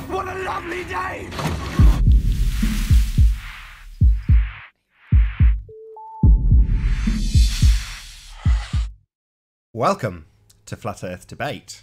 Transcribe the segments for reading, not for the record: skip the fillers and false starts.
What a lovely day! Welcome to Flat Earth Debate.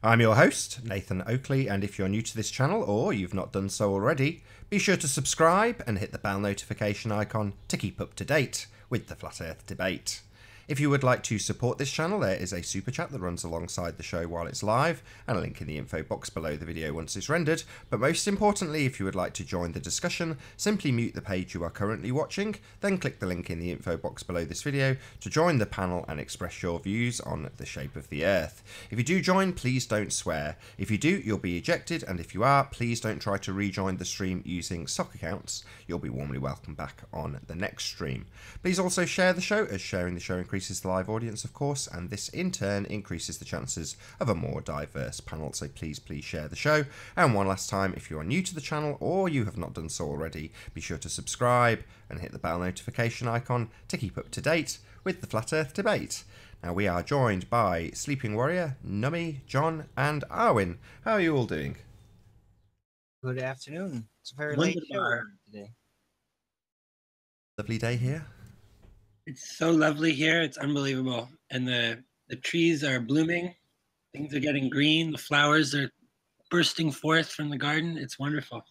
I'm your host, Nathan Oakley, and if you're new to this channel or you've not done so already, be sure to subscribe and hit the bell notification icon to keep up to date with the Flat Earth Debate. If you would like to support this channel, there is a super chat that runs alongside the show while it's live, and a link in the info box below the video once it's rendered. But most importantly, if you would like to join the discussion, simply mute the page you are currently watching, then click the link in the info box below this video to join the panel and express your views on the shape of the Earth. If you do join, please don't swear. If you do, you'll be ejected, and if you are, please don't try to rejoin the stream using stock accounts. You'll be warmly welcomed back on the next stream. Please also share the show, as sharing the show increases the live audience, of course, and this in turn increases the chances of a more diverse panel, so please share the show. And one last time, if you are new to the channel or you have not done so already, be sure to subscribe and hit the bell notification icon to keep up to date with the Flat Earth Debate. Now, we are joined by Sleeping Warrior, Nummy, John and Arwin. How are you all doing? Good afternoon. It's a very late show today. Lovely day here. It's so lovely here. It's unbelievable. And the trees are blooming. Things are getting green. The flowers are bursting forth from the garden. It's wonderful.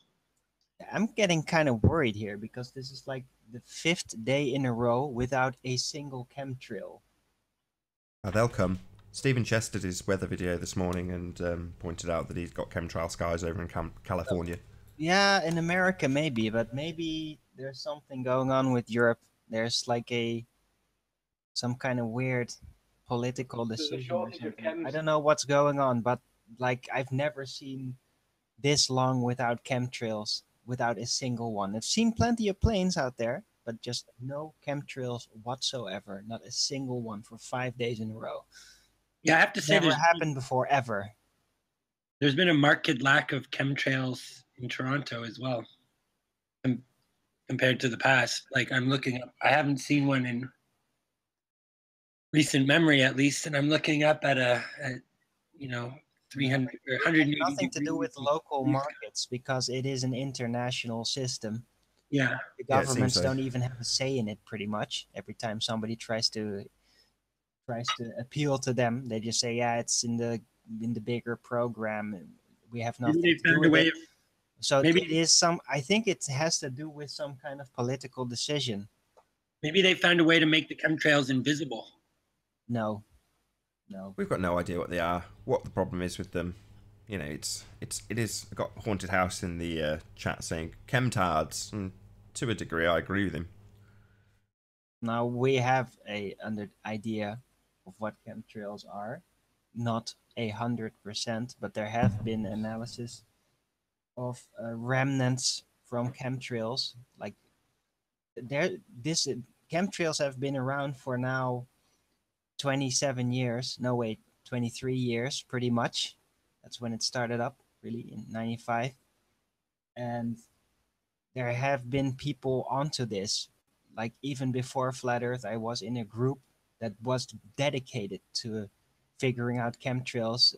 I'm getting kind of worried here because this is like the 5th day in a row without a single chemtrail. They'll come. Stephen Chess did his weather video this morning and pointed out that he's got chemtrail skies over in California. Yeah, in America maybe, but maybe there's something going on with Europe. There's like some kind of weird political decision or something. I don't know what's going on, but like I've never seen this long without chemtrails, without a single one. I've seen plenty of planes out there, but just no chemtrails whatsoever. Not a single one for 5 days in a row. Yeah, I have to say, never happened before ever. There's been a marked lack of chemtrails in Toronto as well, compared to the past. Like I'm looking up, I haven't seen one in recent memory at least, and I'm looking up at 300 or 180. Nothing to do with local markets because it is an international system. Yeah, the governments don't even have a say in it. Pretty much every time somebody tries to appeal to them, they just say, "Yeah, it's in the bigger program. We have nothing to do with it." So maybe it is some. I think it has to do with some kind of political decision. Maybe they found a way to make the chemtrails invisible. No. We've got no idea what they are, what the problem is with them. You know, it is. I got Haunted House in the chat saying chemtards, and to a degree, I agree with him. Now we have an idea of what chemtrails are, not 100%, but there have been analysis of remnants from chemtrails. Like chemtrails have been around for now 27 years. No, wait, 23 years, pretty much. That's when it started up, really, in 95. And there have been people onto this. Like even before Flat Earth, I was in a group that was dedicated to figuring out chemtrails.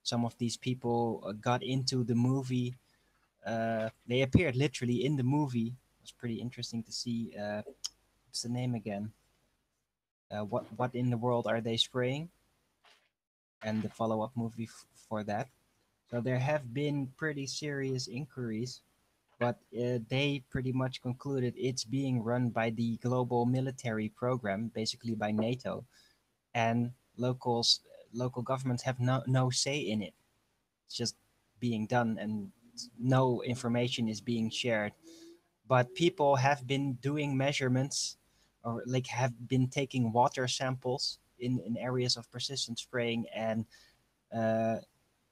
Some of these people got into the movie. They appeared literally in the movie. It was pretty interesting to see. What's the name again? What in the world are they spraying? And the follow-up movie for that. So there have been pretty serious inquiries, but they pretty much concluded it's being run by the global military program, basically by NATO, and local governments have no say in it. It's just being done, and no information is being shared. But people have been doing measurements, or like have been taking water samples in areas of persistent spraying, and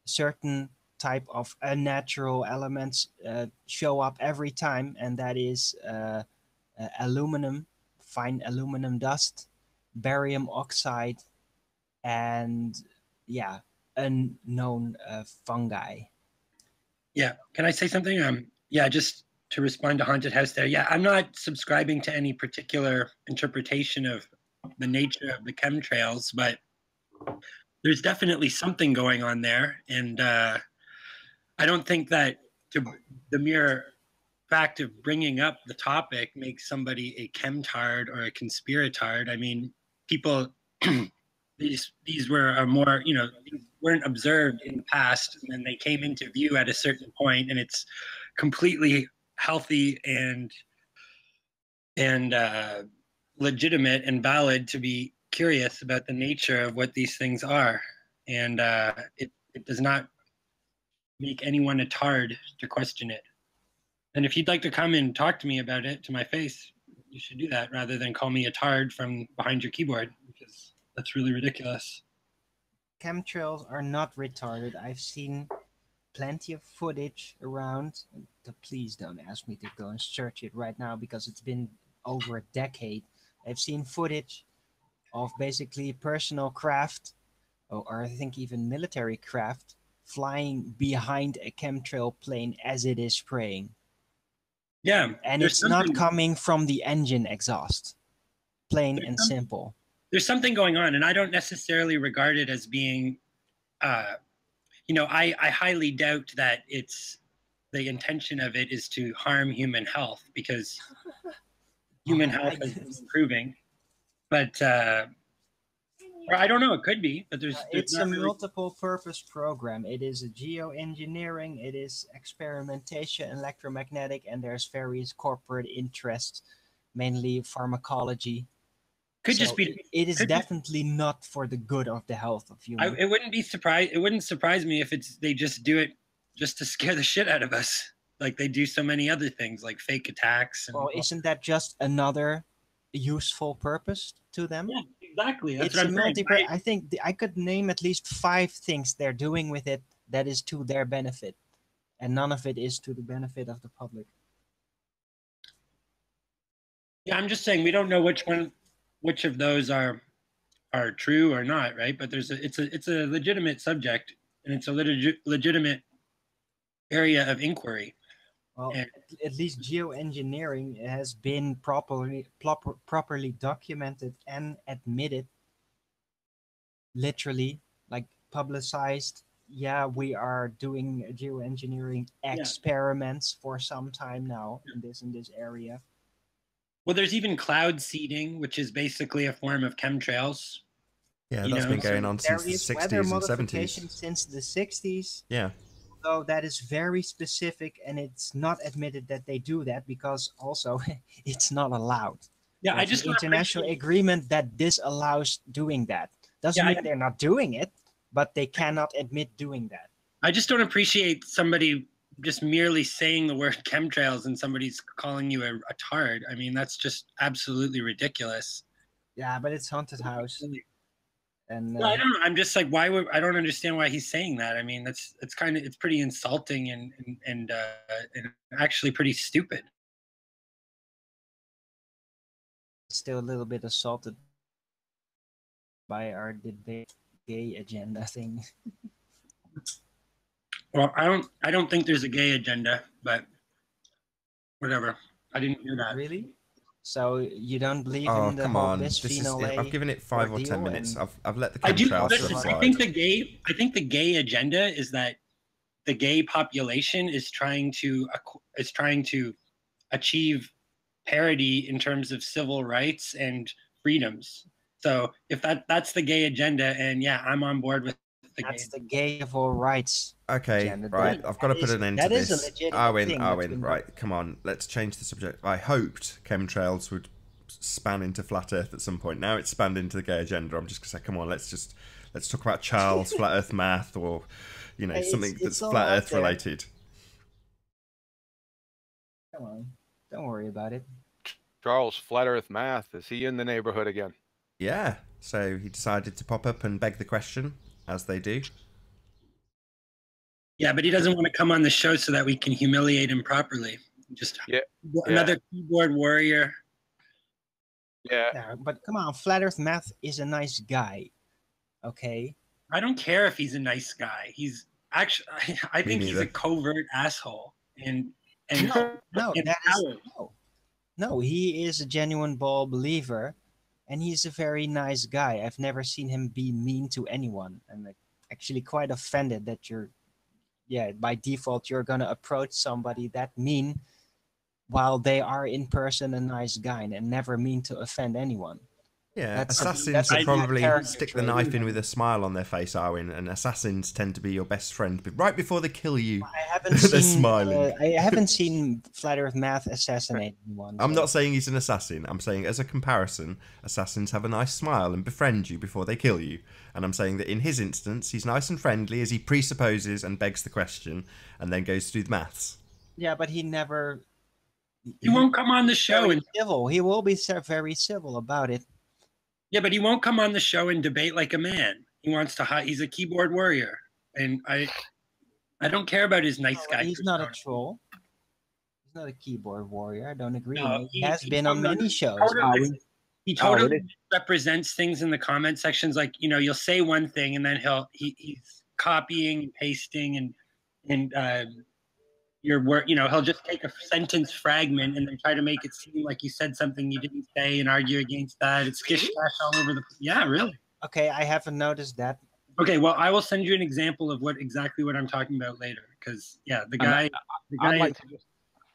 certain type of unnatural elements show up every time, and that is aluminum, fine aluminum dust, barium oxide, and yeah, unknown fungi. Yeah, can I say something? Yeah, just to respond to Haunted House there. Yeah, I'm not subscribing to any particular interpretation of the nature of the chemtrails, but there's definitely something going on there. And I don't think that the mere fact of bringing up the topic makes somebody a chemtard or a conspiratard. I mean, people these were a more, you know, these weren't observed in the past, and then they came into view at a certain point, and it's completely healthy and legitimate and valid to be curious about the nature of what these things are, and it does not make anyone a tard to question it. And if you'd like to come and talk to me about it to my face, you should do that rather than call me a tard from behind your keyboard, because that's really ridiculous. Chemtrails are not retarded. I've seen plenty of footage around. Please don't ask me to go and search it right now because it's been over a decade. I've seen footage of basically personal craft, or I think even military craft, flying behind a chemtrail plane as it is spraying. Yeah. And it's not coming from the engine exhaust. Plain and simple. There's something going on, and I don't necessarily regard it as being, you know, I highly doubt that it's the intention of it is to harm human health, because human health has been improving. But or I don't know, it could be, but there's it's a multiple purpose program. It is a geoengineering, it is experimentation, electromagnetic, and there's various corporate interests, mainly pharmacology. Could just be. It is definitely not for the good of the health of humans. It wouldn't surprise me if they just do it just to scare the shit out of us, like they do so many other things, like fake attacks. And, well, isn't that just another useful purpose to them? Yeah, exactly. That's it's what a I'm saying. Right? I think I could name at least 5 things they're doing with it that is to their benefit, and none of it is to the benefit of the public. Yeah, I'm just saying we don't know which of those are true or not, right? But it's a legitimate subject, and it's a legitimate area of inquiry. Well, at least geoengineering has been properly documented and admitted, literally, like publicized. Yeah, we are doing geoengineering experiments for some time now in this area. Well, there's even cloud seeding, which is basically a form of chemtrails. Yeah, that's been going on since the 60s and 70s. Since the 60s. Yeah. So that is very specific, and it's not admitted that they do that because also it's not allowed. Yeah, There's I just an international agreement that disallows doing that. Doesn't mean they're not doing it, but they cannot admit doing that. I just don't appreciate somebody just merely saying the word chemtrails and somebody's calling you a tard. I mean, that's just absolutely ridiculous. Yeah, but it's haunted house. And I don't know. I'm just like, I don't understand why he's saying that. I mean, it's pretty insulting and actually pretty stupid. Still a little bit assaulted by our debate gay agenda thing. Well, I don't think there's a gay agenda, but whatever. I didn't hear that. Really? So you don't believe in the whole bisphenol A? I've given it 5 or 10 minutes. I've let the I chemtrails think the gay agenda is that the gay population is trying to achieve parity in terms of civil rights and freedoms. So if that's the gay agenda, and yeah, I'm on board with the gay of all rights. Okay, agenda. right. I've got to put an end to this. That is a legitimate thing. Owen, right. Come on, let's change the subject. I hoped chemtrails would span into flat Earth at some point. Now it's spanned into the gay agenda. I'm just gonna say, come on, let's talk about Charles, flat Earth math, or something that's flat Earth related. Come on, don't worry about it. Charles, flat Earth math, is he in the neighborhood again? Yeah. So he decided to pop up and beg the question, as they do. Yeah, but he doesn't want to come on the show so that we can humiliate him properly. Just another keyboard warrior. Yeah. But come on, flat Earth math is a nice guy. Okay. I don't care if he's a nice guy. He's actually, I think he's a covert asshole. No, he is a genuine ball believer, and he's a very nice guy. I've never seen him be mean to anyone. I'm actually quite offended that you're yeah, by default, you're gonna approach somebody that mean, while they are in person a nice guy and never mean to offend anyone. Yeah, That's assassins a will bad probably character stick the trait. knife in with a smile on their face, Arwen, and assassins tend to be your best friend. But right before they kill you, I haven't they're seen. smiling. I haven't seen Flat Earth Math assassinate anyone. I'm so- not saying he's an assassin. I'm saying, as a comparison, assassins have a nice smile and befriend you before they kill you. And I'm saying that in his instance, he's nice and friendly as he presupposes and begs the question, and then goes through the maths. Yeah, but he never. He won't come on the show Very and civil. He will be very civil about it. yeah, but he won't come on the show and debate like a man. He wants to hide. He's a keyboard warrior, and I don't care about his nice guy. He's not a persona. troll. He's not a keyboard warrior. I don't agree. No, He has been on totally- many shows. He totally really? represents things in the comment sections. Like, you know, you'll say one thing and then he's copying and pasting and your work. You know, he'll just take a sentence fragment and then try to make it seem like you said something you didn't say and argue against that. It's skish dash all over the. Yeah, really. Okay, I haven't noticed that. Okay, well, I will send you an example of exactly what I'm talking about later. Because yeah, the guy.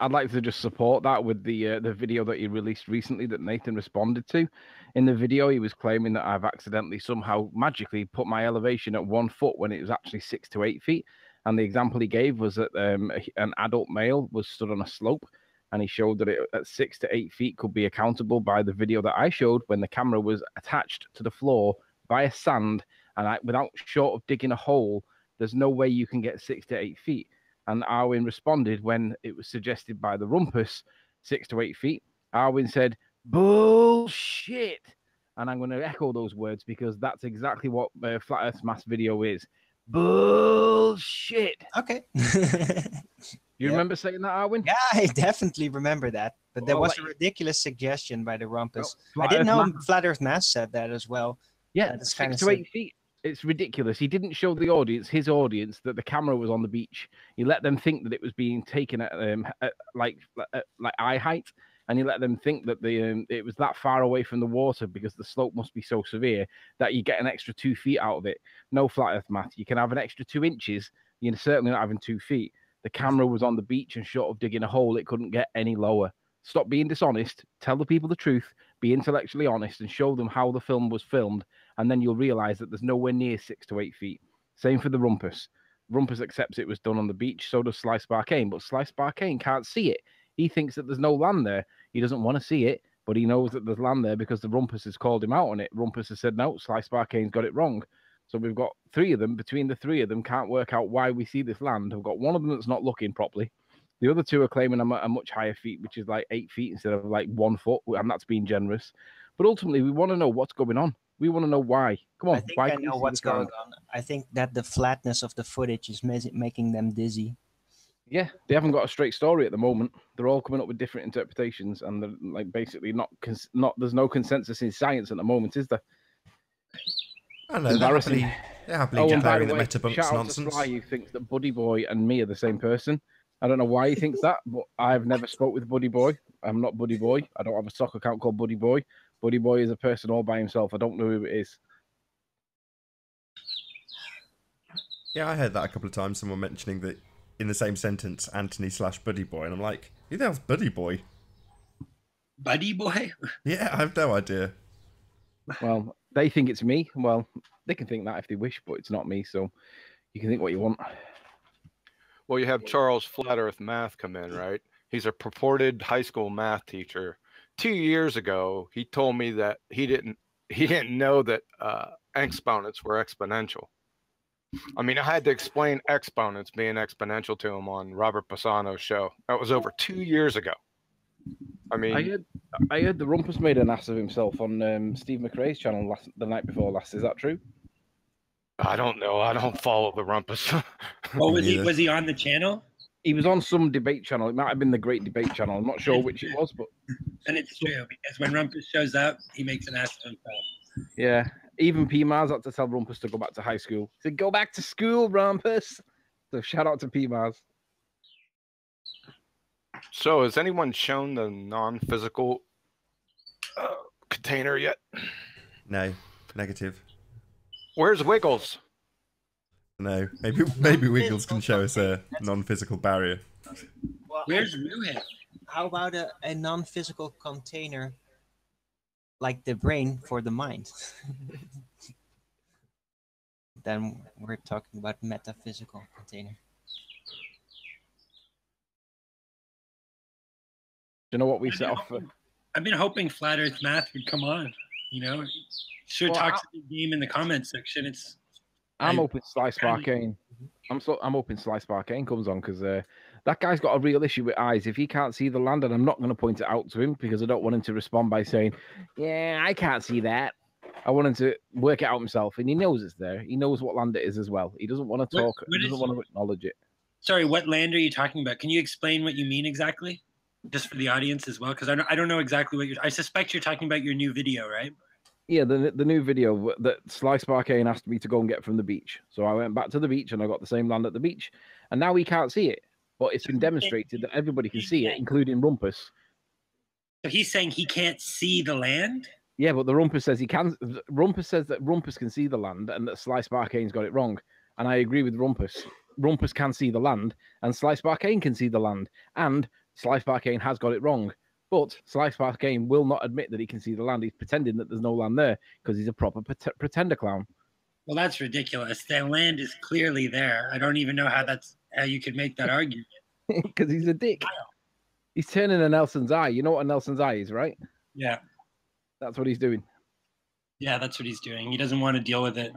I'd like to just support that with the video that he released recently that Nathan responded to. In the video, he was claiming that I've accidentally somehow magically put my elevation at 1 foot when it was actually 6 to 8 feet. And the example he gave was that an adult male was stood on a slope, and he showed that it at 6 to 8 feet could be accountable by the video that I showed when the camera was attached to the floor by a sand, and without short of digging a hole, there's no way you can get 6 to 8 feet. And Arwen responded when it was suggested by the Rumpus, 6 to 8 feet. Arwen said, bullshit. And I'm going to echo those words because that's exactly what Flat Earth's mass video is. Bullshit. Okay. You remember saying that, Arwen? Yeah, I definitely remember that. But there Well, was a ridiculous suggestion by the Rumpus. Flat I didn't Earth know Mass- Flat Earth Mass said that as well. Yeah, That's 6 kinda to sick. 8 feet. It's ridiculous. He didn't show the audience, his audience, that the camera was on the beach. He let them think that it was being taken at like eye height, and he let them think that it was that far away from the water because the slope must be so severe that you get an extra 2 feet out of it. No Flat Earth math. You can have an extra 2 inches. You're certainly not having 2 feet. The camera was on the beach, and short of digging a hole, it couldn't get any lower. Stop being dishonest. Tell the people the truth. Be intellectually honest and show them how the film was filmed, and then you'll realize that there's nowhere near 6 to 8 feet. Same for the Rumpus. Rumpus accepts it was done on the beach, so does Slice Barcane, but Slice Barcane can't see it. He thinks that there's no land there. He doesn't want to see it, but he knows that there's land there because the Rumpus has called him out on it. Rumpus has said, no, Slice Barcane's got it wrong. So we've got 3 of them. Between the 3 of them, can't work out why we see this land. We've got one of them that's not looking properly. The other 2 are claiming a much higher feet, which is like 8 feet instead of like 1 foot, and that's being generous. But ultimately, we want to know what's going on. We want to know why. Come on. I think why I can you know see what's this land? going on. I think that the flatness of the footage is making them dizzy. Yeah, they haven't got a straight story at the moment. They're all coming up with different interpretations, and they're like basically not. There's no consensus in science at the moment, is there? I know, Embarrassing. they're happily Oh, and by declaring the that way, Metabunks shout out to nonsense. Sly, who thinks that Buddy Boy and me are the same person. I don't know why he thinks that, but I've never spoke with Buddy Boy. I'm not Buddy Boy. I don't have a soccer account called Buddy Boy. Buddy Boy is a person all by himself. I don't know who it is. Yeah, I heard that a couple of times, someone mentioning that in the same sentence, Anthony/Buddy Boy, and I'm like, who the hell's Buddy Boy? Buddy boy. Yeah, I have no idea. Well, they think it's me. Well, they can think that if they wish, but it's not me, so you can think what you want. Well, you have Charles Flat Earth Math come in, right? He's a purported high school math teacher. 2 years ago, he told me that he didn't know that exponents were exponential. I mean, I had to explain exponents being exponential to him on Robert Pisano's show. That was over 2 years ago. I mean, I heard the Rumpus made an ass of himself on Steve McRae's channel the night before last. Is that true? I don't know. I don't follow the Rumpus. Oh, was neither. he on the channel? He was on some debate channel. It might have been the Great Debate Channel. I'm not sure which it was, but And it's true because when Rumpus shows up, he makes an ass of himself. yeah. Even P Mars had to tell Rumpus to go back to high school. He said, "Go back to school, Rumpus." So shout out to P Mars. So has anyone shown the non-physical container yet? No, negative. Where's Wiggles? No, maybe Wiggles can show us a non-physical barrier. Well, Where's Ruhit? how about a non-physical container like the brain for the mind? Then we're talking about metaphysical container. Do you know what we set off for? I've been hoping Flat Earth Math would come on. You know, sure Well, talks a big game in the comments section. I'm hoping Slice Barcane. I'm hoping Slice Barcane comes on because that guy's got a real issue with eyes. If he can't see the land, and I'm not going to point it out to him because I don't want him to respond by saying, "Yeah, I can't see that." I want him to work it out himself, and he knows it's there. He knows what land it is as well. He doesn't want to talk. He doesn't want to acknowledge it. Sorry, what land are you talking about? Can you explain what you mean exactly, just for the audience as well? Because I don't know exactly what I suspect you're talking about your new video, right? Yeah, the new video that Slice Barcane asked me to go and get from the beach. So I went back to the beach and I got the same land at the beach, and now he can't see it. But it's been demonstrated that everybody can see it, including Rumpus. So he's saying he can't see the land? Yeah, but the Rumpus says he can. Rumpus says that Rumpus can see the land and that Slice Barcane's got it wrong. And I agree with Rumpus. Rumpus can see the land, and Slice Barcane can see the land, and Slice Barcane has got it wrong. But Slice Barcane will not admit that he can see the land. He's pretending that there's no land there because he's a proper pretender clown. Well, that's ridiculous. The land is clearly there. I don't even know how you could make that argument. Because he's a dick. He's turning a Nelson's eye. You know what a Nelson's eye is, right? Yeah. That's what he's doing. Yeah, that's what he's doing. He doesn't want to deal with it.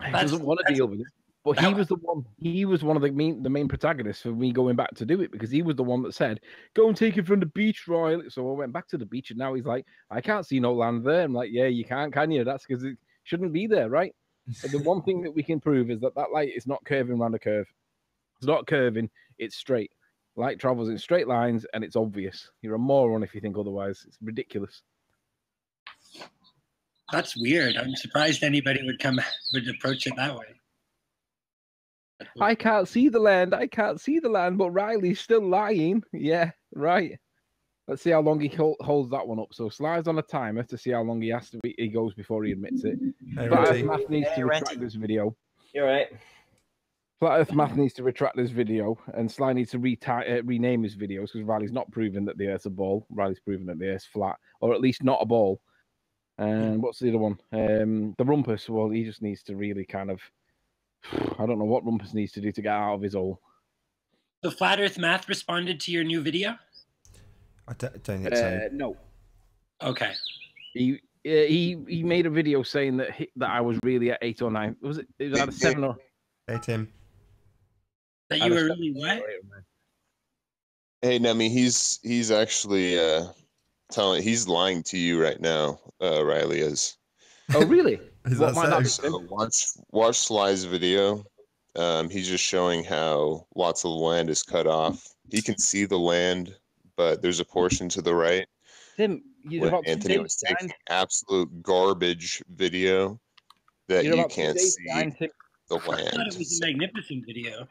He doesn't want to deal with it. But he was the one. He was one of the main protagonists for me going back to do it because he was the one that said, "Go and take it from the beach, Riley." So I went back to the beach, and now he's like, "I can't see no land there." I'm like, "Yeah, you can't, can you? That's because it shouldn't be there, right?" But the one thing that we can prove is that light is not curving around a curve. It's not curving. It's straight. Light travels in straight lines, and it's obvious. You're a moron if you think otherwise. It's ridiculous. That's weird. I'm surprised anybody would approach it that way. I can't see the land. I can't see the land, but Riley's still lying. Yeah, right. Let's see how long he holds that one up. So slides on a timer to see how long he goes before he admits it. Hey, Flat Ranty. Earth Math needs to retract this video. You're right. Flat Earth Math needs to retract this video, and Sly needs to rename his videos because Riley's not proving that the Earth's a ball. Riley's proving that the Earth's flat, or at least not a ball. And what's the other one? The Rumpus. Well, he just needs to really kind of. I don't know what Rumpus needs to do to get out of his hole. So Flat Earth Math responded to your new video? I don't think so. No. Okay. He made a video saying that I was really at 8 or 9. Was it? It was at a 7 or. Hey, Tim. That you were really what? Hey, Nemi, he's actually he's lying to you right now. Riley is. Oh, really? Is What that might so? not be? So watch Sly's video. He's just showing how lots of land is cut off. He can see the land, but there's a portion to the right. Tim, you're When about 2 Anthony days was behind. taking absolute garbage video that You're you about 2 can't days see behind, Tim. the I thought it land. was a magnificent video.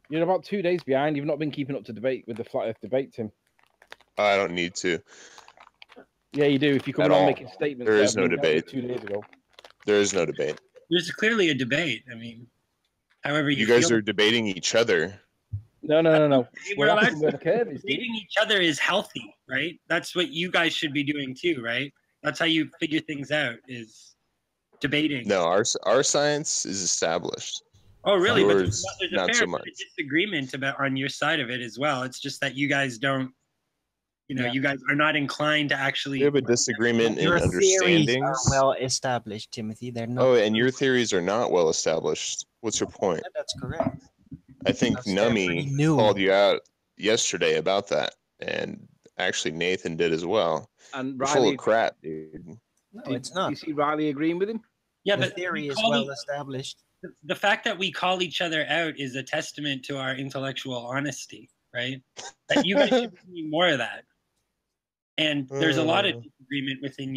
You're about 2 days behind. You've not been keeping up to debate with the Flat Earth debate, Tim. I don't need to. Yeah, you do. If you come At on all. making statements, There that is have no been dealt with debate. 2 days ago. There is no debate. There's clearly a debate. I mean, however You guys feel. are debating each other. No. We're We're allowed asking where the curve is. dude. Debating each other is healthy, right? That's what you guys should be doing too, right? That's how you figure things out, is debating. No, our science is established. Oh, really? But Yours, there's a not fair so bit much. of disagreement about on your side of it as well. It's just that you guys don't, Yeah. you guys are not inclined to actually. We have a disagreement in Your theories are understandings. well established, Timothy. They're not. Oh, and your theories are not well established. What's your point? That's correct. I think That's pretty Numi new. called you out yesterday about that, and actually Nathan did as well. And You're full Riley, of crap, dude. No, did it's not. you see Riley agreeing with him? Yeah, The but theory we is call well established. the fact that we call each other out is a testament to our intellectual honesty, right? That you guys should be doing more of that. And there's a lot of disagreement within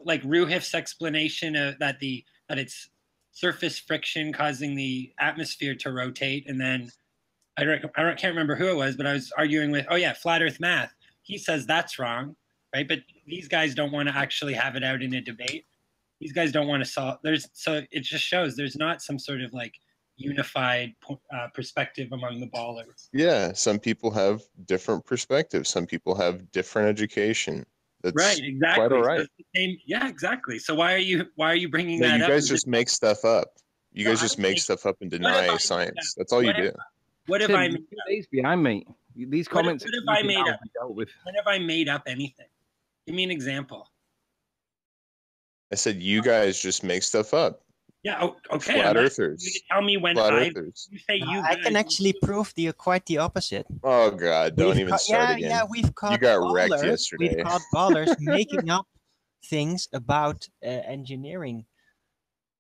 like Ruhif's explanation of that it's surface friction causing the atmosphere to rotate, and then can't remember who it was, but I was arguing with Flat Earth Math. He says that's wrong, right? But these guys don't want to actually have it out in a debate. these guys don't want to solve. So it just shows there's not some sort of like unified perspective among the ballers. Yeah, some people have different perspectives. Some people have different education. That's right, exactly. quite all right. So yeah, exactly. So why are you bringing No, that you up? guys just make stuff up. You No, guys I just don't make make- stuff up and What deny have I made science. up? That's all you do. What have Tim, I made up? days behind me. These comments what have I made now up? be dealt with. When have I made up anything? Give me an example. I said you guys just make stuff up. Yeah, okay. Flat I'm asking earthers. you to tell me when Flat I. earthers. You say you. I can guys- actually prove quite the opposite. Oh God! Don't We've even caught- start yeah, again. Yeah, we've caught got wrecked ballers. yesterday. We've caught ballers making up things about engineering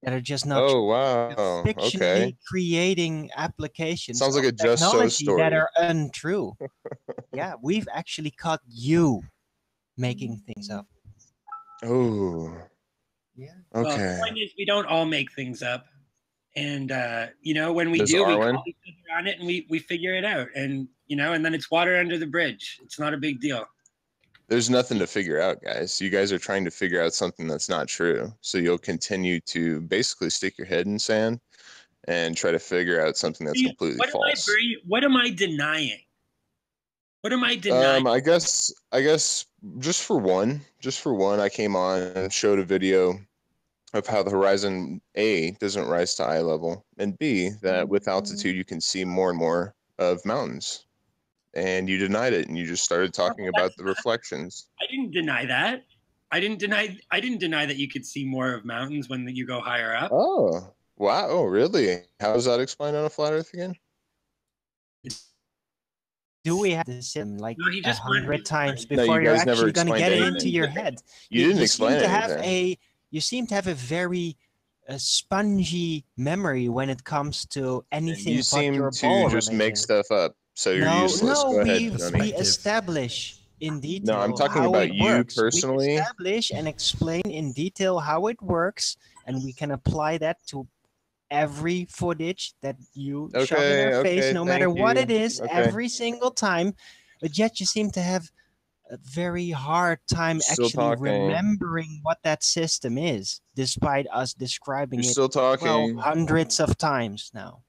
that are just not Oh true. wow! Fictionally Okay. creating applications Sounds like of a Just So technology story. that are untrue. Yeah, we've actually caught you making things up. Oh. Yeah. Well, the Okay. point is, we don't all make things up, and when we Does do, Arwen? we call each other on it, and we figure it out, and and then it's water under the bridge. It's not a big deal. There's nothing to figure out, guys. You guys are trying to figure out something that's not true. So you'll continue to basically stick your head in sand and try to figure out something that's completely false. What am I denying? What am I denying? I guess just for one, I came on and showed a video of how the horizon A doesn't rise to eye level, and B, that with altitude you can see more and more of mountains. And you denied it, and you just started talking about the reflections. I didn't deny that. I didn't deny that you could see more of mountains when you go higher up. Oh, wow. Oh, really? How does that explain on a flat Earth again? Do we have to sit like No, he just 100 times No, you before you're guys never actually going to explained get it anything. into your head? You didn't seem explain to have anything. You seem to have a very spongy memory when it comes to And anything you but seem your to ball just make religion. stuff up, so you're No, useless. no, Go ahead, we Nami. establish in detail No, I'm talking how about it you works. personally. We establish and explain in detail how it works, and we can apply that to every footage that you shove in our face, no matter what it is, every single time. But yet you seem to have a very hard time Still actually talking. remembering what that system is, despite us describing You're it still talking. hundreds of times now.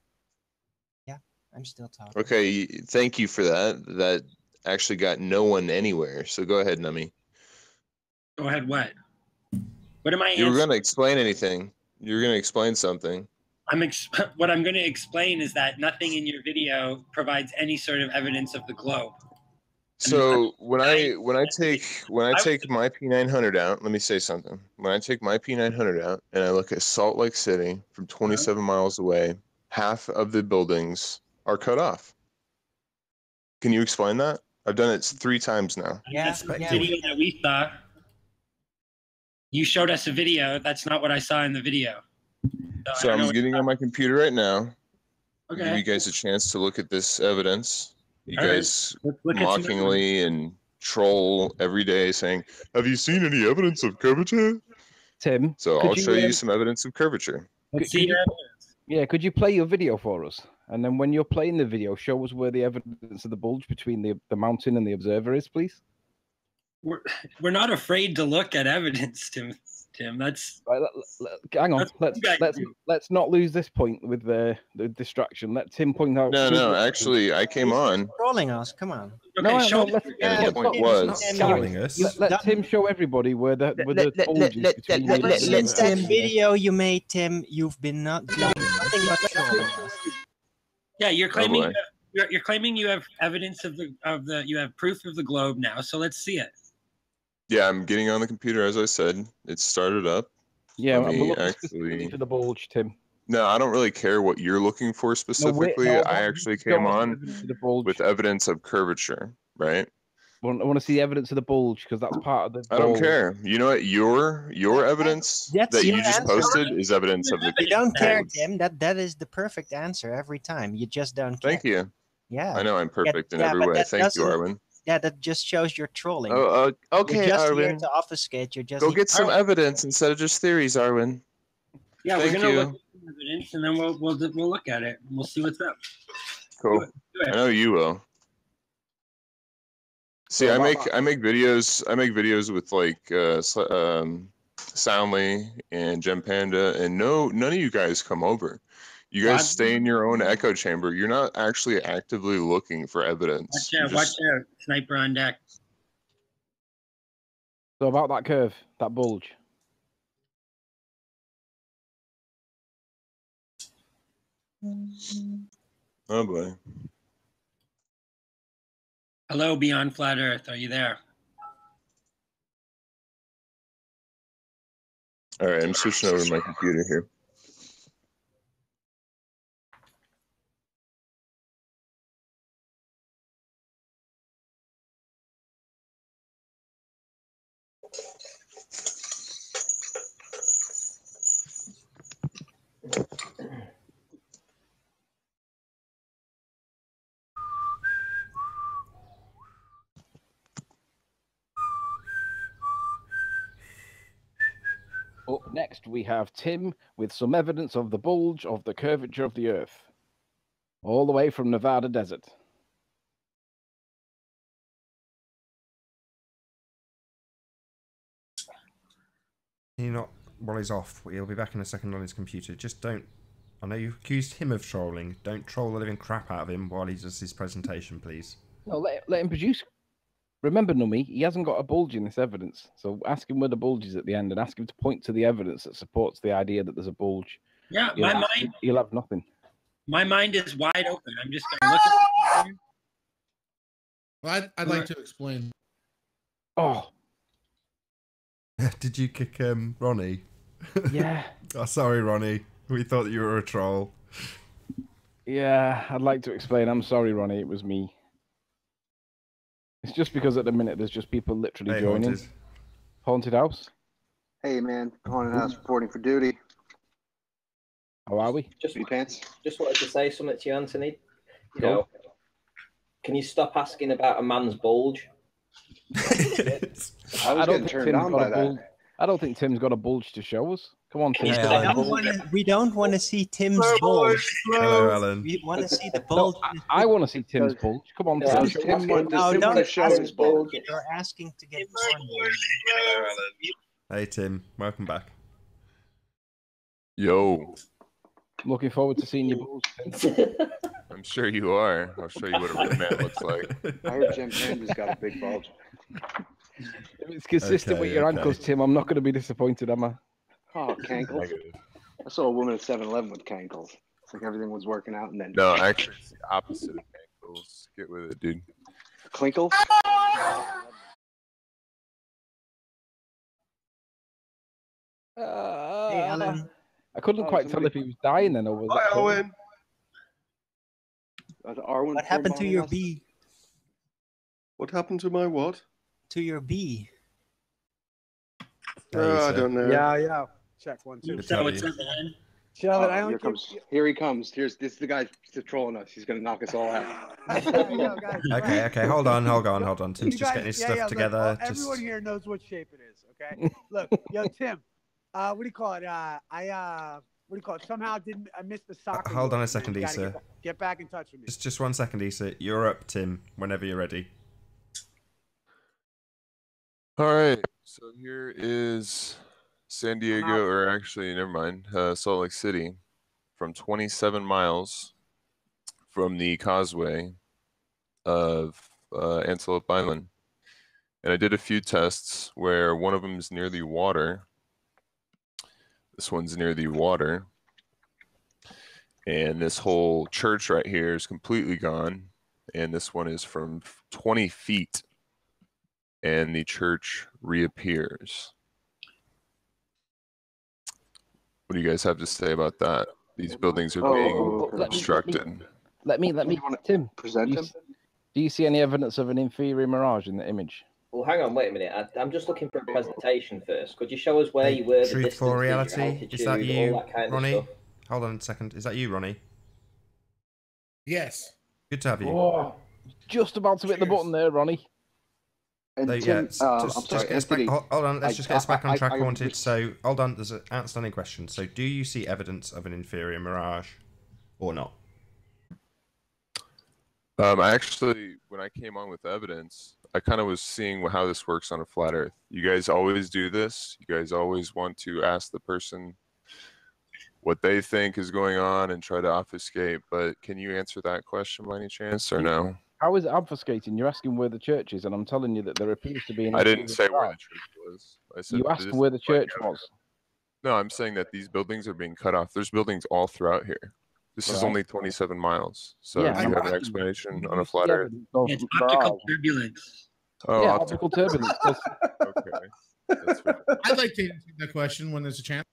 Yeah, I'm still talking. Okay, thank you for that. That actually got no one anywhere. So go ahead, Nami. Go ahead. What? What am I? You were going to explain anything. You were going to explain something. What I'm going to explain is that nothing in your video provides any sort of evidence of the globe. So when I take my P900 out, let me say something. When I take my P900 out and I look at Salt Lake City from 27 miles away, half of the buildings are cut off. Can you explain that? I've done it 3 times now. Yeah, That's the video that we saw. You showed us a video. That's not what I saw in the video. So I'm getting on my computer right now. Okay. Give you guys a chance to look at this evidence. You All right. guys Let's look at some mockingly and troll every day saying, "Have you seen any evidence of curvature?" Tim, So could I'll show you some evidence of curvature. Let's see your evidence. Yeah, could you play your video for us? And then when you're playing the video, show us where the evidence of the bulge between the mountain and the observer is, please. We're not afraid to look at evidence, Tim. That's Right, hang on. That's Let's not lose this point with the distraction. Let Tim point out. No, actually, I came on. Trolling us, come on. okay. No, Show no, let's, And the point was, Trolling us. let Tim show everybody where the bulge is between Ever the since that observer. video you made, Tim, you've been not doing nothing but trolling us. Yeah, you're claiming boy. you're claiming you have evidence of the you have proof of the globe now. So let's see it. yeah, I'm getting on the computer as I said. It started up. Yeah, Let me we're looking actually- specifically for the bulge, Tim. No, I don't really care what you're looking for specifically. I actually came on with evidence of curvature, right? I want to see the evidence of the bulge because that's part of the. I don't goal. care. You know what? Your evidence That's that you your just answer. posted is evidence of the You don't care, bulge. Tim. That is the perfect answer every time. You just don't care. Thank you. Yeah. I know I'm perfect in yeah, every but way. that Thank you, doesn't- Arwen. Yeah, that just shows you're trolling. Oh, You're okay, just here Arwen. to obfuscate. You're just Go here- get some evidence instead of just theories, Arwen. Yeah, Thank we're gonna you. look at some evidence and then we'll look at it and we'll see what's up. Cool. Do it. I know you will. See, So I make videos with like Soundly and Gem Panda, and none of you guys come over. You guys stay in your own echo chamber. You're not actually actively looking for evidence. Watch out. Sniper on deck. So about that curve, that bulge. Oh boy. Hello, Beyond Flat Earth. Are you there? All right, I'm switching over to my computer here. Up next, we have Tim with some evidence of the bulge of the curvature of the Earth, all the way from Nevada desert. You're not, while he's off, he'll be back in a second on his computer. Just don't, I know you've accused him of trolling. Don't troll the living crap out of him while he does his presentation, please. No, let him produce. Remember, Nummy, he hasn't got a bulge in this evidence. So ask him where the bulge is at the end and ask him to point to the evidence that supports the idea that there's a bulge. Yeah, He'll have nothing. My mind is wide open. I'm just going to look at it. Well, I'd like to explain. Oh. Did you kick Ronnie? Yeah. Oh, sorry, Ronnie. We thought that you were a troll. Yeah, I'd like to explain. I'm sorry, Ronnie. It was me. It's just because at the minute there's just people literally joining. Haunted House. Hey man, Haunted House reporting for duty. How are we? Just wanted to say something to you, Anthony. You know, can you stop asking about a man's bulge? I was getting turned on by that. I don't think Tim's got a bulge to show us. Come on, Tim. We don't want to see Tim's bulge. Hello, Alan. We want to see the bulge. No, I want to see Tim's bulge. Come on, Tim. Tim wanted to show his bulge. You're asking to get Hello, Alan. Hey, Tim. Welcome back. Yo. Looking forward to seeing your bulge. I'm sure you are. I'll show you what a real man looks like. I heard Jim Panda's got a big bulge. If it's consistent with your ankles, Tim, I'm not going to be disappointed, am I? Oh, cankles. I saw a woman at 7-Eleven with cankles. It's like everything was working out and then... No, actually, it's the opposite of cankles. Get with it, dude. Clinkles? Hey, Alan. I couldn't quite tell if he was dying then or was Hi, Owen. What happened to your bee? What happened to my what? To your bee. I don't know. Yeah. Check 1, 2. Sheldon, I don't here he comes. This is the guy trolling us. He's gonna knock us all out. Okay, hold on. Tim's just getting his stuff together. Look, everyone here knows what shape it is, okay? Look, yo, Tim, what do you call it? What do you call it? Somehow I missed the soccer. Hold on a second, Issa. Get back in touch with me. Just 1 second, Issa. You're up, Tim, whenever you're ready. All right. So here is San Diego, or actually, never mind, Salt Lake City, from 27 miles from the causeway of Antelope Island. And I did a few tests where one of them is near the water. This one's near the water. And this whole church right here is completely gone. And this one is from 20 feet. And the church reappears. What do you guys have to say about that? These buildings are being obstructed. Let me, Tim. Present him. Do you see any evidence of an inferior mirage in the image? Well, hang on, wait a minute. I'm just looking for a presentation first. Could you show us where you were, the Truth for distance, reality? altitude, Is that you, all that kind Ronnie? of stuff? Hold on a second. Is that you, Ronnie? Yes. Good to have you. Oh, just about to hit the button there, Ronnie. And So, Tim, just get us back. Hold on, let's just get us back on track. I wanted. So, hold on. There's an outstanding question. So, do you see evidence of an inferior mirage, or not? I actually, when I came on with evidence, I kind of was seeing how this works on a flat Earth. You guys always do this. You guys always want to ask the person what they think is going on and try to obfuscate. But can you answer that question by any chance, or no? How is it obfuscating? You're asking where the church is, and I'm telling you that there appears to be an. I didn't say where the church was. I said you asked where the church was. No, I'm saying that these buildings are being cut off. There's buildings all throughout here. This is only 27 miles. So yeah, do you have an explanation on a flat Earth? It's optical turbulence. Oh, yeah, optical turbulence. Okay. That's fair. I'd like to answer that question when there's a chance.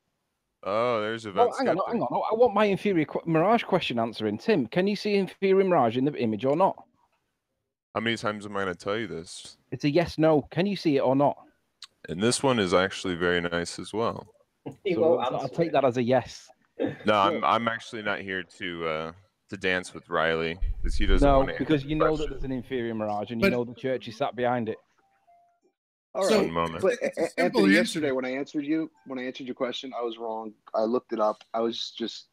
Oh, there's events. Hang on. I want my inferior mirage question answering. Tim, can you see inferior mirage in the image or not? How many times am I going to tell you this? It's a yes/no. Can you see it or not? And this one is actually very nice as well. So I'll take that as a yes. No, I'm actually not here to dance with Riley because he doesn't want to. No, because you know that there's an inferior mirage, and you know the church is sat behind it. All right. One moment. But Anthony, yesterday when I answered your question, I was wrong. I looked it up. I just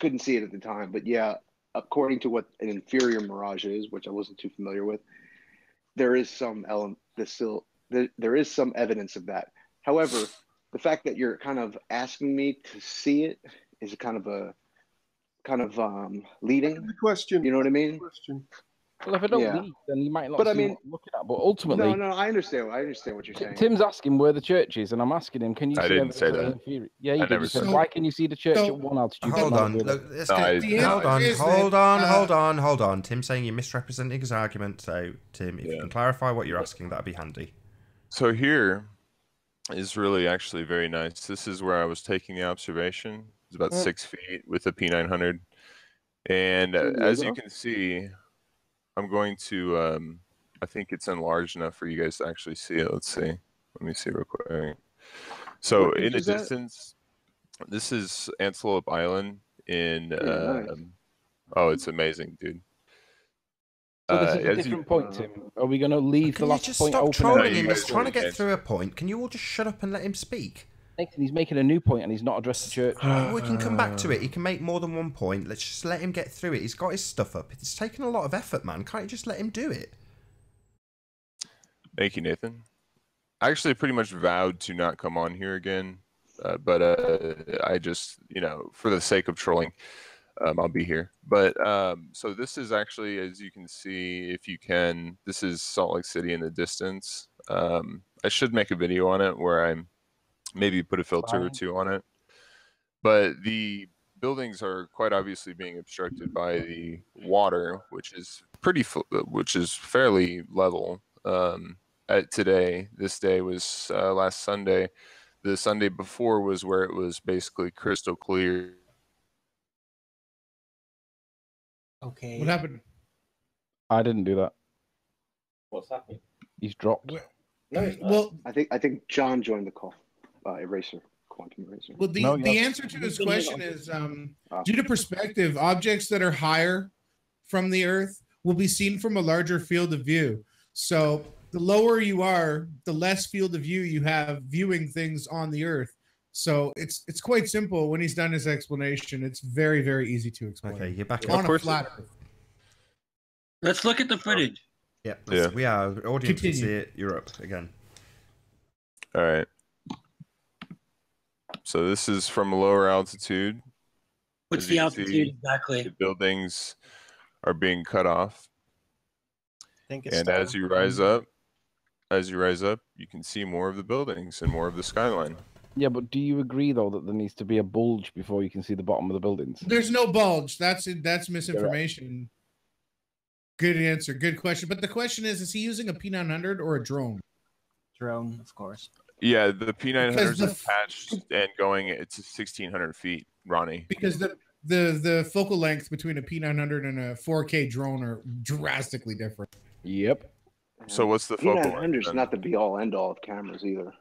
couldn't see it at the time. But yeah, according to what an inferior mirage is, which I wasn't too familiar with, there is some there is some evidence of that. However, the fact that you're kind of asking me to see it is kind of leading question. You know what I mean? Well, if I don't leave, then you might not see what I'm looking at. But ultimately, no, I understand what you're saying. Tim's asking where the church is, and I'm asking him, can you see? I didn't say that. Inferior? Yeah, you did. You said, why can you see the church at one altitude? Hold on. Look, hold on. Tim's saying you're misrepresenting his argument. So, Tim, if you can clarify what you're asking, that'd be handy. So here is really actually very nice. This is where I was taking the observation. It's about 6 feet with a P900. And as you can see, I'm going to, I think it's enlarged enough for you guys to actually see it. Let's see. Let me see real quick. So in the distance, this is Antelope Island in, nice. Oh, it's amazing, dude. So this is a different point, Tim. Are we going to leave the last point open? Stop trolling him. He's trying to get through a point. Can you all just shut up and let him speak? Nathan, he's making a new point and he's not addressed the church. We can come back to it. He can make more than one point. Let's just let him get through it. He's got his stuff up. It's taken a lot of effort, man. Can't you just let him do it? Thank you, Nathan. I actually pretty much vowed to not come on here again, but I just, for the sake of trolling, I'll be here. But so this is actually, as you can see, if you can, this is Salt Lake City in the distance. I should make a video on it where I'm maybe put a filter or two on it. But the buildings are quite obviously being obstructed by the water, which is fairly level. This day was last Sunday. The Sunday before was where it was basically crystal clear. Okay. What happened? I didn't do that. What's happening? He's dropped. No, he's not. Well, I think John joined the call. Quantum eraser. Well, the answer to his question is due to perspective, objects that are higher from the Earth will be seen from a larger field of view. So the lower you are, the less field of view you have viewing things on the Earth. So it's quite simple. When he's done his explanation, it's very, very easy to explain. Okay, you're back on a flat Earth. Let's look at the footage. Yeah, we are. Audience can see it. You're up again. All right. So this is from a lower altitude. What's the altitude exactly? The buildings are being cut off. And as you rise up, you can see more of the buildings and more of the skyline. Yeah, but do you agree though that there needs to be a bulge before you can see the bottom of the buildings? There's no bulge. That's misinformation. Good answer. Good question. But the question is he using a P900 or a drone? Drone, of course. Yeah, the P900 is attached and going. It's 1,600 feet, Ronnie. Because the focal length between a P900 and a 4K drone are drastically different. Yep. So what's the focal length? P900 is not the be all end all of cameras either.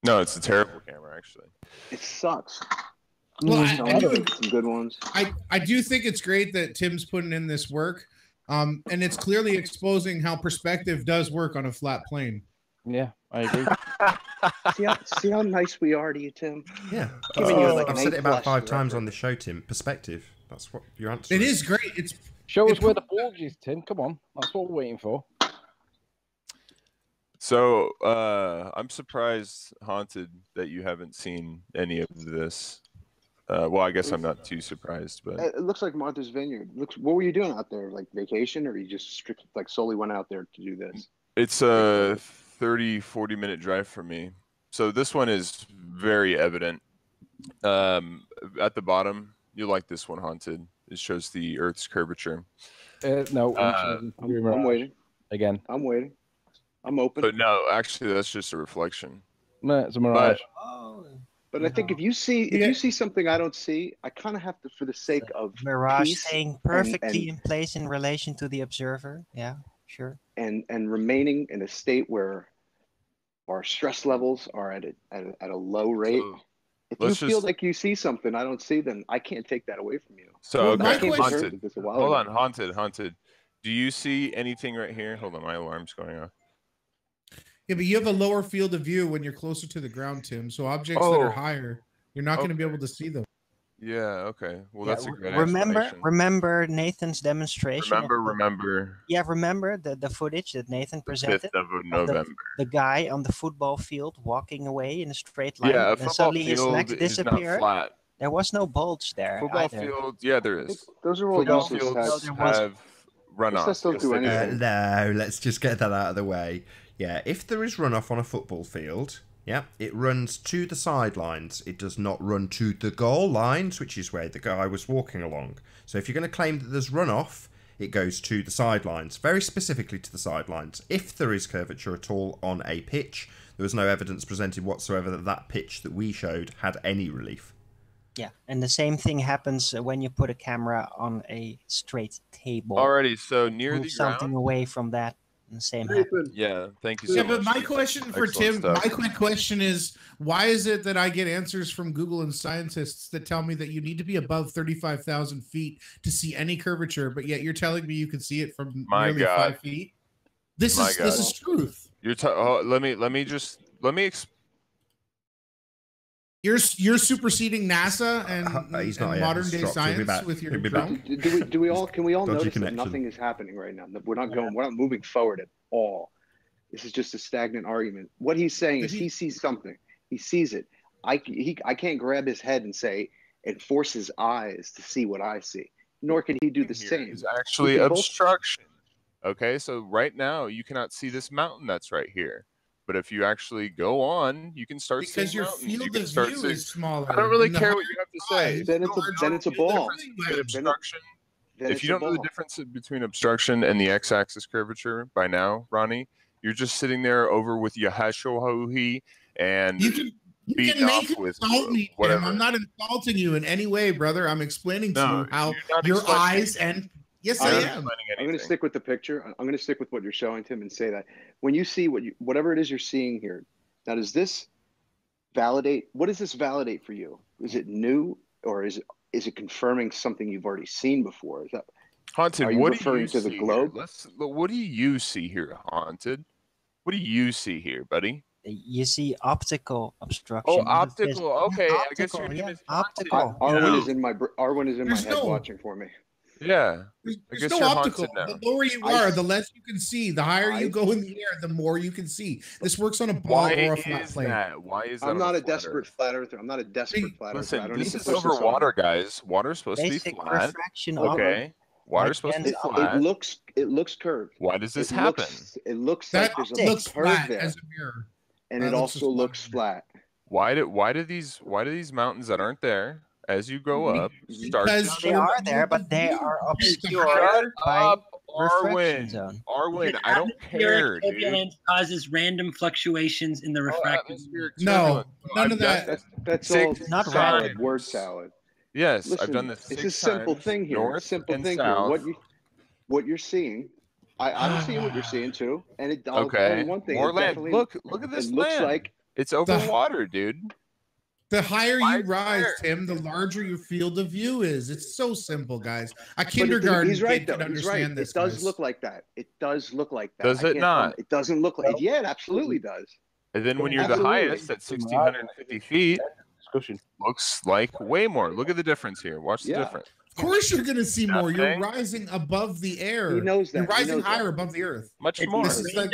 No, it's a terrible camera actually. It sucks. Well, I do some good ones. I do think it's great that Tim's putting in this work, and it's clearly exposing how perspective does work on a flat plane. Yeah, I agree. see how nice we are to you, Tim? Yeah. Giving you like I've said it about 5 times on the show, Tim. Perspective. That's what your answer is. It is great. Show us where the bulge is, Tim. Come on. That's what we're waiting for. So I'm surprised, Haunted, that you haven't seen any of this. Well, I guess I'm not too surprised, but It looks like Martha's Vineyard. What were you doing out there? Like vacation, or you just strictly like solely went out there to do this? it's a 30-40 minute drive for me. So this one is very evident. At the bottom, you like this one, Haunted. It shows the Earth's curvature. No, I'm waiting. Again. I'm waiting. I'm open. But no, actually, that's just a reflection. No, it's a mirage. But I think if you see something I don't see, I kind of have to, for the sake of Mirage peace staying perfectly in place in relation to the observer. Yeah, sure. And remaining in a state where our stress levels are at a low rate. If you feel like you see something I don't see, then I can't take that away from you. So okay, Haunted. Hold on, Haunted. Do you see anything right here? Hold on, my alarm's going off. Yeah, but you have a lower field of view when you're closer to the ground, Tim. So objects that are higher, you're not going to be able to see them. Yeah. Okay. Well, that's a great Remember Nathan's demonstration. Remember. Yeah, remember the footage that Nathan presented. 5th of November. The guy on the football field walking away in a straight line. Yeah, a and football suddenly his field legs is not disappeared. flat. There was no bulge there. Football either. field, yeah, there is. Those are all football fields have runoff. No, let's just get that out of the way. Yeah, if there is runoff on a football field, yeah, it runs to the sidelines. It does not run to the goal lines, which is where the guy was walking along. So if you're going to claim that there's runoff, it goes to the sidelines, very specifically to the sidelines. If there is curvature at all on a pitch, there was no evidence presented whatsoever that that pitch that we showed had any relief. Yeah, and the same thing happens when you put a camera on a straight table. Alrighty, so near Move the something ground. away from that, and the same happens. Yeah, thank you so Yeah, much. but my question for Excellent Tim, stuff. my quick question is, why is it that I get answers from Google and scientists that tell me that you need to be above 35,000 feet to see any curvature, but yet you're telling me you can see it from nearly 5 feet? This is truth. You're let me You're superseding NASA and modern day science with your drone. Can we all notice that nothing is happening right now? We're not moving forward at all. This is just a stagnant argument. What he's saying is he sees something. He sees it. I can't grab his head and force his eyes to see what I see. Nor can he do the same. It's actually obstruction. Okay, so right now you cannot see this mountain that's right here. But if you actually go on, you can start seeing because your mountains. field of view is smaller. I don't really care what you have to say. Then it's a ball. Obstruction. If you don't know the difference between obstruction and the x-axis curvature by now, Ronnie, you're just sitting there over with Yahashohi and you can make it insult me, Tim. I'm not insulting you in any way, brother. I'm explaining to you how your eyes and yes, I am. I'm going to stick with the picture. I'm going to stick with what you're showing, Tim, and say that when you see whatever it is you're seeing here, now does this validate? What does this validate for you? Is it new, or is it confirming something you've already seen before? Is that Haunted? Are you what referring do you to the see globe? Here? What do you see here, Haunted? What do you see here, buddy? You see optical obstruction. Oh, optical. Okay, I guess your name is optical. Arwen is in my head watching for me. Yeah. There's no optical. The lower you are, the less you can see. The higher you go in the air, the more you can see. This works on a ball or a flat plane. Why is that? I'm not a desperate flat earther. I'm not a desperate flat earther. Listen, this is over water, guys. Water's supposed to be flat. Refraction. Okay. Water's supposed to be flat. It looks curved. Why does this happen? It looks like there's a curve there. As a mirror. And it also looks flat. Why do these mountains that aren't there as you go up start? Because they are there, but they are obscured by refraction zone. Arwen, I don't care. Turbulence causes random fluctuations in the refractive. No, none of that. That's all not salad. Word salad. Yes, Listen, I've done this. It's a simple thing here. What you're seeing. I'm seeing what you're seeing too, and it. Okay. One thing. More land. Look at this land. Looks like it's over water, dude. The higher you rise, Tim, the larger your field of view is. It's so simple, guys. A kindergarten kid can understand this. It does look like that. It does look like that. Does it not? It doesn't look like. Yeah, it absolutely does. And then when you're the highest at 1,650 feet, looks like way more. Look at the difference here. Watch the difference. Of course, you're going to see more. You're Nothing. rising above the air. He knows that. You're He rising knows higher that. above the earth. Much It's more. This is like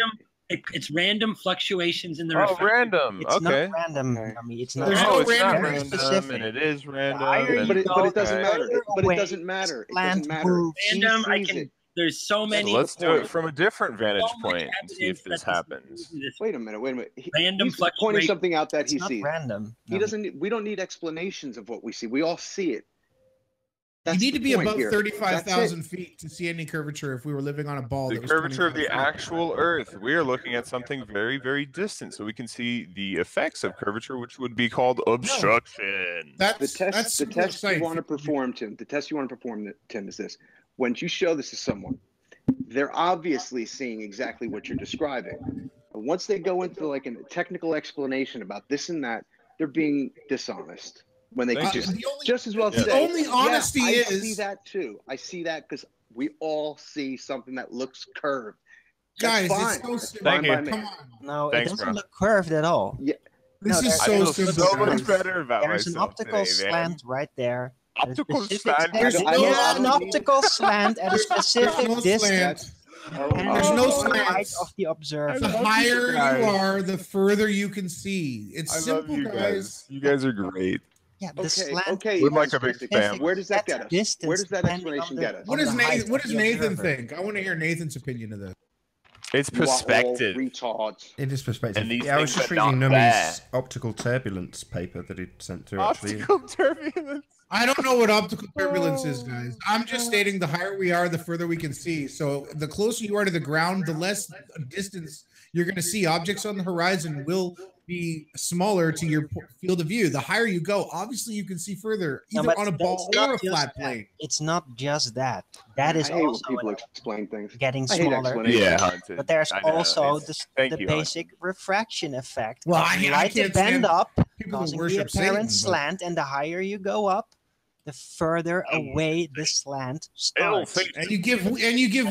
it's random fluctuations in the Oh, reflection. random. It's Okay. not random, Okay. Nami. It's not. There's Oh, no it's not randomness. random, Specific. and it is random. higher and- you But go, it doesn't the matter. further But it away doesn't matter. It plant doesn't matter. moves. Random, I sees can. it. There's so So many. let's do it point. from a different vantage so much point and see if evidence this that happens. Wait a minute. Random He's pointing fluctuation. something out that It's he not sees. random. He Nami. doesn't. We don't need explanations of what we see. We all see it. you That's need the to be point above here. 35,000 That's feet to see any curvature if we were living on a ball. The that was curvature of the 25 feet. actual Earth. We are looking at something very, very distant, so we can see the effects of curvature, which would be called obstruction. That's the test. that's The simple test you science. want to perform, Tim. The test you want to perform, Tim, is this: when you show this to someone, they're obviously seeing exactly what you're describing. And once they go into like a technical explanation about this and that, they're being dishonest. When they Thank could you. just as well The say, only honesty I is- see that too. I see that because we all see something that looks curved. That's Guys, fine. it's so That's simple. fine by me. Come on. No, Thanks, it doesn't bro. look curved at all. Yeah, This No, is there's- I so feel simple. so much guys. better about There's an myself optical today, man. slant right there. at a Optical specific slant? There's distance. no- Yeah, an I don't optical slant at a There's specific no distance. slant. And There's no on the height slants. of the observer. The higher you are, the further you can see. It's I love simple, you guys. You guys are great. Yeah, the Okay, slant okay. We're like a big specific- family. Where does that get us? distance Where does that depending explanation on get the- us? What on does the height Nathan? What of does the Nathan observer. think? I want to hear Nathan's opinion of this. It's You are all perspective. retards. It is perspective. And these Yeah, I was things just are not reading there. Nummy's optical turbulence paper that he'd sent through. Actually, Optical turbulence. I don't know what optical turbulence is, guys. I'm just stating the higher we are, the further we can see. So the closer you are to the ground, the less distance you're going to see. Objects on the horizon will be smaller to your field of view. The higher you go, obviously you can see further, No, either but on a that's ball not or a just flat that. plane. It's not just that. That is I hate when also people explain things. getting I hate smaller. explanations. Yeah, Hunted. But there's I know, also it's- the thank you, Hunted. basic refraction effect. Well, causing I light to can't bend stand up, people who causing the worship apparent Satan, but- slant, and the higher you go up, the further away the slant starts. And you give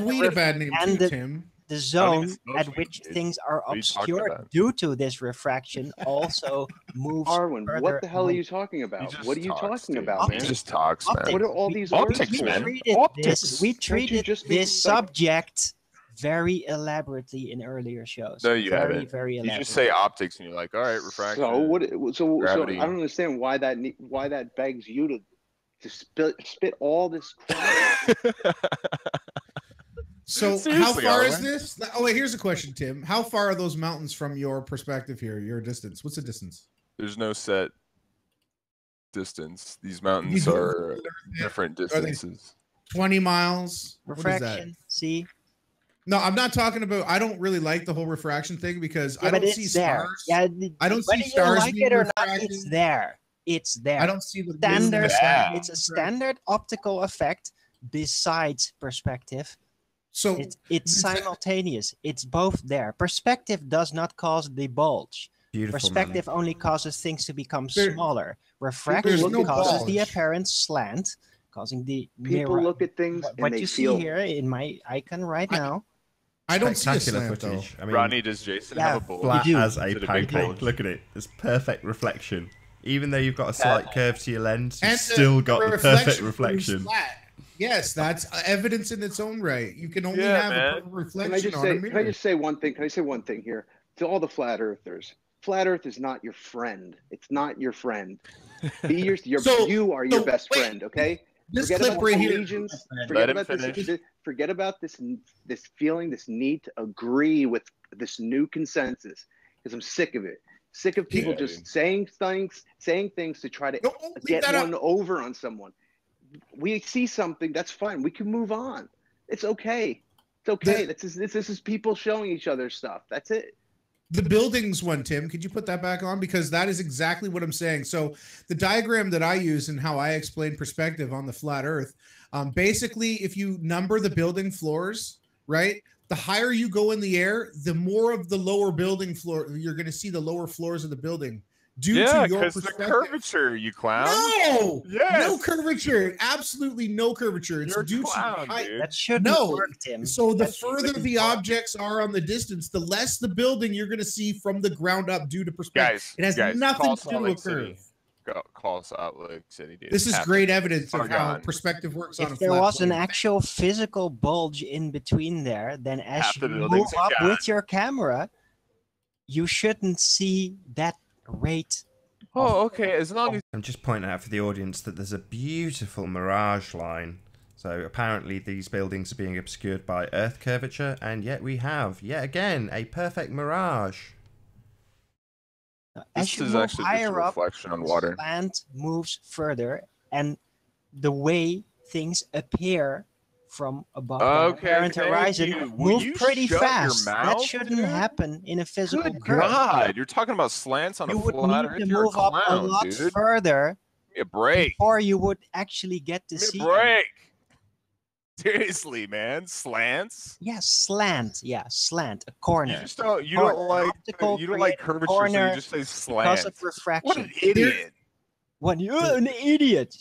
weed a bad name and too, the- Tim. The zone smoke at weed, which dude. things are What are you talking obscured about? due to this refraction also moves Arwen, further what the hell are away. you talking He about? just What are you talks, talking dude. about, He man? just talks, man. Optics. What are all these Optics, words for? man. treated Optics. this, we Can't you treated just be this like- subject very elaborately in earlier shows. No, you very, haven't. very You elaborate. just say optics, and you're like, all right, refraction. So what? So Gravity. I don't understand why that begs you to spit all this crap. So how Seriously, far Arwen? is this? Oh, wait, here's a question, Tim. How far are those mountains from your perspective here? Your distance? What's the distance? There's no set distance. These mountains You go- are different Are they- distances. 20 miles? What is that? refraction. See, No, I'm not talking about. I don't really like the whole refraction thing because yeah, I but don't it's see there. stars. Yeah, I don't whether see stars you like being it or not, refracted. it's there. It's there. I don't see the standard. Yeah. It's a standard optical effect besides perspective. So It's this- simultaneous. It's both there. Perspective does not cause the bulge. beautiful. Perspective only causes things to become There- smaller. there's Refraction no causes the bulge. apparent slant, causing the People mirror. look at things What and they you feel. see here in my icon right now. I don't see a Spectacular slant though. footage. I mean, Rodney, does Jason Yeah, have a bulge? flat You do. as a Is it a big pancake. bulge? Look at it. There's perfect reflection. Even though you've got a slight curve to your lens, you've And still got the perfect is reflection. flat. Yes, that's evidence in its own right. You can only Yeah, have man. a perfect Can I reflection just on say? a Can mirror. I just say one thing? Can I say one thing here to all the flat earthers? Flat Earth is not your friend. It's not your friend. Be your So- you are your so, best wait. friend. Okay. This Forget clip about right here. allegiance. Let Forget him about this. finish. Forget about this feeling, this need to agree with this new consensus. Because I'm sick of it. Sick of people Yeah, just dude. saying things to try to No, leave get that one up. over on someone. We see something, that's fine. We can move on. It's okay. It's okay. This is people showing each other stuff. That's it. The buildings one, Tim, could you put that back on? Because that is exactly what I'm saying. So the diagram that I use and how I explain perspective on the flat earth, basically, if you number the building floors, right, the higher you go in the air, the more of the lower building floor, you're going to see the lower floors of the building due Yeah, to your because the perspective. curvature, you clown. No, Yes. no curvature, absolutely no curvature. It's You're a due to clown, the height. dude. That shouldn't No. work, Tim. So the That further shouldn't the work. objects are on the distance, the less the building you're going to see from the ground up due to perspective. Guys, It has guys, nothing call to do Salt with Lake City. curve. call Salt Lake City, dude. This is Have great to. evidence of Far how gone. perspective works on a If there flat was an plane. actual physical bulge in between there, then as Half the you buildings move are up gone. with your camera, you shouldn't see that rate. Oh, okay. As long as I'm just pointing out for the audience that there's a beautiful mirage line. So apparently these buildings are being obscured by Earth curvature, and yet we have, yet again, a perfect mirage. As this you is move actually just a higher up, reflection on water. land moves further, and the way things appear from above the Okay, apparent thank horizon you. Will move you pretty shut your fast. That mouth, shouldn't dude? happen in a physical Good curve. God, you're talking about slants on You a would flat need Earth. to You're move a up a clown, lot dude. further Give me a break. before you would actually get to Give me see a break. Seriously, man, slants. Yeah, slant. Yeah, slant. A corner. You just don't. You Corner. don't like. Optical You don't like created curvature, so you corner just say because slant. of refraction. What an idiot! What you're an idiot.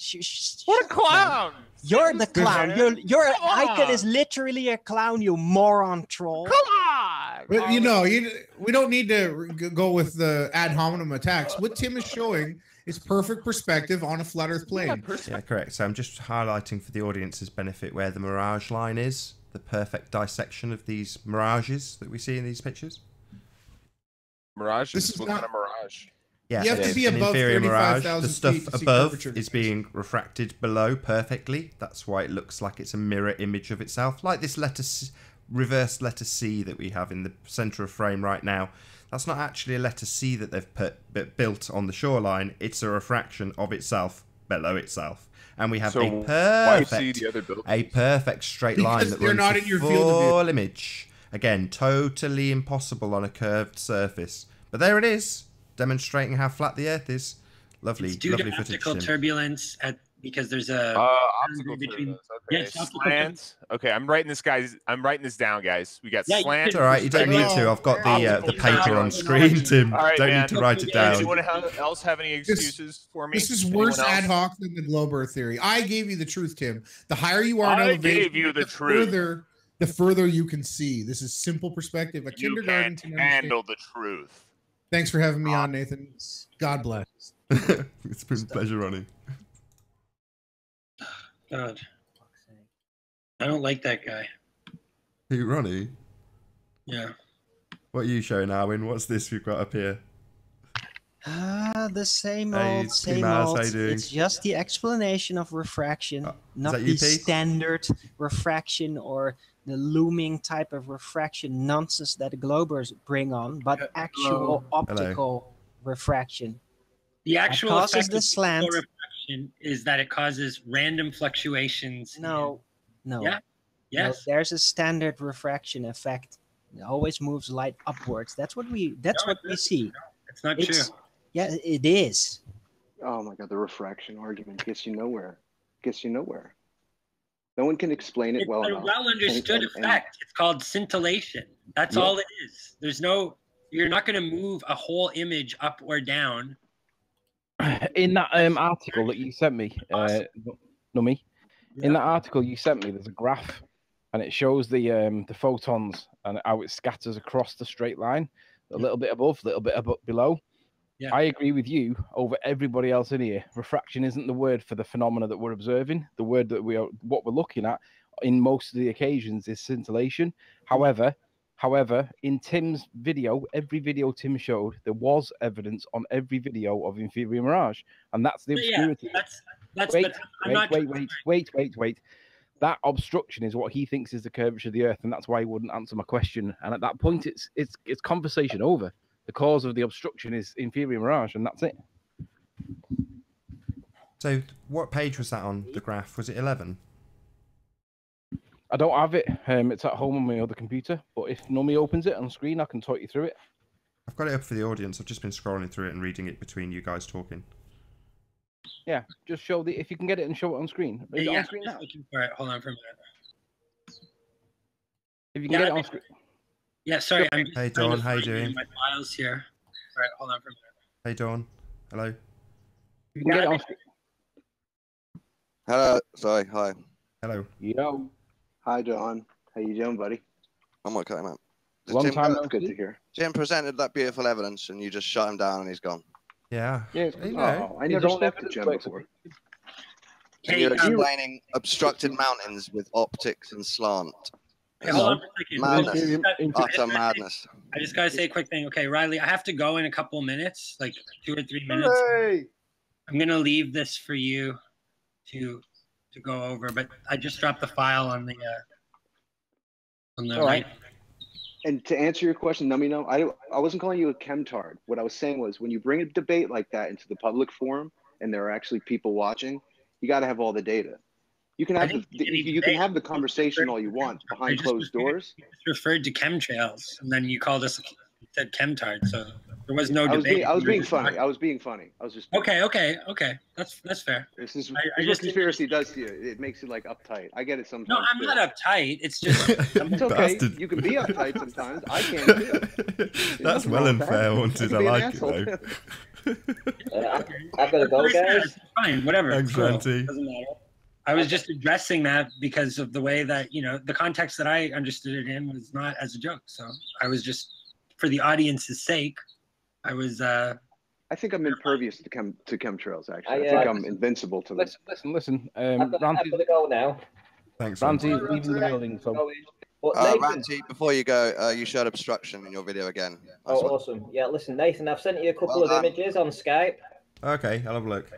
What a clown! You're the clown. man. Your Come icon on. is literally a clown, you moron troll. Come on! But we don't need to go with the ad hominem attacks. What Tim is showing is perfect perspective on a flat Earth plane. Yeah, correct. So I'm just highlighting for the audience's benefit where the mirage line is, the perfect dissection of these mirages that we see in these pictures. Mirage. This is what not- kind of mirage? Yeah, You have to it's be an above inferior mirage. 35,000 The stuff feet to see above curvature. is being refracted below perfectly. That's why it looks like it's a mirror image of itself, like this letter C, reverse letter C that we have in the center of frame right now. That's not actually a letter C that they've built on the shoreline. It's a refraction of itself below itself. And we have So a why see perfect, the other buildings? a perfect straight line Because that they're runs not the in your field of view. full image. Again, totally impossible on a curved surface. But there it is, demonstrating how flat the Earth is. Lovely, It's due lovely to footage, optical Tim. turbulence because there's a Optical between. turbulence. Okay. Yes, optical Slants. Okay, I'm writing this down, guys. We got Yeah, you slants. It's all right. You don't need to. I've got the paper on screen, Tim. All right, Don't man. need to write it Does down. anyone else have any excuses for me? This is Anyone worse else? ad hoc than the globe Earth theory. I gave you the truth, Tim. The higher you are in I elevation, gave you the truth. the further you can see. This is simple perspective. A You kindergarten can't can understand. handle the truth. Thanks for having me on, Nathan. God bless. It's been a pleasure, Ronnie. God, I don't like that guy. Who, Ronnie? Yeah. What are you showing, Arwin? What's this we've got up here? The same Hey, old, same Maz, old. how you doing? It's just the explanation of refraction, not that you, the Pete? standard refraction or the looming type of refraction nonsense that the globers bring on, but actual optical refraction. The actual causes effect the of slant. optical refraction is that it causes random fluctuations. No. Yeah. No, Yes. there's a standard refraction effect. It always moves light upwards. That's what we see. It's not It's- true. Yeah, it is. Oh my god, the refraction argument gets you nowhere. Gets you nowhere. No one can explain it It's well a enough. well understood And- effect. It's called scintillation. That's Yeah. all it is. You're not going to move a whole image up or down. In that article that you sent me, Nummy, in that article you sent me, there's a graph, and it shows the photons and how it scatters across the straight line, a little bit above, a little bit below. Yeah. I agree with you over everybody else in here. Refraction isn't the word for the phenomena that we're observing. The word that what we're looking at in most of the occasions is scintillation. However, in Tim's video, every video Tim showed, there was evidence on every video of inferior mirage, and that's the obscurity. Wait. That obstruction is what he thinks is the curvature of the Earth, and that's why he wouldn't answer my question. And at that point, it's conversation over. The cause of the obstruction is inferior mirage, and that's it. So, what page was that on the graph? Was it 11? I don't have it. It's at home on my other computer. But if Nummy opens it on screen, I can talk you through it. I've got it up for the audience. I've just been scrolling through it and reading it between you guys talking. Yeah, just show if you can get it and show it on screen. Is it Yeah, on screen now? looking for it. Hold on for a minute. If you can get it on screen. Yeah, sorry. I'm Hey, just trying to Dawn, how you find doing? my files here. All right, hold on for a minute. Hey, Dawn. Hello. You can get it on screen. Hello. Sorry. Hi. Hello. Yo. Hi, John. How you doing, buddy? I'm okay, man. Long time no Good see. to hear. Jim presented that beautiful evidence, and you just shut him down, and he's gone. Yeah. Yeah, You know. Oh, I his never own spoke to evidence Jem works. before. And you're explaining obstructed mountains with optics and slant. Hey, hold on for a second. Madness. Utter madness. I just gotta say a quick thing. Okay, Riley, I have to go in a couple minutes, like 2 or 3 minutes. Hooray! I'm gonna leave this for you to go over, but I just dropped the file on the All right. And to answer your question, let me know. I wasn't calling you a chemtard. What I was saying was, when you bring a debate like that into the public forum, and there are actually people watching, you got to have all the data. You can have you can have the conversation all you want behind closed doors. You just referred to chemtrails, and then you called us. You said chemtard, so there was no debate. I was being funny. I was being funny. I was just okay. That's fair. This is I what conspiracy does to you. It makes you like uptight. I get it sometimes. No, I'm not uptight. It's just it's okay. Bastard. You can be uptight sometimes. I can too. That's well and fair, wanted. I like it though. I've got to go, guys. Fine, whatever. Thanks, Cool. Ranty. Doesn't matter. I was just addressing that because of the way that, the context that I understood it in was not as a joke. So I was just, for the audience's sake, I was. I think I'm impervious to chemtrails. Actually, I think I'm invincible to them. Listen. I've got to go now. Thanks, Ranty's leaving the building. So. Ranty, before you go, you showed obstruction in your video again. Oh, awesome. Yeah, listen, Nathan, I've sent you a couple of images on Skype. Okay, I'll have a look.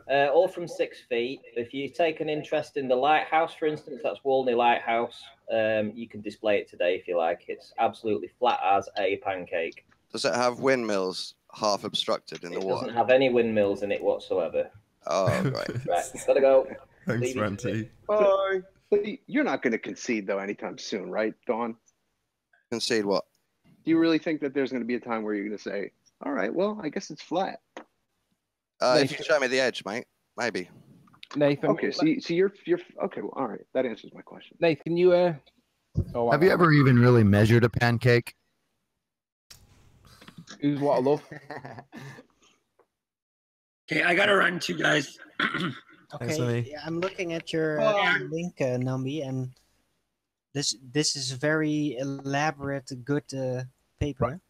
All from 6 feet. If you take an interest in the lighthouse, for instance, that's Walney Lighthouse, you can display it today if you like. It's absolutely flat as a pancake. Does it have windmills half obstructed in the water? It doesn't have any windmills in it whatsoever. Oh, right. Right, gotta go. Thanks, Ranty. Bye. But you're not going to concede, though, anytime soon, right, Dawn? Concede what? Do you really think that there's going to be a time where you're going to say, all right, well, I guess it's flat? If you show me the edge, mate, maybe. Nathan. Okay, so you're okay. Well, all right, that answers my question. Nathan, you have you ever even really measured a pancake? Who's what I love? Okay, I gotta run too, guys. Okay, I'm looking at your link, Nambi, and this is a very elaborate, good paper. Right.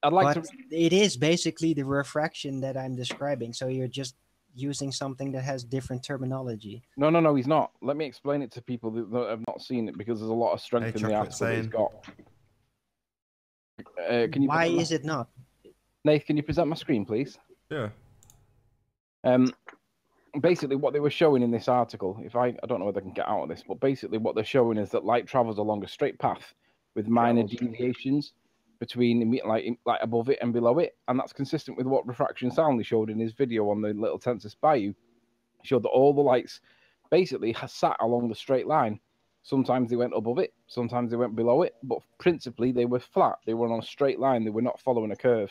I'd like but it is basically the refraction that I'm describing. So you're just using something that has different terminology. No, he's not. Let me explain it to people that have not seen it, because there's a lot of strength in the article that he's got. Why is it not? Nath, can you present my screen, please? Yeah. Basically, what they were showing in this article, I don't know whether I can get out of this, but basically what they're showing is that light travels along a straight path with minor deviations between like above it and below it, and that's consistent with what Refraction Soundly showed in his video on the Little Tensis Bayou. He showed that all the lights basically sat along the straight line. Sometimes they went above it, sometimes they went below it, but principally they were flat. They were on a straight line. They were not following a curve.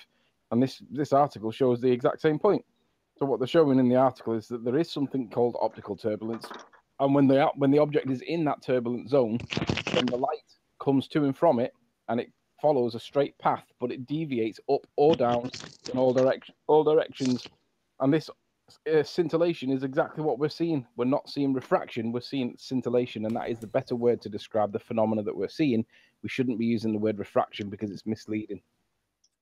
And this article shows the exact same point. So what they're showing in the article is that there is something called optical turbulence, and when the object is in that turbulent zone, then the light comes to and from it, and it follows a straight path, but it deviates up or down in all directions. And this scintillation is exactly what we're seeing. We're not seeing refraction, we're seeing scintillation, and that is the better word to describe the phenomena that we're seeing. We shouldn't be using the word refraction because it's misleading.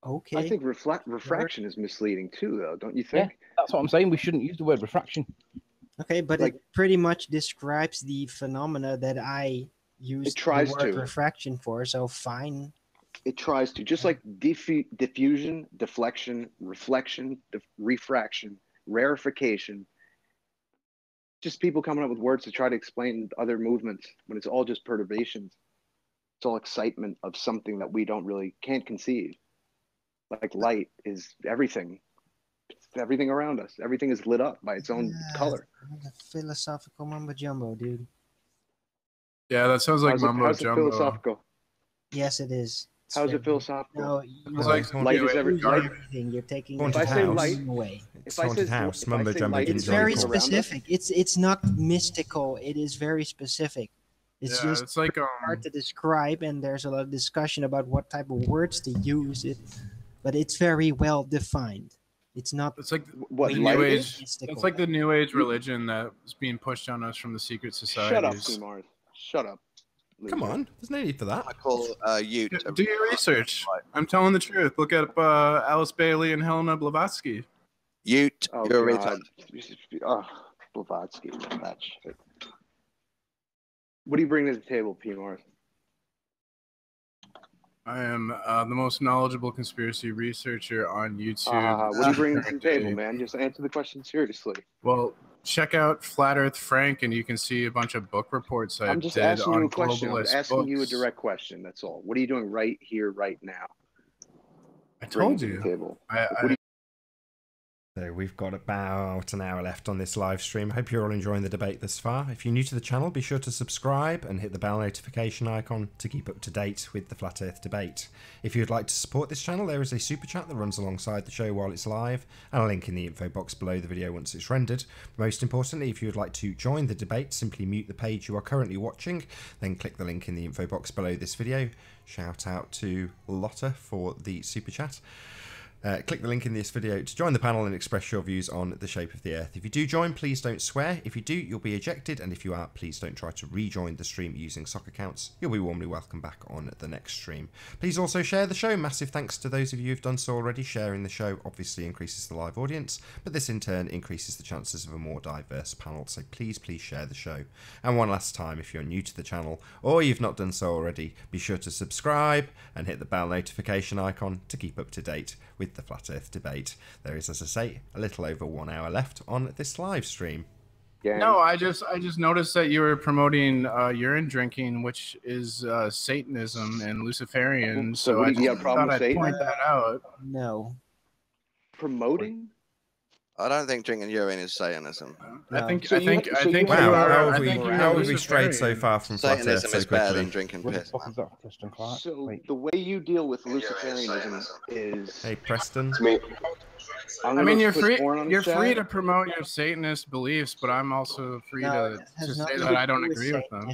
Okay. I think refraction is misleading too, though, don't you think? Yeah, that's what I'm saying. We shouldn't use the word refraction. Okay, but it pretty much describes the phenomena that I use the word refraction for, so fine. It tries to, just like diffusion, deflection, reflection, refraction, rarefication. Just people coming up with words to try to explain other movements when it's all just perturbations. It's all excitement of something that we can't conceive. Like light is everything. It's everything around us. Everything is lit up by its own color. Philosophical mumbo jumbo, dude. Yeah, that sounds like mumbo jumbo. Philosophical? Yes, it is. How's it philosophical? No, light is everything. You're taking if I say light away. It's haunted house. Mumbo jumbo. It's very specific. It's not mystical. It is very specific. It's just it's like hard to describe, and there's a lot of discussion about what type of words to use it, but it's very well defined. It's not. It's like what the new age. It's like the new age religion that's being pushed on us from the secret societies. Shut up, Kumar. Shut up. Come on, there's no need for that. I call you. Do your research. I'm telling the truth. Look at Alice Bailey and Helena Blavatsky. Ute, Oh, you're a God. retard. Oh, Blavatsky, that shit. What do you bring to the table, P. North? I am the most knowledgeable conspiracy researcher on YouTube. What do you bring to the table, man? Just answer the question seriously. Well, check out Flat Earth Frank, and you can see a bunch of book reports I I'm just did asking you on a question. I'm globalist asking you a books. direct question. That's all. What are you doing right here, right now? I told To you. the table. So we've got about an hour left on this live stream. Hope you're all enjoying the debate thus far. If you're new to the channel, be sure to subscribe and hit the bell notification icon to keep up to date with the Flat Earth debate. If you'd like to support this channel, there is a super chat that runs alongside the show while it's live, and a link in the info box below the video once it's rendered. But most importantly, if you would like to join the debate, simply mute the page you are currently watching, then click the link in the info box below this video. Shout out to Lotta for the super chat. Click the link in this video to join the panel and express your views on the shape of the Earth. If you do join, please don't swear. If you do, you'll be ejected. And if you are, please don't try to rejoin the stream using sock accounts. You'll be warmly welcome back on the next stream. Please also share the show. Massive thanks to those of you who've done so already. Sharing the show obviously increases the live audience, but this in turn increases the chances of a more diverse panel. So please share the show. And one last time, if you're new to the channel or you've not done so already, be sure to subscribe and hit the bell notification icon to keep up to date with the Flat Earth debate. There is, as I say, a little over 1 hour left on this live stream. No, I just noticed that you were promoting urine drinking, which is Satanism and Luciferian. So I just thought I'd point that out. No. Promoting? I don't think drinking urine is Satanism. I think Wow, how have we strayed so far from Flat Earth Satanism so is better quickly? than drinking piss. So the way you deal with Luciferianism is... Hey, Preston. I mean, you're free to promote your Satanist beliefs, but I'm also free to say that I don't agree with them.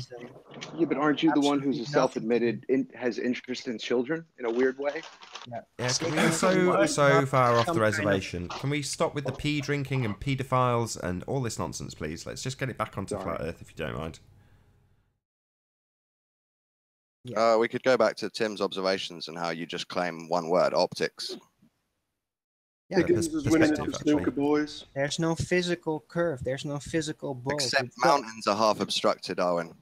Yeah, but aren't you the one who's a self-admitted has interest in children in a weird way? Yeah, can we so far off the reservation? Can we stop with the pee drinking and paedophiles and all this nonsense, please? Let's just get it back onto Flat Earth, if you don't mind. We could go back to Tim's observations and how you just claim one word, optics. Yeah, Higgins is winning for snooker, boys. There's no physical curve. There's no physical bulge. Except mountains are half obstructed, Owen.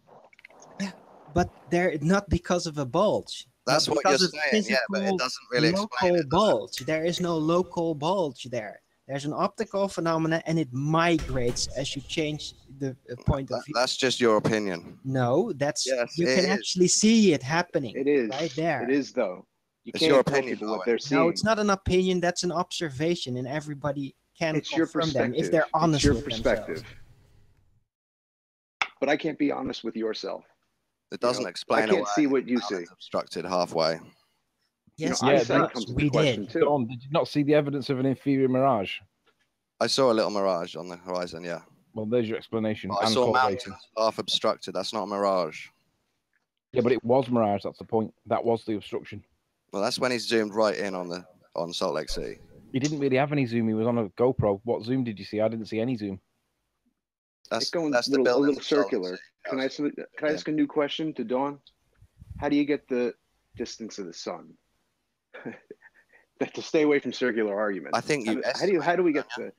Yeah, but they're not because of a bulge. That's what you're saying, yeah, but it doesn't really explain it. Bulge. There is no local bulge there. There's an optical phenomena, and it migrates as you change the point of view. That's just your opinion. No, that's you it can is. actually see it happening. It is right there. It is though. You It's can't your tell opinion, people what Owen. they're seeing. No, it's not an opinion. That's an observation, and everybody can It's your confirm them perspective. if they're honest It's your with perspective. themselves. But I can't be honest with yourself. It doesn't explain I can't away see what you see. mountains obstructed halfway. Yes, eyesight comes into question too. Don, did you not see the evidence of an inferior mirage? I saw a little mirage on the horizon, yeah. Well, there's your explanation. But I and saw correlation. mountains half obstructed. That's not a mirage. Yeah, but it was mirage. That's the point. That was the obstruction. Well, that's when he zoomed right in on Salt Lake City. He didn't really have any zoom. He was on a GoPro. What zoom did you see? I didn't see any zoom. That's going that's a the little building. circular. Can I ask a new question to Dawn? How do you get the distance of the sun? To stay away from circular arguments. I think how do we get the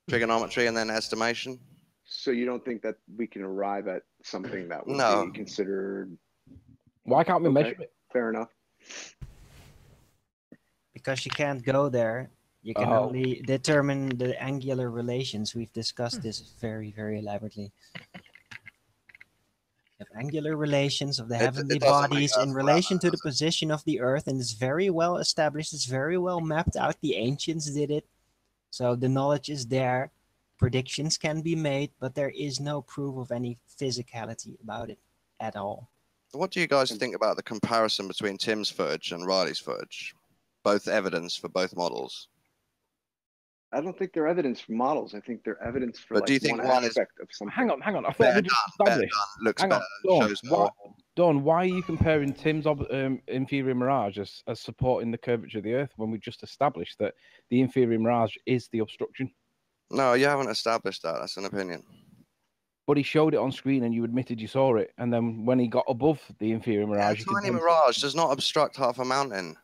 trigonometry and then estimation? So you don't think that we can arrive at something that would be considered? Why can't we measure it? Fair enough. Because you can't go there. You can only determine the angular relations. We've discussed this very, very elaborately. You have angular relations of the heavenly bodies in relation to the position of the Earth, and it's very well established. It's very well mapped out. The ancients did it. So the knowledge is there. Predictions can be made, but there is no proof of any physicality about it at all. What do you guys think about the comparison between Tim's footage and Riley's footage? Both evidence for both models. I don't think they're evidence for models. I think they're evidence for But do you think one aspect of something. Hang on. I thought we just established. Looks Hang on, better. Shows more. Don, why are you comparing Tim's inferior mirage as supporting the curvature of the Earth when we just established that the inferior mirage is the obstruction? No, you haven't established that. That's an opinion. But he showed it on screen and you admitted you saw it. And then when he got above the inferior mirage... A tiny mirage does not obstruct half a mountain.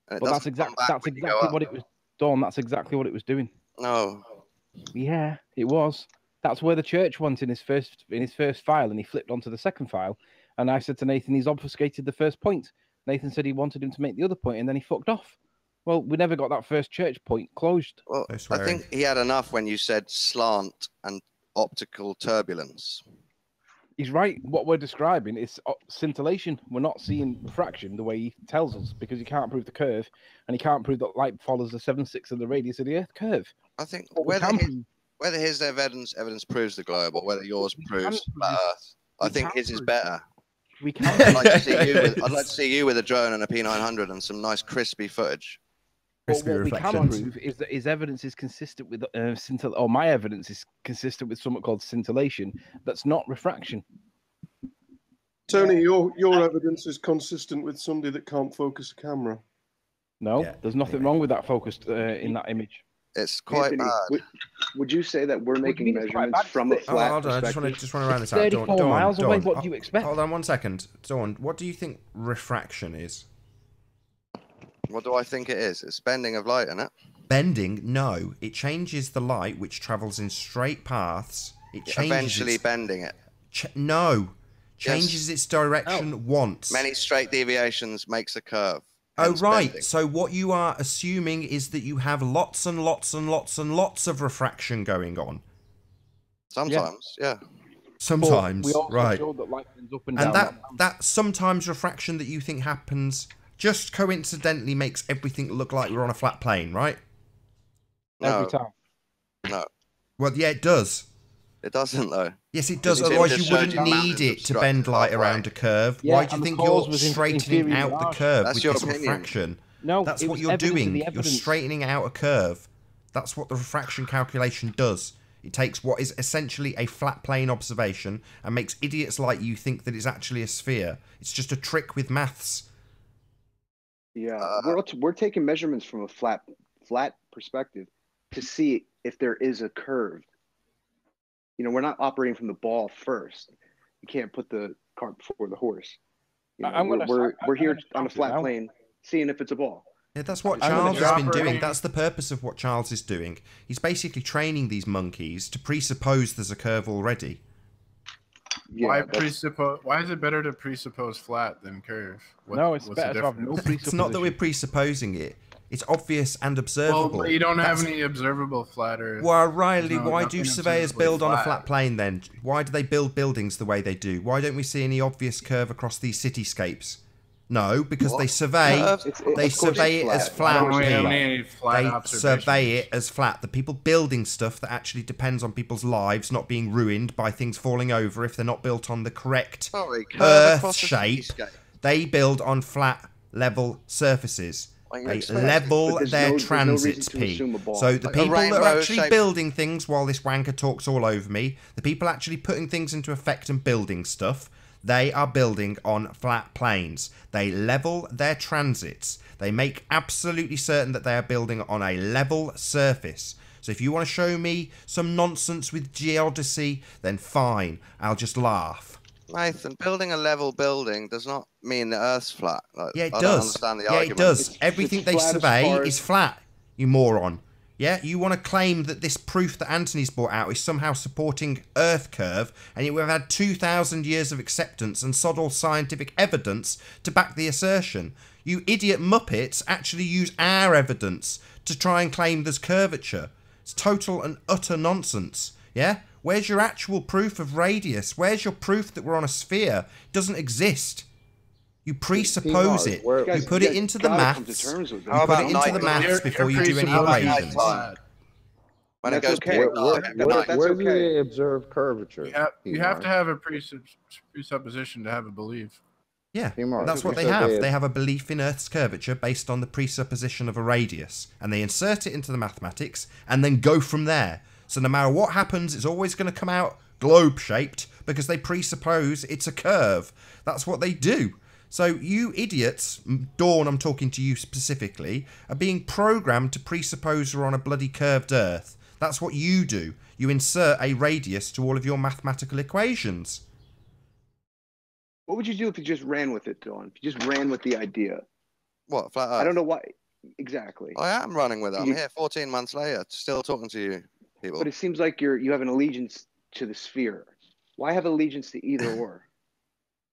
But that's exactly what it was. Dawn, that's exactly what it was doing. No. Yeah, it was. That's where the church went in his first file, and he flipped onto the second file. And I said to Nathan, he's obfuscated the first point. Nathan said he wanted him to make the other point, and then he fucked off. Well, we never got that first church point closed. Well, I think he had enough when you said slant and optical turbulence. He's right. What we're describing is scintillation. We're not seeing refraction the way he tells us, because he can't prove the curve, and he can't prove that light follows the 7/6 of the radius of the Earth curve. I think whether his evidence proves the globe or whether yours proves flat Earth, I think his is better. We can. I'd like to see you with a drone and a P900 and some nice crispy footage. What we can prove is that his evidence is consistent with my evidence is consistent with something called scintillation. That's not refraction. Tony, your evidence is consistent with somebody that can't focus a camera. No, there's nothing wrong with that focused in that image. It's quite bad. Would you say that we're making measurements from a flat hold on, perspective? I just want to round this out. 34 miles away. What do you expect? Hold on 1 second. Dawn, what do you think refraction is? What do I think it is? It's bending of light, isn't it? Bending? No. It changes the light, which travels in straight paths. It changes eventually bending it. No. Changes its direction once. Many straight deviations makes a curve. Oh, right. Bending. So what you are assuming is that you have lots and lots and lots and lots of refraction going on. Sometimes, yeah. Sometimes, we also right. showed that light goes up and down. And that sometimes refraction that you think happens just coincidentally makes everything look like we're on a flat plane, right? No. Every time. No. Well, yeah, it does. It doesn't, though. Yes, it does. Otherwise, you wouldn't need it to bend light around a curve. Yeah, why do you think you're straightening out the curve with this refraction? No, that's what you're doing. You're straightening out a curve. That's what the refraction calculation does. It takes what is essentially a flat plane observation and makes idiots like you think that it's actually a sphere. It's just a trick with maths. Yeah, we're taking measurements from a flat perspective to see if there is a curve. You know, we're not operating from the ball first. You can't put the cart before the horse. You know, we're here on a flat plane, seeing if it's a ball. Yeah, that's what Charles has been doing. That's the purpose of what Charles is doing. He's basically training these monkeys to presuppose there's a curve already. Yeah, why is it better to presuppose flat than curve? It's better to have no presupposition. It's not that we're presupposing it. It's obvious and observable. Well, but you don't have any observable flat Earth. Well, Riley, why do surveyors build on a flat plane then? Why do they build buildings the way they do? Why don't we see any obvious curve across these cityscapes? No, because they survey it as flat. They survey it as flat. The people building stuff that actually depends on people's lives not being ruined by things falling over if they're not built on the correct Earth shape, they build on flat, level surfaces. They level their transits, P. So the people that are actually building things while this wanker talks all over me, the people actually putting things into effect and building stuff, they are building on flat planes. They level their transits. They make absolutely certain that they are building on a level surface. So if you want to show me some nonsense with geodesy, then fine, I'll just laugh. Nathan, building a level building does not mean the Earth's flat. Like, yeah, it I does. don't understand the argument. It does. Everything they survey is flat, you moron. Yeah, you want to claim that this proof that Anthony's brought out is somehow supporting Earth curve, and yet we've had 2,000 years of acceptance and sod all scientific evidence to back the assertion. You idiot muppets actually use our evidence to try and claim there's curvature. It's total and utter nonsense. Yeah? Where's your actual proof of radius? Where's your proof that we're on a sphere? It doesn't exist. You presuppose it. You put it into the maths. You put it into the maths before you do any equations. When it goes where do they observe curvature? You have to have a presupposition to have a belief. Yeah, that's what they have. They have a belief in Earth's curvature based on the presupposition of a radius. And they insert it into the mathematics and then go from there. So no matter what happens, it's always going to come out globe-shaped because they presuppose it's a curve. That's what they do. So you idiots, Dawn, I'm talking to you specifically, are being programmed to presuppose we're on a bloody curved Earth. That's what you do. You insert a radius to all of your mathematical equations. What would you do if you just ran with it, Dawn? If you just ran with the idea? What, flat Earth? I don't know why. Exactly. I am running with it. I'm You- here 14 months later, still talking to you people. But it seems like you have an allegiance to the sphere. Why have allegiance to either or?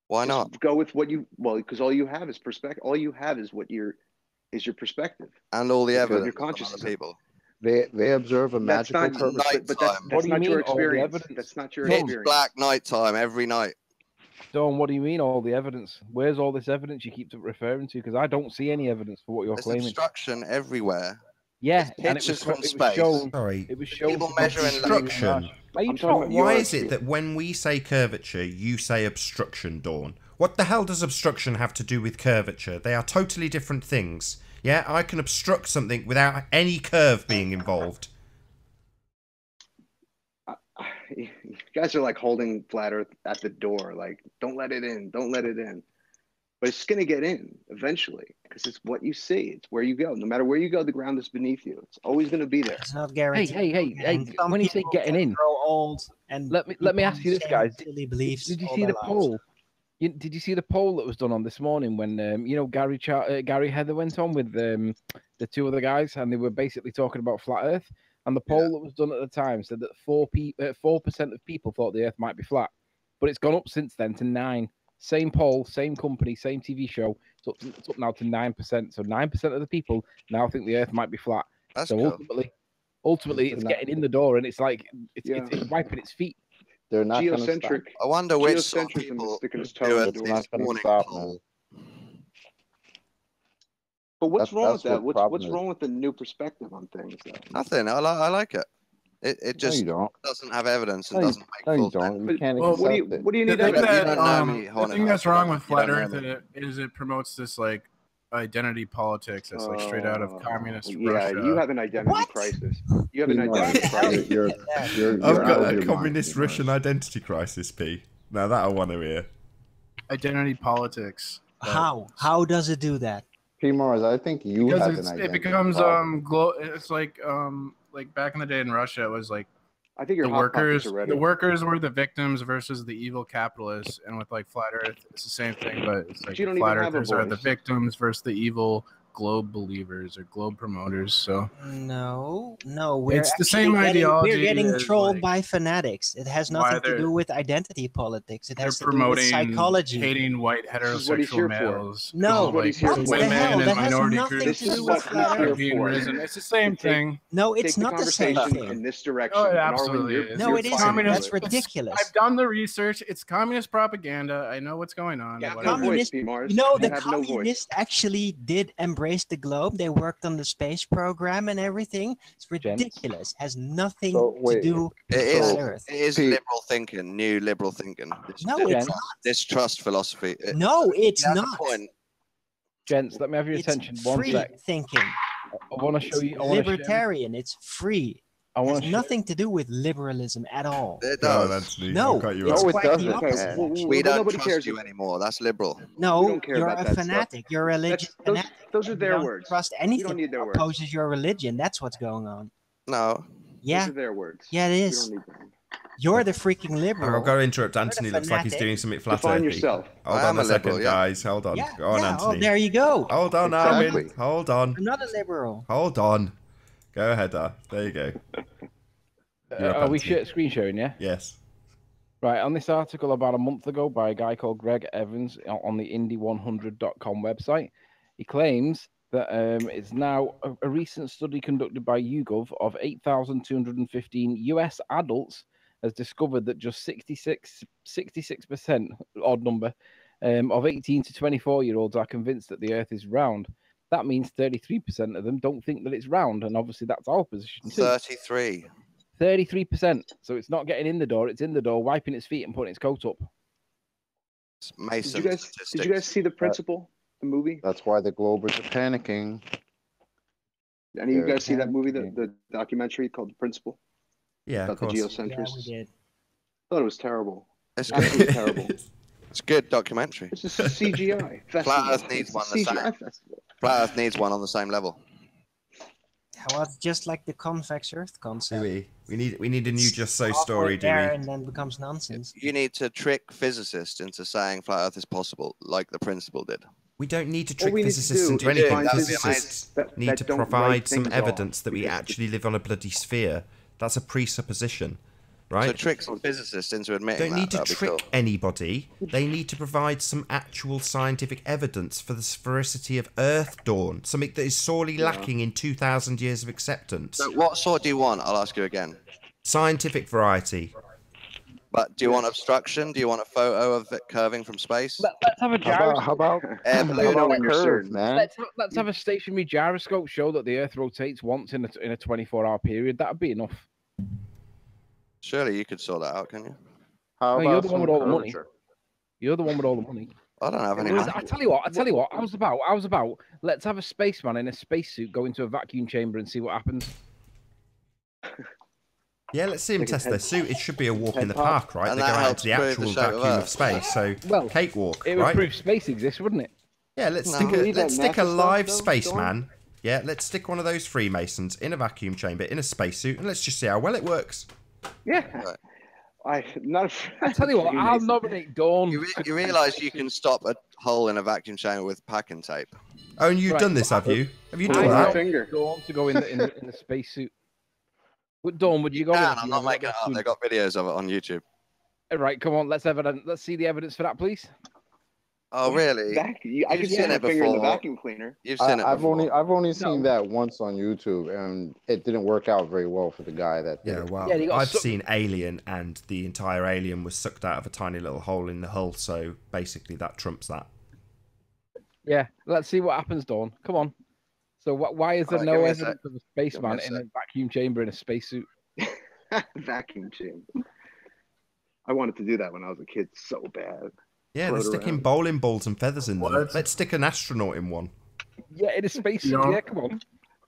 Why Just not? go with what because all you have is perspective. All you have is your perspective And all the of evidence your from other consciousness. people. They observe a That's magical not, curvature. but Nighttime. that's do you not your mean, all the experience. evidence? That's not your Pitch experience. black nighttime every night. Dawn, what do you mean all the evidence? Where's all this evidence you keep referring to? Because I don't see any evidence for what you're There's claiming. obstruction everywhere. Yeah, There's and it was, pictures from it was space. shown. Sorry. It was shown. People to be measuring Obstruction. Are you I'm talking about Why your is it that when we say curvature, you say obstruction, Dawn? What the hell does obstruction have to do with curvature? They are totally different things. Yeah, I can obstruct something without any curve being involved. You guys are like holding flat Earth at the door. Like, don't let it in. Don't let it in. But it's going to get in eventually because it's what you see. It's where you go. No matter where you go, the ground is beneath you. It's always going to be there. It's not guaranteed. Hey! Some When you say people getting can in, grow old and let me ask you this, guys. Silly beliefs. Did you all see their the lives. poll? Did you see the poll that was done on this morning when Gary Heather went on with the two other guys and they were basically talking about flat Earth? And the poll that was done at the time said that 4% of people thought the Earth might be flat, but it's gone up since then to 9%. Same poll, same company, same TV show. It's up now to 9%. So 9% of the people now think the Earth might be flat. That's so cool. ultimately, it's getting in the door, and it's like it's wiping its feet. They're not going to stop. Geocentric. I wonder which sort of Geocentrism is people sticking its do toe in the It's door. not going to warning stop, poll. man. But what's wrong with that's that? what problem What's is. wrong with the new perspective on things? Though? Nothing. I like it. It No, just you don't. doesn't have evidence and No, you, doesn't make no, full you don't. You But can't Well, accept it. what do you The need thing evidence? You that, don't know me, the Hornet thing that's House, you wrong don't- with you flat don't know Earth me. is it promotes this like identity politics that's like straight out of communist Yeah, Russia. you have an identity crisis. You have an identity crisis. I've got a communist Russian identity crisis, P. Now that I want to hear. Identity politics. How does it do that? P. Mars, I think you Because have an it identity becomes problem. it's like back in the day in Russia it was like I think you're the hot pockets workers already. the workers were the victims versus the evil capitalists, and with like flat Earth it's the same thing, but it's like you don't the flat even have a earthers are the voice. victims versus the evil globe believers or globe promoters. So No, we're it's the actually same getting, ideology. We're getting as, trolled like, by fanatics. It has why nothing to they're- do with identity politics. It they're has to do with promoting psychology. hating white This is what he's heterosexual here for. males. No, called, what like, he's here what for. the women hell? and That has minority nothing groups to This do is with what flat he's Earth. here being for. risen. It's the same To take- thing. No, Take it's the not the same conversation thing. in this direction. Oh, it And absolutely Arwen, is. No, you're it It's isn't. fine. That's it's- ridiculous. I've done the research. It's communist propaganda. I know what's going on. You have whatever. no voice, P. Mars. You know, You the have no voice. communists actually did embrace the globe. They worked on the space program and everything. It's ridiculous. Has nothing to do It with is. flat Earth. It is liberal thinking, new liberal thinking. No, it's not. Distrust philosophy. No, it's That's not. the point. Gents, let me have your It's attention one free sec. thinking. I want to show It's you. I want to libertarian. It's free. I It wanna has show- nothing to do with liberalism at all. It Go on, does. Anthony. No, I'll cut you it's off. quite the opposite. We don't nobody trust cares. you anymore. That's liberal. No, We don't care you're about a that stuff. fanatic. You're a religious fanatic. Those are You their don't words. trust We anything don't need their that words. opposes your religion. That's what's going on. No. Yeah. Those are their words. Yeah, it We is. don't need them. You're the freaking I've liberal. got to interrupt You're Anthony. the Looks like he's fanatic. doing something flat Define earthy. yourself. Hold I on am a a second, liberal, yeah. guys. Hold on. Yeah, Go on, yeah. Anthony. Oh, there you go. Hold on, Exactly. Armin. Hold on. Another liberal. Hold on. Go ahead, Dar. There you go. You're up, Are we Anthony. screen sharing? Yeah. Yes. Right, on this article about a month ago by a guy called Greg Evans on the Indy100.com website, he claims that it's now a recent study conducted by YouGov of 8,215 US adults has discovered that just 66%, odd number, of 18 to 24-year-olds are convinced that the Earth is round. That means 33% of them don't think that it's round, and obviously that's our position too. 33. 33%. So it's not getting in the door; it's in the door, wiping its feet and putting its coat up. It's Mason Did you guys see The Principle, the movie? That's why the Globers are panicking. Any of you They're guys see that movie, panicking. the documentary called The Principle? Yeah, of About the course. geocentrists? Yeah, we did. I thought it was terrible. It's Absolutely good. terrible. It's a good documentary. It's just a CGI festival. Flat Earth needs It's a one the CGI same. festival. Flat Earth needs one on the same level. Well, it's just like the convex Earth concept. We need a new Just So Halfway story, do there we? and then becomes nonsense. You need to trick physicists into saying flat Earth is possible, like The Principle did. We don't need to All trick we need to physicists do into is anything. find Physicists that need to don't write provide some things evidence off, that we because actually live on a bloody sphere. That's a presupposition, right? So trick some physicists into admitting Don't need to that'd be trick cool. anybody. They need to provide some actual scientific evidence for the sphericity of Earth, Dawn. Something that is sorely lacking in 2,000 years of acceptance. So what sort do you want? I'll ask you again. Scientific variety. But do you want obstruction? Do you want a photo of it curving from space? Let's have a gyroscope. How about Air balloon. curve, man? Let's have a stationary gyroscope show that the Earth rotates once in a 24-hour period. That'd be enough. Surely you could sort that out, can you? How No, you're about the one some with all the money. curvature? You're the one with all the money. I don't have any money. I tell you what. I was about. Let's have a spaceman in a spacesuit go into a vacuum chamber and see what happens. Yeah, let's see them test their suit. It should be a walk in the park, right? And They go that out helps into the prove actual the shape of vacuum of Earth. space. So, Well, cakewalk, it would right? prove space exists, wouldn't it? Yeah, let's No. stick Believe let's that stick a NASA stuff, live though, spaceman. Yeah, let's stick one of those Freemasons in a vacuum chamber in a spacesuit, and let's just see how well it works. Yeah. Right. I tell you what, I'll nominate Dawn. You realise you can stop a hole in a vacuum chamber with packing tape. Oh, and you've Right. done this, have you? Have you I done that? nominate Dawn to go in the spacesuit. But Dawn, would you go? Man, in? I'm not making it up. They've got videos of it on YouTube. Right, come on, let's see the evidence for that, please. Oh, really? I You've can seen stick my it finger in the before. vacuum cleaner. You've seen it before. I've only seen that once on YouTube, and it didn't work out very well for the guy that did Yeah, it. well, Yeah, you got I've sucked- seen Alien, and the entire alien was sucked out of a tiny little hole in the hull, so basically that trumps that. Yeah, let's see what happens, Dawn. Come on. So why is there Alright, no give me a evidence of a spaceman in a vacuum chamber in a spacesuit? Vacuum chamber. I wanted to do that when I was a kid so bad. Yeah, they're Float sticking around. bowling balls and feathers in them. What? Let's stick an astronaut in one. Yeah, in a spacesuit. You know- Yeah, come on.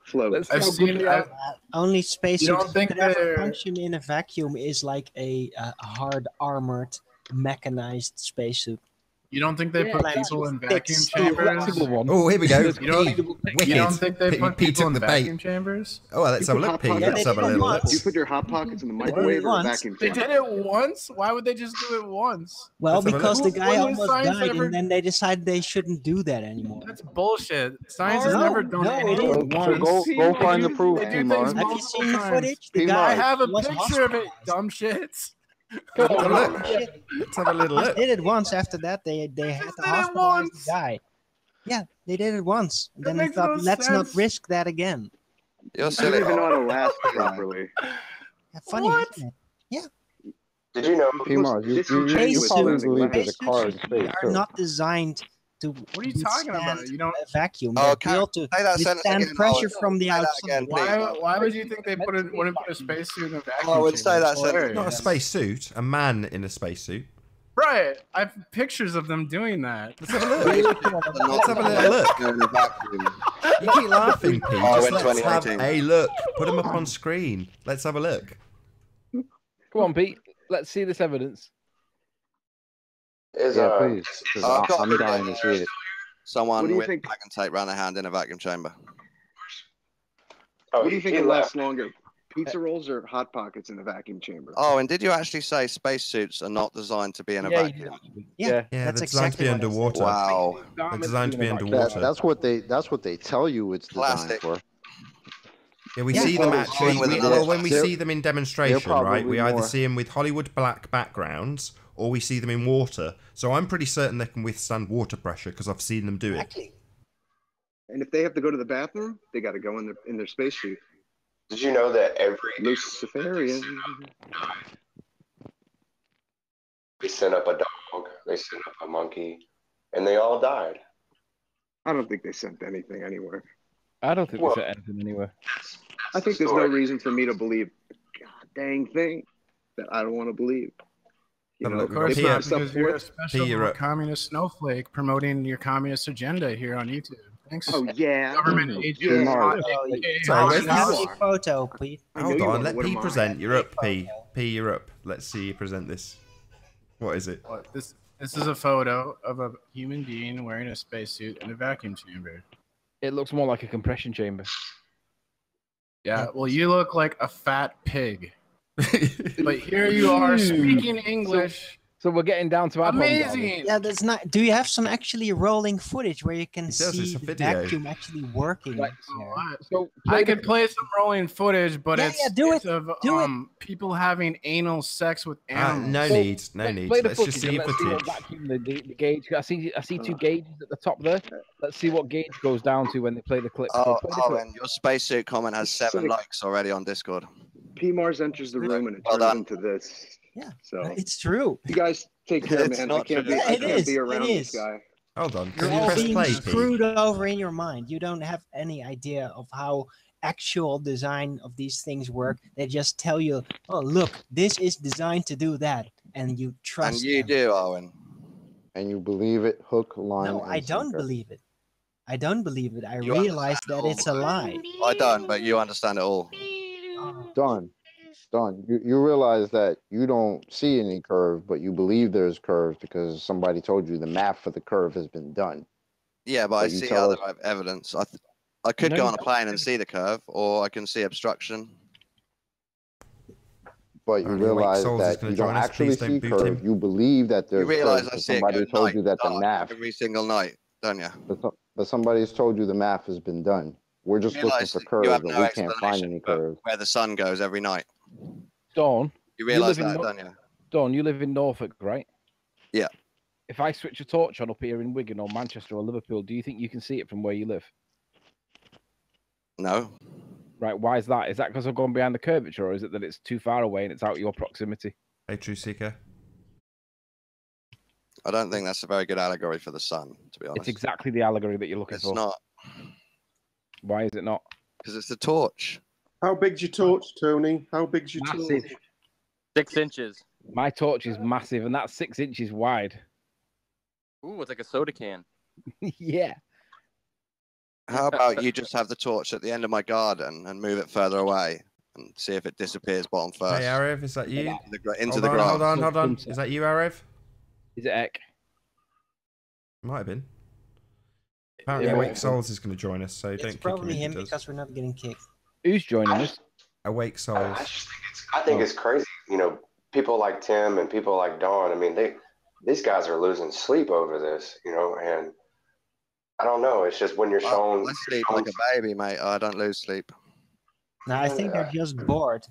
Float. Let's I've see how good seen. they are. Only spacesuits don't think that ever they're- function in a vacuum is like a hard armored mechanized spacesuit. You don't think they Yeah, put like people in thick vacuum steel chambers? Flexible one. Oh, here we go. You don't, Wicked. you don't think they P- put P people took in the vacuum bait. chambers? Oh, well, let's have a look, P. Hot Let's pockets. have a little look. You put your hot pockets in the microwave or a once. vacuum They chamber? did it once. Why would they just do it once? Well, Let's have a because look. the guy When has almost science died, ever- and then they decided they shouldn't do that anymore. That's bullshit. Science has No, never done no, it anything isn't. once. Go find the proof, They do P-Mars. things Have you multiple seen the times. footage? The P-Mars. guy I have a was picture of it, hospitalized. dumb shits. Let's have a Oh, look. shit. Let's have a little They look. did it once. After that, they had to did it hospitalize once. the guy. Yeah, they did it once. And That then they makes thought, no let's not sense. risk that again. You're I don't silly. even know how to last properly. Yeah, funny, What? isn't it? Yeah. Did you know, P-Mars, you Disingenuous probably sounding believe there's a Spacesuits car in usually space, are too. not designed to What are you talking about? withstand You don't. a vacuum. Oh, They're built to say that sentence withstand again, pressure Howard. from the Say that outside. again, please. Why would you think they wouldn't put a spacesuit in a vacuum I would chamber? say that It's sentence. hilarious. Not a spacesuit, a man in a spacesuit. Right. I have pictures of them doing that. Let's have a look. Let's have a little look. In a vacuum. You keep laughing, P. Oh, Just in let's have 2018. a look. Put them up on screen. Let's have a look. Come on, Pete. Let's see this evidence. Yeah, please. 'Cause I've got I'm dying to see it. Someone What do you with think? packing tape around their hand in a vacuum chamber. What do you think it lasts longer? Pizza rolls or hot pockets in a vacuum chamber? Oh, and did you actually say spacesuits are not designed to be in a Yeah, vacuum? Yeah, Yeah, that's they're designed to be exactly what I said. underwater. Wow. They're designed to be That, underwater. that's what they tell you it's designed Plastic. for. Yeah, we Yeah. see them Well, actually. with We, another- well, when we they're- see them in demonstration, probably right, we either more- see them with Hollywood black backgrounds or we see them in water. So I'm pretty certain they can withstand water pressure because I've seen them do it. Exactly. And if they have to go to the bathroom, they got to go in their spacesuit. Did you know that every Luciferian. they sent up a dog, they sent up a monkey, and they all died? I don't think they sent anything anywhere. I don't think Well, they said anything anywhere. I think there's no reason for me to believe a god dang thing that I don't want to believe. You Have a know, look. Of course they Here- not, put stuff because you're a forth. special Here, little communist snowflake promoting your communist agenda here on YouTube. Thanks. Oh yeah, Government agent. Yeah. not Oh, AKA Sorry, where's Now this? a photo, please. I know Hold you on, want it. let What P am I? present. You're up, P. P, you're up. Let's see you present this. What is it? What, this is a photo of a human being wearing a spacesuit in a vacuum chamber. It looks more like a compression chamber. Yeah, well, you look like a fat pig. But here you are speaking English So we're getting down to amazing. Yeah, that's not. Do you have some actually rolling footage where you can says see it's a the video. vacuum actually working? Right. there? So I could play some rolling footage, but Yeah, it's, do it's it. of Do it. people having anal sex with animals. No need. No need. Play the Let's just footage see and let's see what footage. vacuum the gauge. I see two gauges at the top there. Let's see what gauge goes down to when they play the clip. So Oh, play the clip. and your spacesuit comment has 7 likes already on Discord. P Mars enters the room and it Well turns done. into this. Yeah, so it's true. You guys take care, It's man. I not can't true. be. Yeah, I it can't is. be around It this is. guy. Hold on. You're Can you all press being play, P? screwed over in your mind. You don't have any idea of how actual design of these things work. They just tell you, "Oh, look, this is designed to do that," and you trust. And you them. do, Owen. And you believe it, hook, line, No, and I don't sinker. believe it. I don't believe it. I You realize understand that all. it's a lie. I don't, but you understand it all. Done. You realize that you don't see any curve, but you believe there's curves because somebody told you the math for the curve has been done. Yeah, but I you see tell other evidence. I could No, go you on a don't. plane and see the curve, or I can see obstruction. But you Apparently Awake realize Souls is that gonna you don't join us. actually Please don't see boot curve. him. You believe that You there's realize curve I because see it somebody go told you that the night, math. every single night, don't you? But somebody's told you the math has been done. We're just looking Realize for you curves, have but no we can't find any explanation for curves. where the sun goes every night. Dawn, You realize live in that, Nor- don't you? Dawn, you live in Norfolk, right? Yeah. If I switch a torch on up here in Wigan or Manchester or Liverpool, do you think you can see it from where you live? No. Right, why is that? Is that because I've gone behind the curvature, or is it that it's too far away and it's out of your proximity? Hey, True Seeker. I don't think that's a very good allegory for the sun, to be honest. It's exactly the allegory that you're looking It's for. not. Why is it not? Because it's the torch. How big's your torch, Tony? How big's your Massive. torch? 6 inches. My torch is massive, and that's 6 inches wide. Ooh, it's like a soda can. Yeah. How about you just have the torch at the end of my garden and move it further away and see if it disappears bottom first? Hey, Arev, is that you? Into the grass. Hold on. Is that you, Arev? Is it Ek? Might have been. Apparently, Yeah, Awake well, Souls is going to join us, so It's don't kick probably him him if he does. because we're not getting kicked. Who's joining us? Awake Souls. I think it's crazy. You know, people like Tim and people like Dawn. I mean, these guys are losing sleep over this. You know, and I don't know. It's just when you're shown. I sleep like a baby, mate. I don't lose sleep. No, I think they're just bored,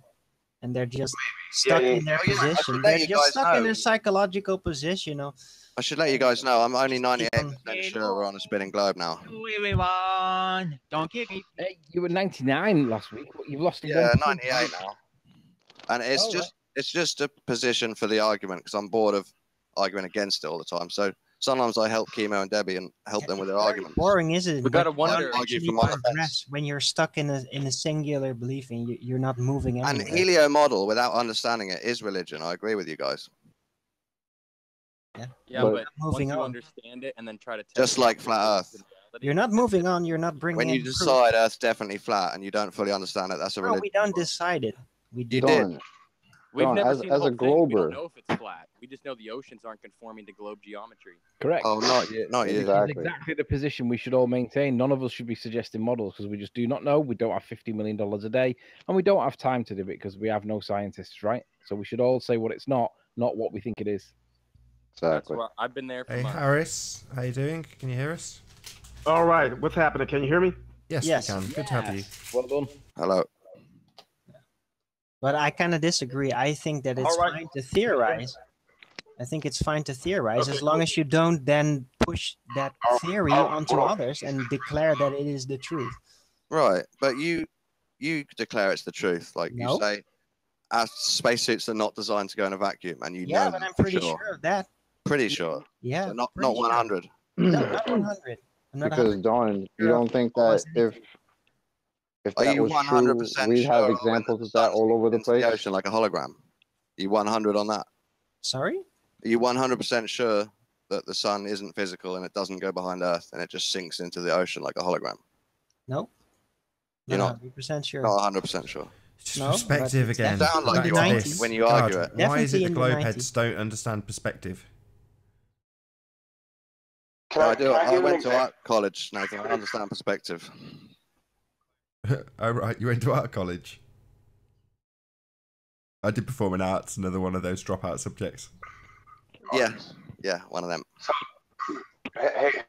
and they're just stuck yeah. in their Oh, yeah, I position. should let They're you just guys stuck in know. their psychological position. You know. I should let you guys know I'm only 98% sure we're on a spinning globe now. Everyone, don't kick me. Hey, you were 99 last week. You've lost Yeah, 1%. 98 now. And it's just a position for the argument because I'm bored of arguing against it all the time. So sometimes I help Chemo and Debbie and help them with their arguments. Boring, isn't it? We gotta When you wonder. Argue actually for my progress, when you're stuck in a singular belief and you're not moving An anywhere. helio model without understanding it is religion. I agree with you guys. Yeah, But- but once Moving you on. understand it and then try to test Just it like out flat with Earth. You're not moving on. You're not bringing. When you any proof. decide Earth's definitely flat and you don't fully understand it, that's a No, religion. we don't decide it. We You do. did. Done. We've Dawn, never as seen the a whole thing. We don't glober. know if it's flat. We just know the oceans aren't conforming to globe geometry. Correct. Oh, not you. Not you. Exactly. It's exactly the position we should all maintain. None of us should be suggesting models because we just do not know. We don't have $50 million a day, and we don't have time to do it because we have no scientists, right? So we should all say what it's not what we think it is. That's Exactly. why I've been there for Hey, months. Harris. How you doing? Can you hear us? All right, what's happening? Can you hear me? Yes, Yes. we can. Good to have you. Well done. Hello. But I kind of disagree. I think that it's All right. fine to theorize. I think it's fine to theorize Okay, as long cool. as you don't then push that theory onto others and declare that it is the truth. Right, but you declare it's the truth. Like No. you say, our spacesuits are not designed to go in a vacuum, and you Yeah, know but that I'm for pretty sure. sure of that. Pretty sure. Yeah. So not pretty sure. 100. No, not 100. I'm not Because 100. Dawn, you sure don't of think that almost if Are that you was true, 100% we'd sure have Owen, examples that of that sun's all over the into place? the ocean like a hologram? Are you 100 on that? Sorry? Are you 100% sure that the sun isn't physical and it doesn't go behind Earth and it just sinks into the ocean like a hologram? No. You're not 100% sure. not 100% sure. Just No, perspective but it's again. Sound like Back you to are this. when you argue God, it. why is it Definitely the in the globeheads don't understand perspective? I do. I give an went to example? art college, Nathan. I understand perspective. Oh, right. You went to art college. I did performing arts, another one of those dropout subjects. Yeah, one of them. So,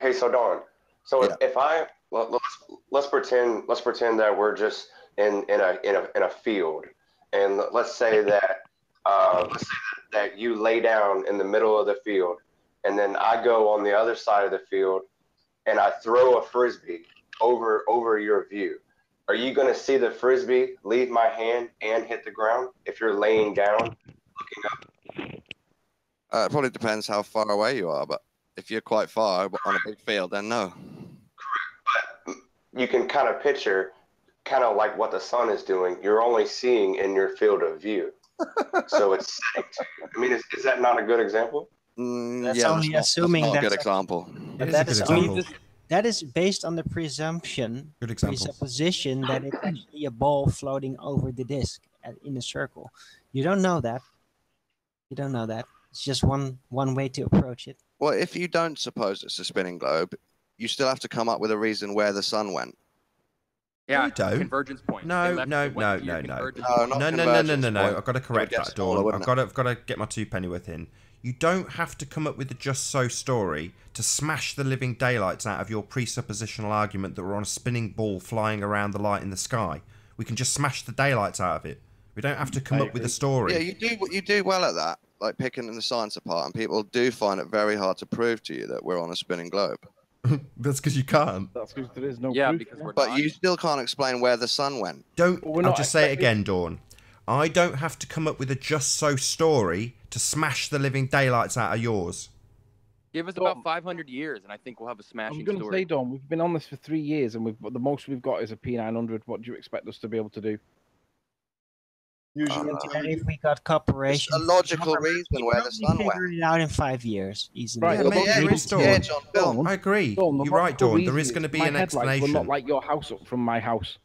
hey, so Dawn. So if I let's pretend that we're just in a field, and let's say that you lay down in the middle of the field, and then I go on the other side of the field, and I throw a frisbee over your view. Are you going to see the frisbee leave my hand and hit the ground if you're laying down, looking up? It probably depends how far away you are, but if you're quite far on a big field, then no. Correct. But you can kind of picture kind of like what the sun is doing. You're only seeing in your field of view. So it's setting to you. I mean, is that not a good example? That's only assuming that's not a good that's example. But that is based on the presupposition that it's actually a ball floating over the disc in a circle. You don't know that. You don't know that. It's just one way to approach it. Well, if you don't suppose it's a spinning globe, you still have to come up with a reason where the sun went. Yeah, You don't. convergence point. No. No, I've got to correct that, Dawn. I've got to get my two pennyworth in. You don't have to come up with a just so story to smash the living daylights out of your presuppositional argument that we're on a spinning ball flying around the light in the sky. We can just smash the daylights out of it. We don't have to come up with a story. Yeah, you do well at that, like picking the science apart, and people do find it very hard to prove to you that we're on a spinning globe. That's because you can't. That's because there is no proof. Because but you still can't explain where the sun went. I'll just say it again, Dawn. I don't have to come up with a just so story to smash the living daylights out of yours. Give us about 500 years, and I think we'll have a smashing I'm going to say, Dawn, we've been on this for 3 years, and the most we've got is a P900. What do you expect us to be able to do? Usually, if we got cooperation, a logical reason where the sun went. Figure it out in 5 years, easily. Right, Dawn. I agree. You're right, Dawn. There is going to be an explanation. Will not light your house up from my house.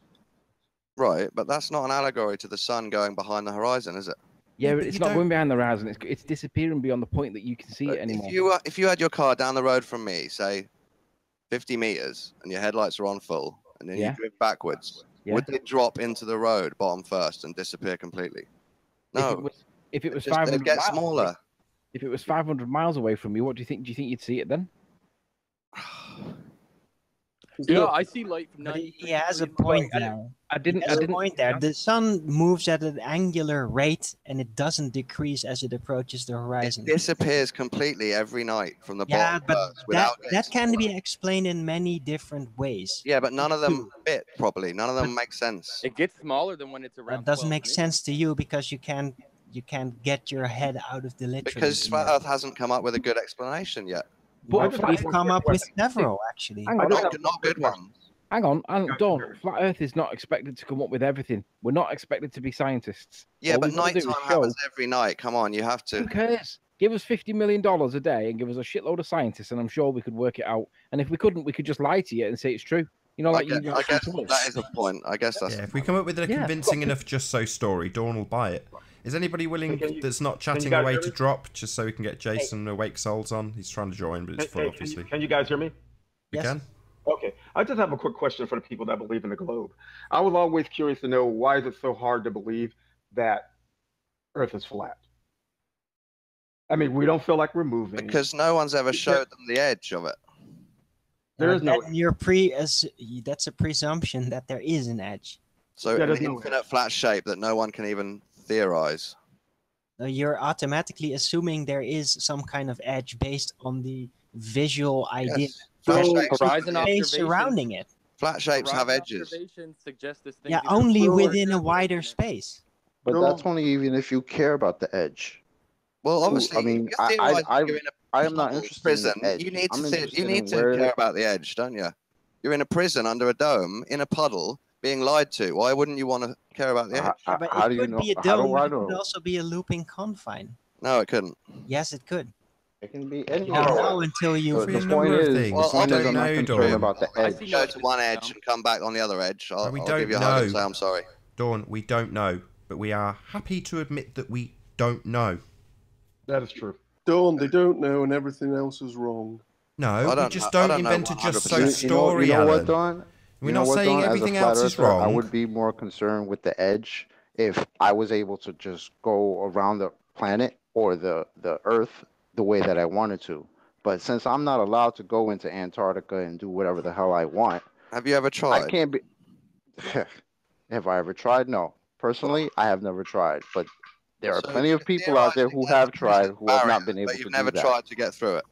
Right, but that's not an allegory to the sun going behind the horizon, is it? Yeah, it's not going behind the horizon. It's disappearing beyond the point that you can see it anymore. If you had your car down the road from me, say 50 meters, and your headlights are on full, and then you drive backwards, would they drop into the road bottom first and disappear completely? No. If it was 500 get miles smaller. If it was 500 miles away from you, what do you think? Do you think you'd see it then? Yeah, I see light from 90. He has a point there. I didn't. Point there. The sun moves at an angular rate, and it doesn't decrease as it approaches the horizon. It disappears completely every night from the bottom. Yeah, but that can be explained in many different ways. Yeah, but none of them fit properly. None of them make sense. It gets smaller than when it's around. That doesn't make sense to you because you can't get your head out of the literature. Because Flat Earth hasn't come up with a good explanation yet. But we've come up with several, actually. Not good ones. Hang on, Dawn. Flat Earth is not expected to come up with everything. We're not expected to be scientists. Yeah, but nighttime happens every night. Come on, you have to. Who cares? Give us $50 million a day and give us a shitload of scientists, and I'm sure we could work it out. And if we couldn't, we could just lie to you and say it's true. You know, like I guess that is a point. I guess that's. Yeah, if we come up with a convincing enough just so story, Dawn will buy it. Is anybody willing that's not chatting away to drop, just so we can get Jason Awake Souls on? He's trying to join, but it's full, obviously. Can you guys hear me? You can? Okay. I just have a quick question for the people that believe in the globe. I was always curious to know, why is it so hard to believe that Earth is flat? I mean, we don't feel like we're moving. Because no one's ever showed them the edge of it. There is no. That's a presumption that there is an edge. So an infinite flat shape that no one can even theorize. You're automatically assuming there is some kind of edge based on the visual idea. Surrounding it. Flat shapes have edges. Yeah, only within a wider space. But that's only even if you care about the edge. Well, obviously, I mean, I am not interested prison. in the edge. You need to care about the edge, don't you? You're in a prison under a dome in a puddle, being lied to. Why wouldn't you want to care about the edge? But it could be a dome. It could also be a looping confine. No, it couldn't. Yes, it could. It can be any. You don't know until you. The point is, I'm not concerned about the edge. I go to one edge and come back on the other edge. I'll give you a hug and say I'm sorry. Dawn, we don't know, but we are happy to admit that we don't know. That is true. Dawn, they don't know, and everything else is wrong. No, we just don't invent a just so story. You know what, Dawn? We're not saying everything else is wrong. I would be more concerned with the edge if I was able to just go around the planet or the Earth the way that I wanted to. But since I'm not allowed to go into Antarctica and do whatever the hell I want, have you ever tried? I can't be. Have I ever tried? No. Personally, I have never tried. But there are plenty of people out there who have tried who have not been able to do that. But you've never tried to get through it.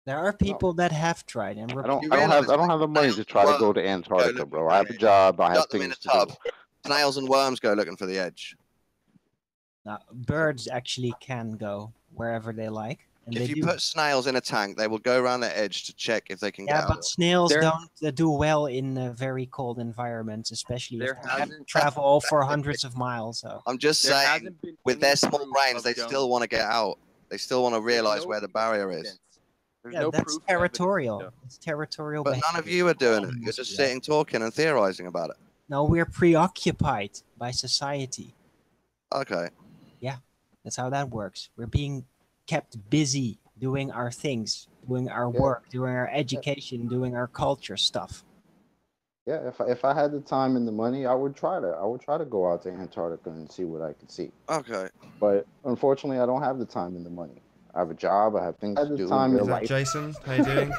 There are people that have tried, and I don't have the money to try to go to Antarctica, bro. I have a job. I have things to do. Snails and worms go looking for the edge. Now, birds actually can go wherever they like. And If you put snails in a tank, they will go around the edge to check if they can get out. Yeah, but snails don't do well in very cold environments, especially if they have to travel for hundreds of miles. So I'm just saying, with their small brains, they still want to get out. They still want to realize where the barrier is. Yeah, that's territorial. It's territorial. But none of you are doing it. You're just sitting, talking, and theorizing about it. No, we're preoccupied by society. Okay. Yeah, that's how that works. We're being kept busy doing our things, doing our work, doing our education, doing our culture stuff. Yeah, if I had the time and the money, I would try to go out to Antarctica and see what I could see. Okay. But unfortunately, I don't have the time and the money. I have a job. I have things to do. Is that Jason? How you doing?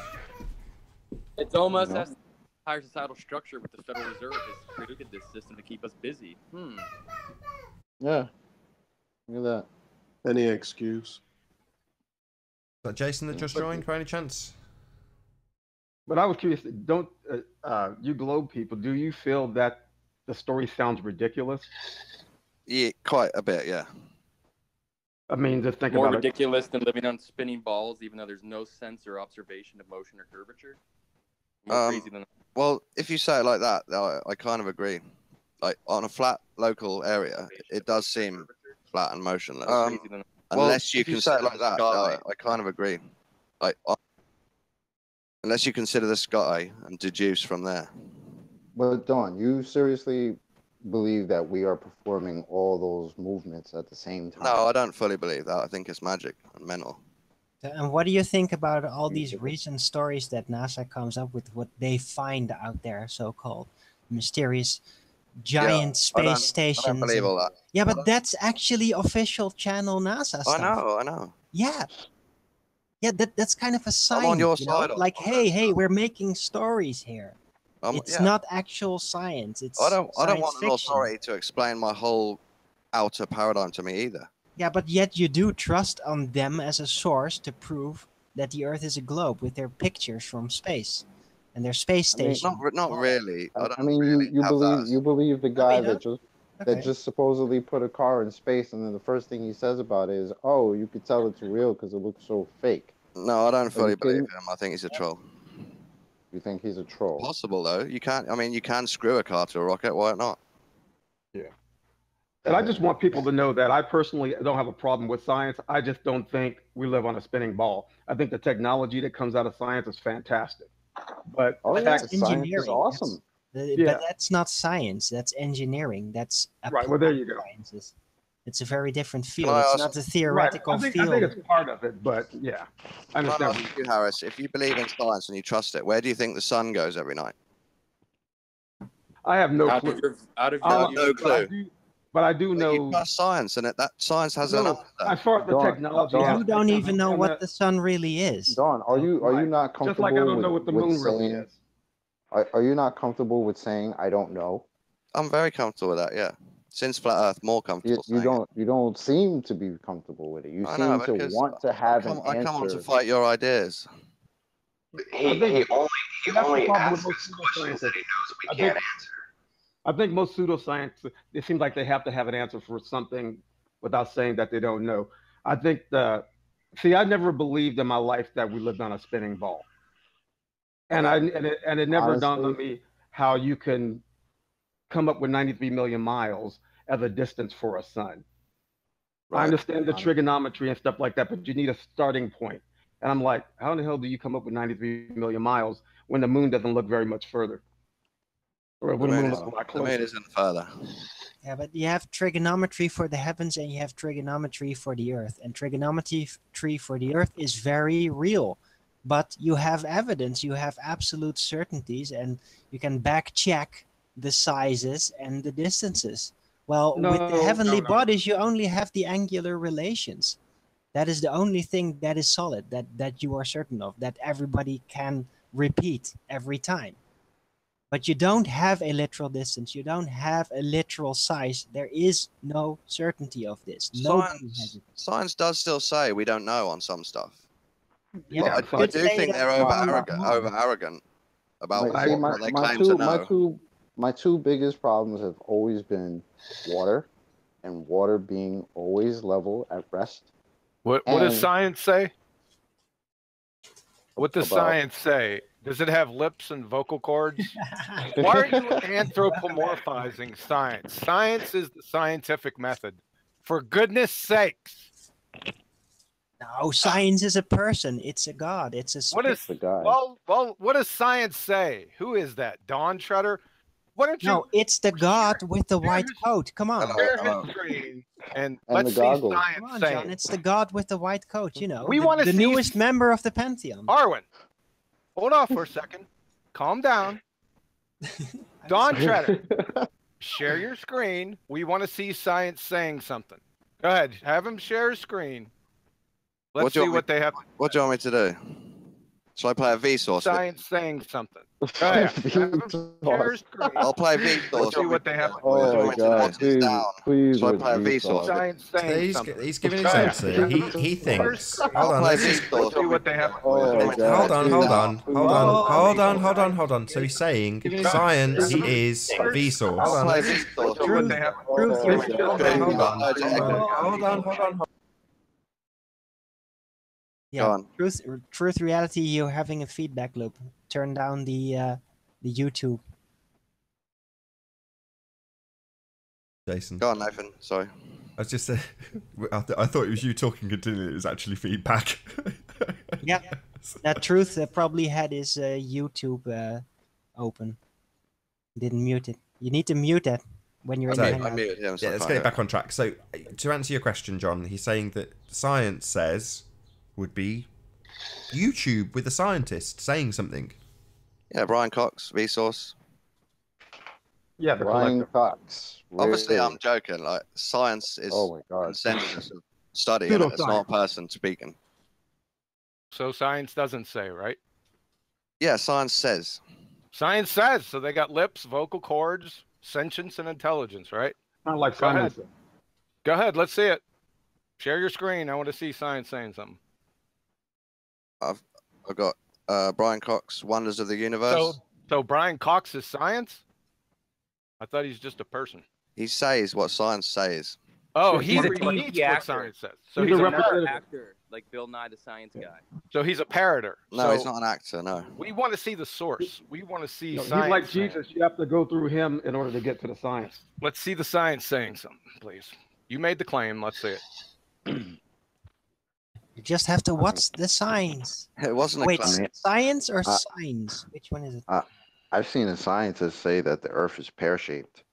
It's almost as higher societal structure with the Federal Reserve has created this system to keep us busy. Yeah. Look at that. Any excuse. Is that Jason that just joined by any chance? But I was curious, don't you globe people, do you feel that the story sounds ridiculous? Yeah, quite a bit, yeah. I mean, just think More about ridiculous than living on spinning balls, even though there's no sense or observation of motion or curvature? More crazy than that. Well, if you say it like that, I kind of agree. Like, on a flat local area, it does seem flat and motionless. Unless you can say it like that, I kind of agree. Like, unless you consider the sky and deduce from there. But Dawn, you seriously believe that we are performing all those movements at the same time? No, I don't fully believe that. I think it's magic and mental. And what do you think about all these recent stories that NASA comes up with, what they find out there, so-called mysterious giant space stations? I don't believe all that. Yeah, but that's actually official channel NASA stuff. I know. Yeah. Yeah, that's kind of a sign. I'm on your you know? side. Like, hey, we're making stories here. It's not actual science. It's I don't want fiction. an authority to explain my whole outer paradigm to me either. Yeah, but yet you do trust on them as a source to prove that the Earth is a globe with their pictures from space and their space station. Not really. I mean, you believe the guy that just supposedly put a car in space, and then the first thing he says about it is, "Oh, you could tell it's real because it looks so fake." No, I don't fully believe him. I think he's a troll. You think he's a troll? Possible though. You can't. I mean, you can screw a car to a rocket. Why not? Yeah. And I just want people to know that I personally don't have a problem with science. I just don't think we live on a spinning ball. I think the technology that comes out of science is fantastic. But that's engineering. Is awesome. But that's not science. That's engineering. That's right. Well, there you go. Sciences. It's a very different field. It's not a theoretical field. I think it's part of it, but yeah. I understand. You, Harris, if you believe in science and you trust it, where do you think the sun goes every night? I have no clue. No clue. But I do know. You trust science, and that science has an answer. As far as the technology, you don't even know what the sun really is. Dawn, are you not comfortable? Just like I don't know what the moon really is. Are you not comfortable with saying I don't know? I'm very comfortable with that. Yeah. Since flat Earth, more comfortable. You don't seem to be comfortable with it. You seem to want to have an answer. I come on to fight your ideas. He only asks questions that he knows we can't answer. I think most pseudoscience, it seems like they have to have an answer for something without saying that they don't know. I think I never believed in my life that we lived on a spinning ball, and it never dawned on me how you can come up with 93 million miles as a distance for a sun. Right. I understand the trigonometry and stuff like that, but you need a starting point. And I'm like, how in the hell do you come up with 93 million miles when the moon doesn't look very much further? Or when the moon looks a lot closer. The moon isn't further. Yeah, but you have trigonometry for the heavens and you have trigonometry for the Earth. And trigonometry for the Earth is very real. But you have evidence, you have absolute certainties, and you can back check the sizes and the distances. Well, with the heavenly bodies, you only have the angular relations. That is the only thing that is solid, that you are certain of, that everybody can repeat every time. But you don't have a literal distance. You don't have a literal size. There is no certainty of this. Nobody has it. Science does still say we don't know on some stuff. Yeah, I do think they're over arrogant about Like, see, what they claim to know. my two biggest problems have always been water, and water being always level at rest. What does science say? What does science say? Does it have lips and vocal cords? Why are you anthropomorphizing science? Science is the scientific method. For goodness sakes. No, science is a person. It's a god. It's a spirit. Well, what does science say? Who is that? Dawn Shredder? Why don't you? No, it's the god with the white coat. Come on. Share his screen and let's the see goggles. science Come on, say. John. It's the god with the white coat. You know, We want to the see newest member of the Pantheon. Arwen, hold off for a second. Calm down. Dawn Shredder, share your screen. We want to see science saying something. Go ahead. Have him share his screen. Let's see what they have. What do you want me to do? Shall I play a Vsauce? Science saying something. Go ahead. Have him share his screen. I'll play Vsauce. Let's see what they have. Oh my God! Please, Shall I play a Vsauce? Science saying something. He's giving his answer. He thinks. Hold on. Let's see what they have. Hold on. So he's saying science is Vsauce. Hold on. Yeah, truth, reality. You're having a feedback loop. Turn down the YouTube. Jason. Go on, Nathan. Sorry. I was just I thought it was you talking continually. It was actually feedback. Yeah, that truth probably had his YouTube open. Didn't mute it. You need to mute it when you're in the hangout. Yeah, let's get it back on track. So, to answer your question, John, he's saying that science says would be YouTube with a scientist saying something. Yeah, Brian Cox, Vsauce. Yeah, Brian Cox. Obviously, I'm joking. Like, science is consensus of study, and it's not a person speaking. So science doesn't say, right? Yeah, science says. Science says. So they got lips, vocal cords, sentience, and intelligence, right? Not like Go science. ahead. Go ahead. Let's see it. Share your screen. I want to see science saying something. I've got Brian Cox, Wonders of the Universe. So Brian Cox is science? I thought he's just a person. He says what science says. Oh, he's a repeats TV what actor. science says. So He's he's an actor, like Bill Nye the Science Guy. So he's a parroter. No, he's not an actor. No. We want to see the source. We want to see He's science. like Jesus. You have to go through him in order to get to the science. Let's see the science saying something, please. You made the claim. Let's see it. You just have to watch the signs. It wasn't Wait, a claim. science or signs? Which one is it? I've seen a scientist say that the Earth is pear-shaped.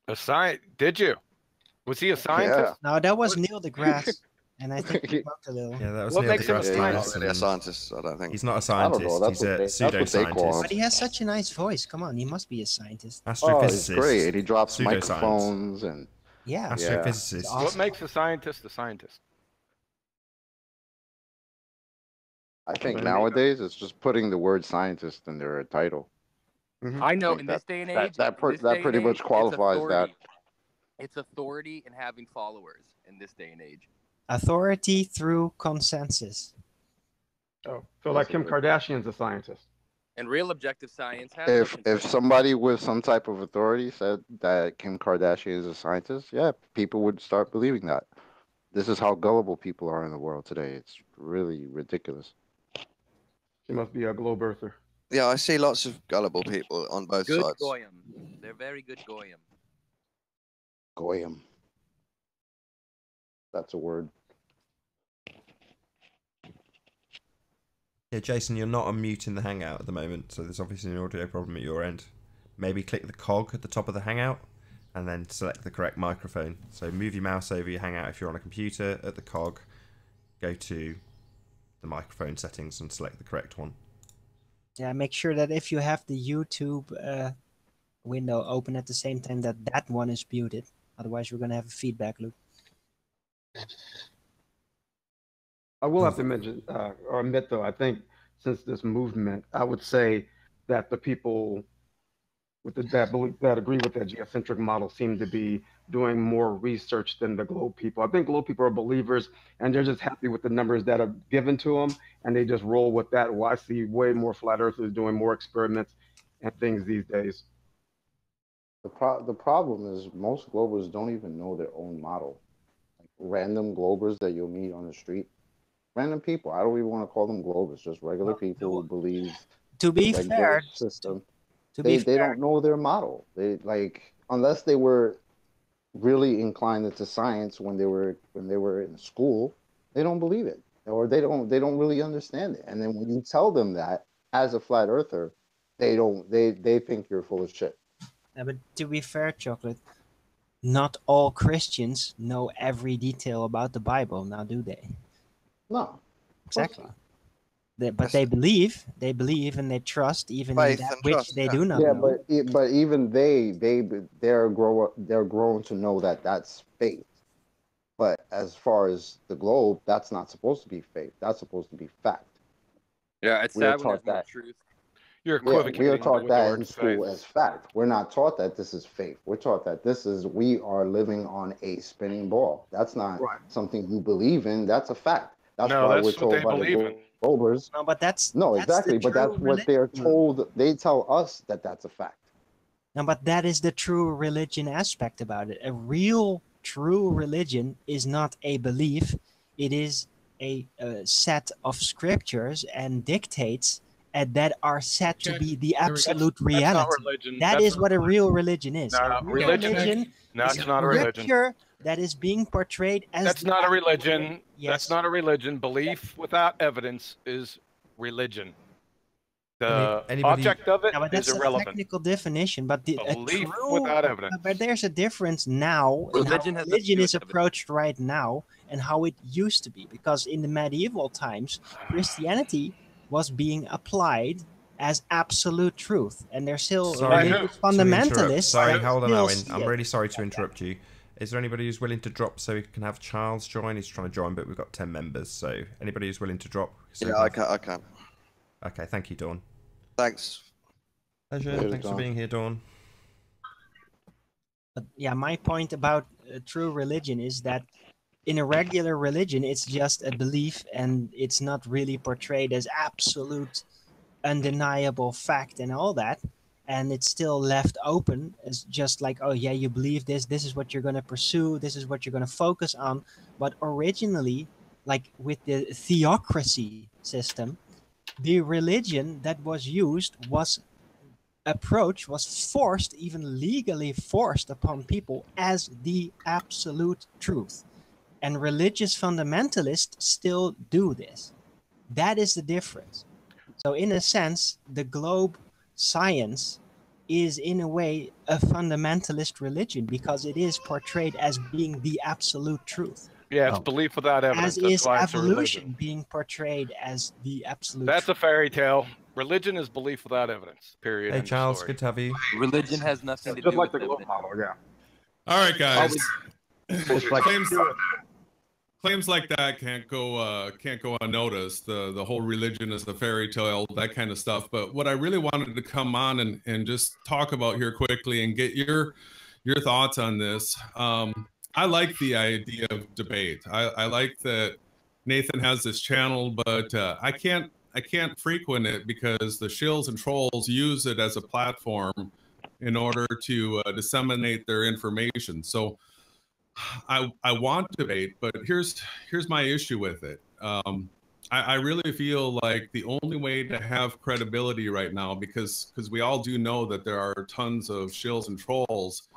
A science? Did you? Was he a scientist? No, that was Neil deGrasse, and I think he smoked a little. Yeah, that was What Neil makes him a deGrasse scientist? Tyson. Really a scientist, I don't think. He's not a I don't know, scientist. that's He's a what they call pseudoscientist. him. But he has such a nice voice. Come on, he must be a scientist. Astrophysicist. Oh, he's great. And he drops Pseudoscience. microphones and Yeah. Astrophysicist. It's awesome. What makes a scientist a scientist? I think nowadays it's just putting the word scientist in their title. I know think in this day and age, that in this day pretty and much age, qualifies that. It's authority and having followers in this day and age. Authority through consensus. Oh, so like Kim Kardashian's a scientist. And real objective science has If somebody with some type of authority said that Kim Kardashian is a scientist, yeah, people would start believing that. This is how gullible people are in the world today. It's really ridiculous. She must be a globe earther. Yeah, I see lots of gullible people on both good sides. goyim. They're very good goyim. Goyim. That's a word. Yeah, Jason, you're not on mute in the Hangout at the moment, so there's obviously an audio problem at your end. Maybe click the cog at the top of the Hangout, and then select the correct microphone. So move your mouse over your Hangout if you're on a computer, at the cog, go to the microphone settings and select the correct one. Yeah, make sure that if you have the YouTube window open at the same time, that one is muted. Otherwise, we're going to have a feedback loop. I will have to mention or admit though, I think since this movement, I would say that the people with that agree with that geocentric model seem to be doing more research than the globe people. I think globe people are believers and they're just happy with the numbers that are given to them and they just roll with that. Well, I see way more flat earthers doing more experiments and things these days. The problem is most globers don't even know their own model. Like random globers that you'll meet on the street, random people. I don't even want to call them globers, just regular people who believe To be the regular fair, system. to They be fair, don't know their model. They like unless they were really inclined into science when they were in school, they don't believe it or they don't really understand it. And then when you tell them that as a flat earther, they think you're full of shit. yeah, but to be fair, Chocolate, not all Christians know every detail about the Bible, now do they? No, exactly. But they believe, and they trust even in Faith that and which trust, they yeah. do not Yeah, know. but even they're grown to know that that's faith. But as far as the globe, that's not supposed to be faith. That's supposed to be fact. Yeah, it's We are sad when there's taught more that. truth. You're Yeah, we are equivocating taught with the that word in school faith. as fact. We're not taught that this is faith. We're taught that we are living on a spinning ball. That's not something you believe in. That's a fact. That's No, why that's we're what told they by the believe in. globers. No, but that's No, the exactly. But that's true what they're religion. told. They tell us that that's a fact. No, but that is the true religion aspect about it. A real, true religion is not a belief. It is a set of scriptures and dictates that are set to be the absolute reality. That's not religion. That That's is what a real religion is. No, A real religion. No, is it's a not a religion. scripture that is being portrayed as That's the not a absolute- religion. Yes. That's not a religion. Belief without evidence is religion. The object of it Yeah, but is that's a irrelevant. technical definition. But a Belief true, without evidence. but there's a difference now in how Religion has nothing to religion do is with evidence. approached right now and how it used to be. Because in the medieval times, Christianity was being applied as absolute truth, and there's still religious fundamentalists. Sorry, that hold on, still Owen. see I'm it. really sorry to interrupt you. Is there anybody who's willing to drop so we can have Charles join? He's trying to join, but we've got 10 members. So anybody who's willing to drop? So Yeah, I can. Okay, thank you, Dawn. Thanks. Pleasure. Thanks for being here, Dawn. But yeah, my point about true religion is that in a regular religion, it's just a belief and it's not really portrayed as absolute, undeniable fact and all that. And it's still left open as just like, oh yeah, you believe this, this is what you're going to pursue, this is what you're going to focus on. But originally, like with the theocracy system, the religion that was used was forced, even legally forced upon people as the absolute truth. And religious fundamentalists still do this. That is the difference. So in a sense, the globe science is in a way a fundamentalist religion because it is portrayed as being the absolute truth. Yeah, it's belief without evidence. As That's is why it's a religion. evolution being portrayed as the absolute That's truth. a fairy tale. Religion is belief without evidence. Period. Hey, End of Charles, story. good to have you. Religion has nothing to Just do like with the globe evidence. model, yeah. All right, guys. It's like Claims like that can't go unnoticed. The whole religion is a fairy tale, that kind of stuff. But what I really wanted to come on and just talk about here quickly and get your thoughts on this. I like the idea of debate. I like that Nathan has this channel, but I can't frequent it because the shills and trolls use it as a platform in order to disseminate their information. So I want debate, but here's my issue with it. I really feel like the only way to have credibility right now, because we all do know that there are tons of shills and trolls,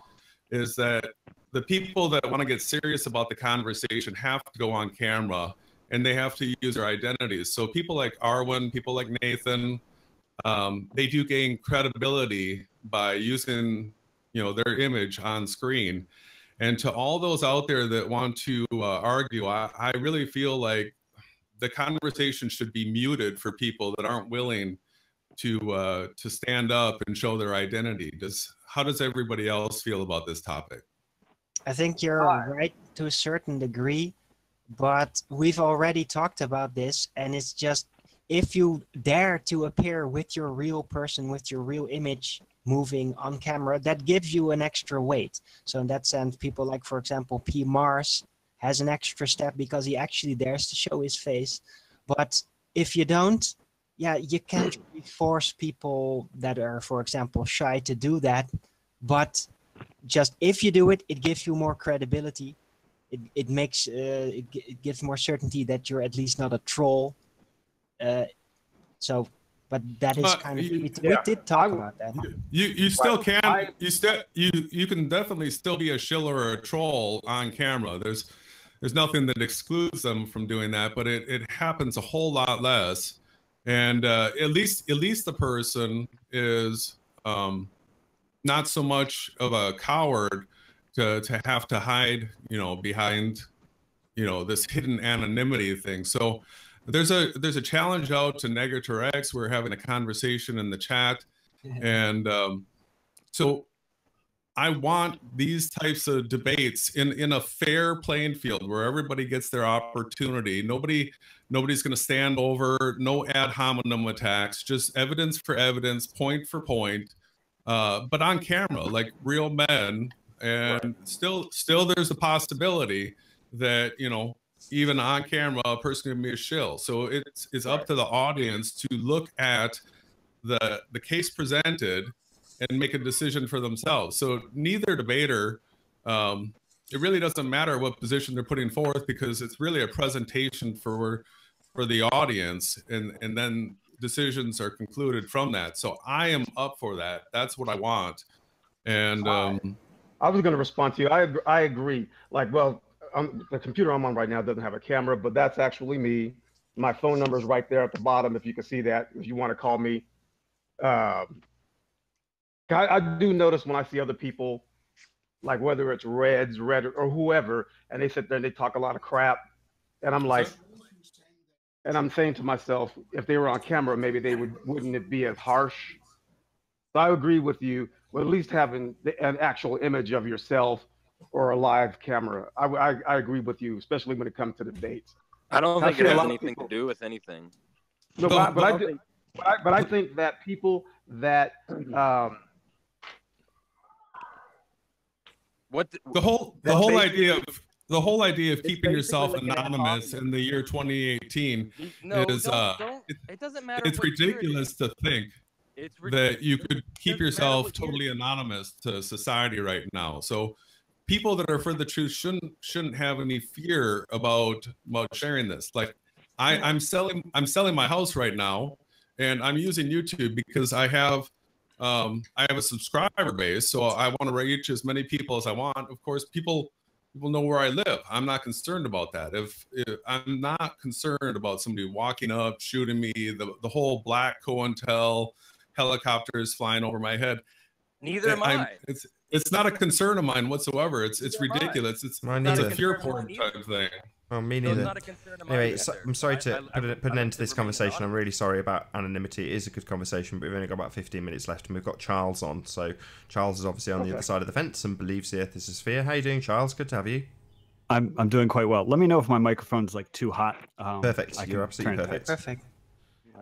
is that the people that want to get serious about the conversation have to go on camera and they have to use their identities. So people like Arwen, people like Nathan, they do gain credibility by using, their image on screen. And to all those out there that want to argue, I really feel like the conversation should be muted for people that aren't willing to stand up and show their identity. How does everybody else feel about this topic? I think you're right to a certain degree, But we've already talked about this, and it's just if you dare to appear with your real person, with your real image moving on camera, that gives you an extra weight. So in that sense, people like, for example, P. Mars has an extra step because he actually dares to show his face. But if you don't, yeah, you can't really force people that are, for example, shy to do that. But just if you do it, it gives you more credibility. It makes it gives more certainty that you're at least not a troll. So, but that is kind of we did talk about that. You still can you can definitely still be a shiller or a troll on camera. There's nothing that excludes them from doing that, but it happens a whole lot less. And at least the person is not so much of a coward to have to hide, behind, this hidden anonymity thing. So there's a challenge out to Negator X. We're having a conversation in the chat, and so I want these types of debates in a fair playing field where everybody gets their opportunity. Nobody's going to stand over. No ad hominem attacks. Just evidence for evidence, point for point, but on camera, like real men. And still there's a possibility that, even on camera, a person can be a shill. So it's up to the audience to look at the case presented and make a decision for themselves. So neither debater, it really doesn't matter what position they're putting forth, because it's really a presentation for the audience, and then decisions are concluded from that. So I am up for that. That's what I want. And I was going to respond to you. I agree. Like, well, the computer I'm on right now doesn't have a camera, but that's actually me. My phone number is right there at the bottom, if you can see that, if you want to call me. I do notice when I see other people, like whether it's Red or whoever, and they sit there and they talk a lot of crap, and I'm like, and I'm saying to myself, if they were on camera, maybe they wouldn't it be as harsh? So I agree with you. Well, at least having an actual image of yourself or a live camera. I agree with you, especially when it comes to debates. I don't think it has anything to do with anything. No, but I think that people that the whole idea of keeping yourself anonymous in the year 2018 is it doesn't matter. It's ridiculous to think that you could keep yourself totally anonymous to society right now. So people that are for the truth shouldn't have any fear about sharing this. Like I'm selling my house right now, and I'm using YouTube because I have a subscriber base, so I want to reach as many people as I want. Of course, people know where I live. I'm not concerned about that. If I'm not concerned about somebody walking up, shooting me, the whole black COINTEL helicopters flying over my head. Neither am I. It's not a concern of mine whatsoever. It's ridiculous. It's a fear porn type thing. Well, me neither. Anyway, I'm sorry to put an end to this conversation. I'm really sorry about anonymity. It is a good conversation, but we've only got about 15 minutes left, and we've got Charles on. So Charles is obviously on the other side of the fence and believes the Earth is a sphere. How you doing, Charles? Good to have you. I'm doing quite well. Let me know if my microphone's like too hot. Perfect. You're absolutely perfect. Perfect.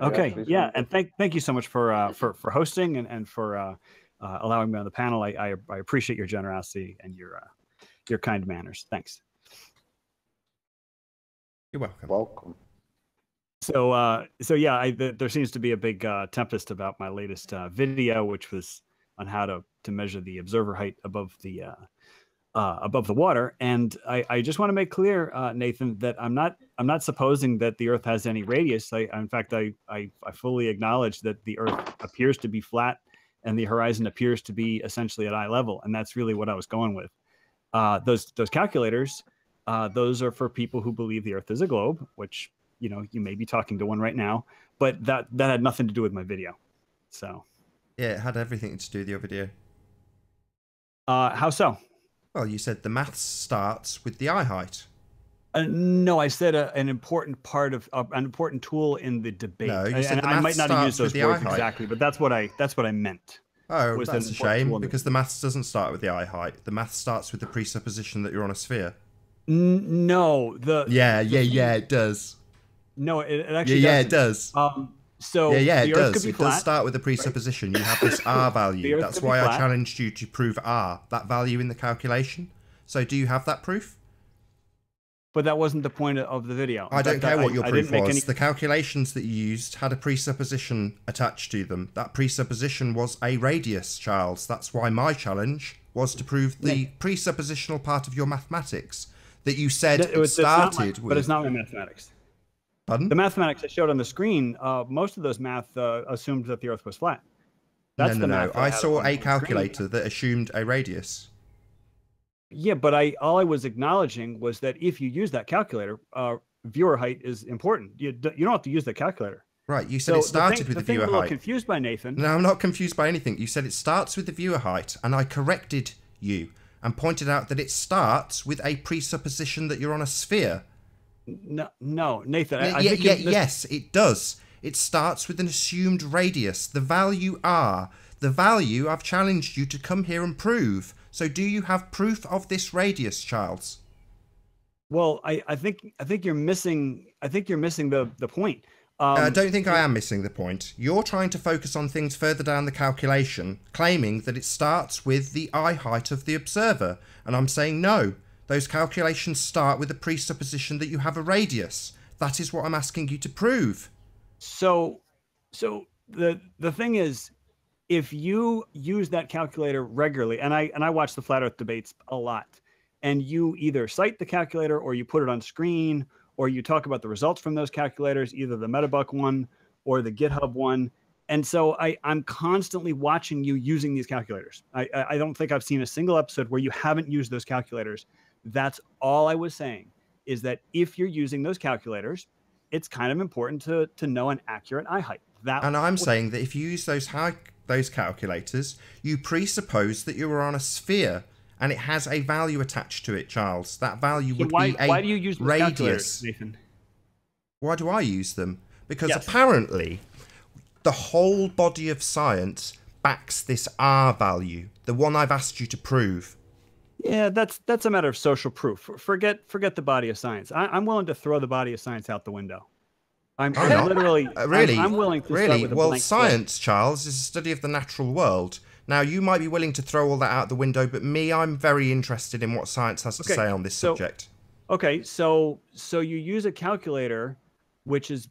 Okay. Yeah, and thank you so much for hosting and for allowing me on the panel. I appreciate your generosity and your kind manners. Thanks. You're welcome. Welcome. So yeah, there seems to be a big tempest about my latest video, which was on how to measure the observer height above the water. And I just want to make clear, Nathan, that I'm not supposing that the Earth has any radius. In fact, I fully acknowledge that the Earth appears to be flat and the horizon appears to be essentially at eye level, and that's really what I was going with. Those calculators, those are for people who believe the Earth is a globe, which you may be talking to one right now, but that had nothing to do with my video. So yeah, it had everything to do with your video. How so? Well, you said the maths starts with the eye height. No, I said an important part of an important tool in the debate. No, you said the I might not have used those words eye exactly, but that's what I meant. Oh, that's a shame, because the maths doesn't start with the eye height. The maths starts with the presupposition that you're on a sphere. No, yeah, it does. No, it actually yeah, doesn't. It does. So yeah, the it Earth does. could be It flat, does start with a presupposition. You have this R value. That's why I challenged you to prove R, that value in the calculation. So do you have that proof? But that wasn't the point of the video. I don't care what your proof was. Any... The calculations that you used had a presupposition attached to them. That presupposition was a radius, Charles. That's why my challenge was to prove the presuppositional part of your mathematics that you said started with. But it's not my mathematics. Pardon? The mathematics I showed on the screen, most of those math assumed that the Earth was flat. That's no. I saw a calculator that assumed a radius. Yeah, but all I was acknowledging was that if you use that calculator, viewer height is important. You don't have to use the calculator. Right, you said it started with the viewer height. I'm a little confused by Nathan. No, I'm not confused by anything. You said it starts with the viewer height, and I corrected you and pointed out that it starts with a presupposition that you're on a sphere. No, Nathan. Yes, it does. It starts with an assumed radius. The value R, the value I've challenged you to come here and prove. So do you have proof of this radius, Charles? Well, I think you're missing. I think you're missing the point. I don't think I am missing the point. You're trying to focus on things further down the calculation, claiming that it starts with the eye height of the observer. And I'm saying no. Those calculations start with the presupposition that you have a radius. That is what I'm asking you to prove. So the thing is, if you use that calculator regularly, and I watch the Flat Earth debates a lot, and you either cite the calculator or you put it on screen, or you talk about the results from those calculators, either the Metabuck one or the GitHub one. And so I'm constantly watching you using these calculators. I don't think I've seen a single episode where you haven't used those calculators. That's all I was saying, is that if you're using those calculators, it's kind of important to know an accurate eye height. And I'm saying that if you use those calculators, you presuppose that you are on a sphere, and it has a value attached to it, Charles. That value would be a why do you use those radius. Nathan? Why do I use them? Because apparently the whole body of science backs this R value, the one I've asked you to prove. Yeah, that's a matter of social proof. Forget the body of science. I'm willing to throw the body of science out the window. I'm literally really. I'm willing to really. Start with a well, blank science, slate. Charles, is a study of the natural world. Now, you might be willing to throw all that out the window, but I'm very interested in what science has to say on this subject. Okay, so you use a calculator, which is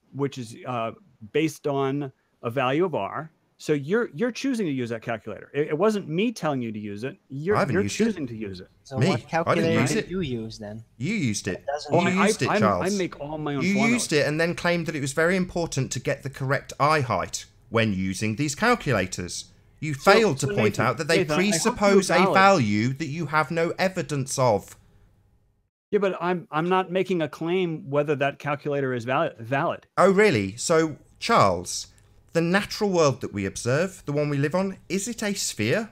based on a value of R. So you're choosing to use that calculator. It wasn't me telling you to use it. You're choosing to use it. So what calculator did you use then? You used it. You used it, Charles. I make all my own. You formulas. used it and then claimed that it was very important to get the correct eye height when using these calculators. You failed to point out that they presuppose a value that you have no evidence of. Yeah, but I'm not making a claim whether that calculator is valid. Oh, really? So, Charles, the natural world that we observe, the one we live on, is it a sphere?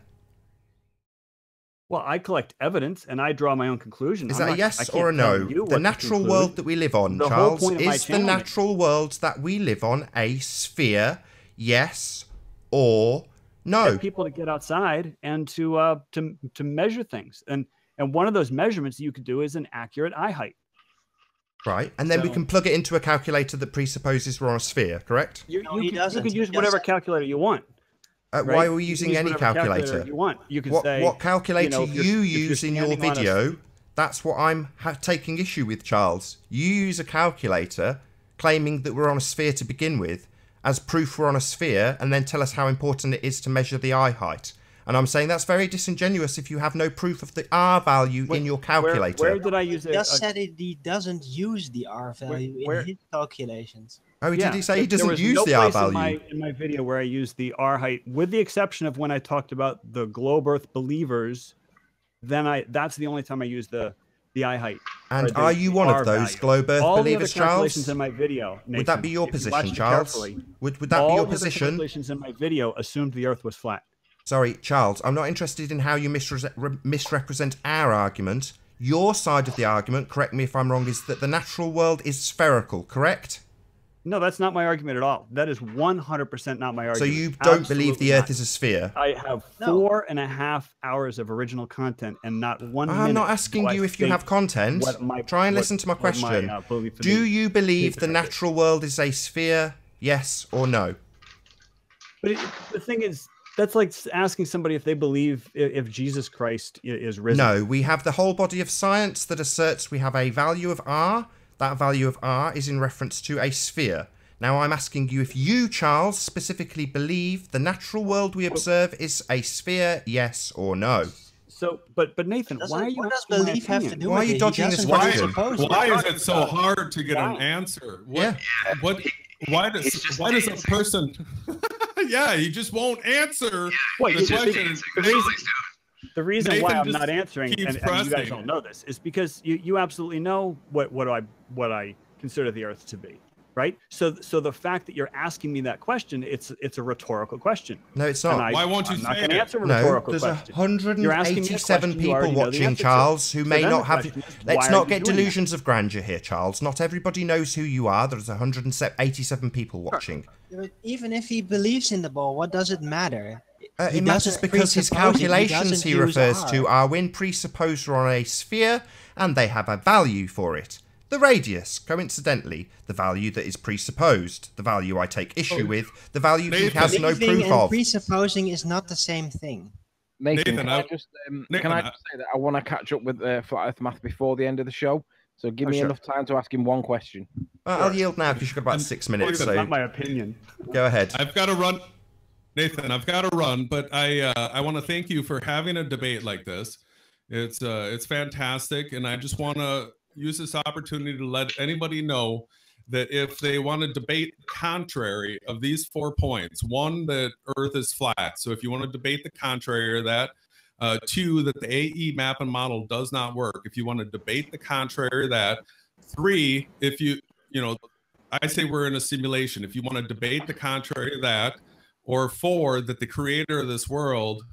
Well, I collect evidence and I draw my own conclusion. Is that a yes or a no? The natural world that we live on, Charles, is the natural world that we live on a sphere? Yes or no? Get people to get outside and to measure things, and one of those measurements you could do is an accurate eye height. Right, and then we can plug it into a calculator that presupposes we're on a sphere, correct? You can use whatever calculator you want. Right? Why are we using any calculator? You want? You can say what calculator you use in your video. That's what I'm taking issue with, Charles. You use a calculator claiming that we're on a sphere to begin with, as proof we're on a sphere, and then tell us how important it is to measure the eye height. And I'm saying that's very disingenuous if you have no proof of the R value in your calculator. Where did I use it? He just said he doesn't use the R value in his calculations. Oh, did he say he doesn't use the R value? In my video where I used the R height, with the exception of when I talked about the globe Earth believers, then that's the only time I used the eye height. And are you one of those globe Earth believers, Charles? Calculations in my video, Nathan, would that be your position, Charles? Would that be your position? All the calculations in my video assumed the Earth was flat. Sorry, Charles, I'm not interested in how you misrepresent our argument. Your side of the argument, correct me if I'm wrong, is that the natural world is spherical, correct? No, that's not my argument at all. That is 100% not my argument. So you don't believe the Earth not. is a sphere? I have 4.5 hours of original content and not 1 minute. I'm not asking you if you have content. Try and listen to my question. Do you believe the natural world is a sphere? Yes or no? But the thing is, that's like asking somebody if they believe if Jesus Christ is risen. No, we have the whole body of science that asserts we have a value of R. That value of R is in reference to a sphere. Now I'm asking you if you, Charles, specifically believe the natural world we observe is a sphere, yes or no? So, but Nathan, why are you? What does belief have to do with it? Why are you dodging this question? Why is it so hard to get an answer? Why does a person? Yeah, he just won't anscer the question. The reason Nathan why I'm just not answering, and you guys don't know this, is because you absolutely know what I consider the Earth to be, right? So the fact that you're asking me that question, it's a rhetorical question. No, it's not. Why won't you I'm not say going to it? answer a No, rhetorical there's question. 187 people watching, Charles, who may not have... Let's not get delusions of grandeur here, Charles. Not everybody knows who you are. There's 187 people watching. Even if he believes in the ball, what does it matter? It matters because his calculations he refers to are when presupposed on a sphere, and they have a value for it. The radius, coincidentally, the value that is presupposed, the value I take issue with, the value he has no proof of. Presupposing is not the same thing. Nathan, can I just say that I want to catch up with Flat Earth Math before the end of the show? So give me enough time to ask him one question. I'll yield now because you've got about 6 minutes. That's not my opinion. Go ahead. I've got to run. Nathan, I've got to run, but I want to thank you for having a debate like this. It's fantastic, and I just want to use this opportunity to let anybody know that if they want to debate the contrary of these 4 points, 1, that Earth is flat. So if you want to debate the contrary of that, 2, that the AE map and model does not work. If you want to debate the contrary of that, 3, if I say we're in a simulation. If you want to debate the contrary of that, or 4, that the creator of this world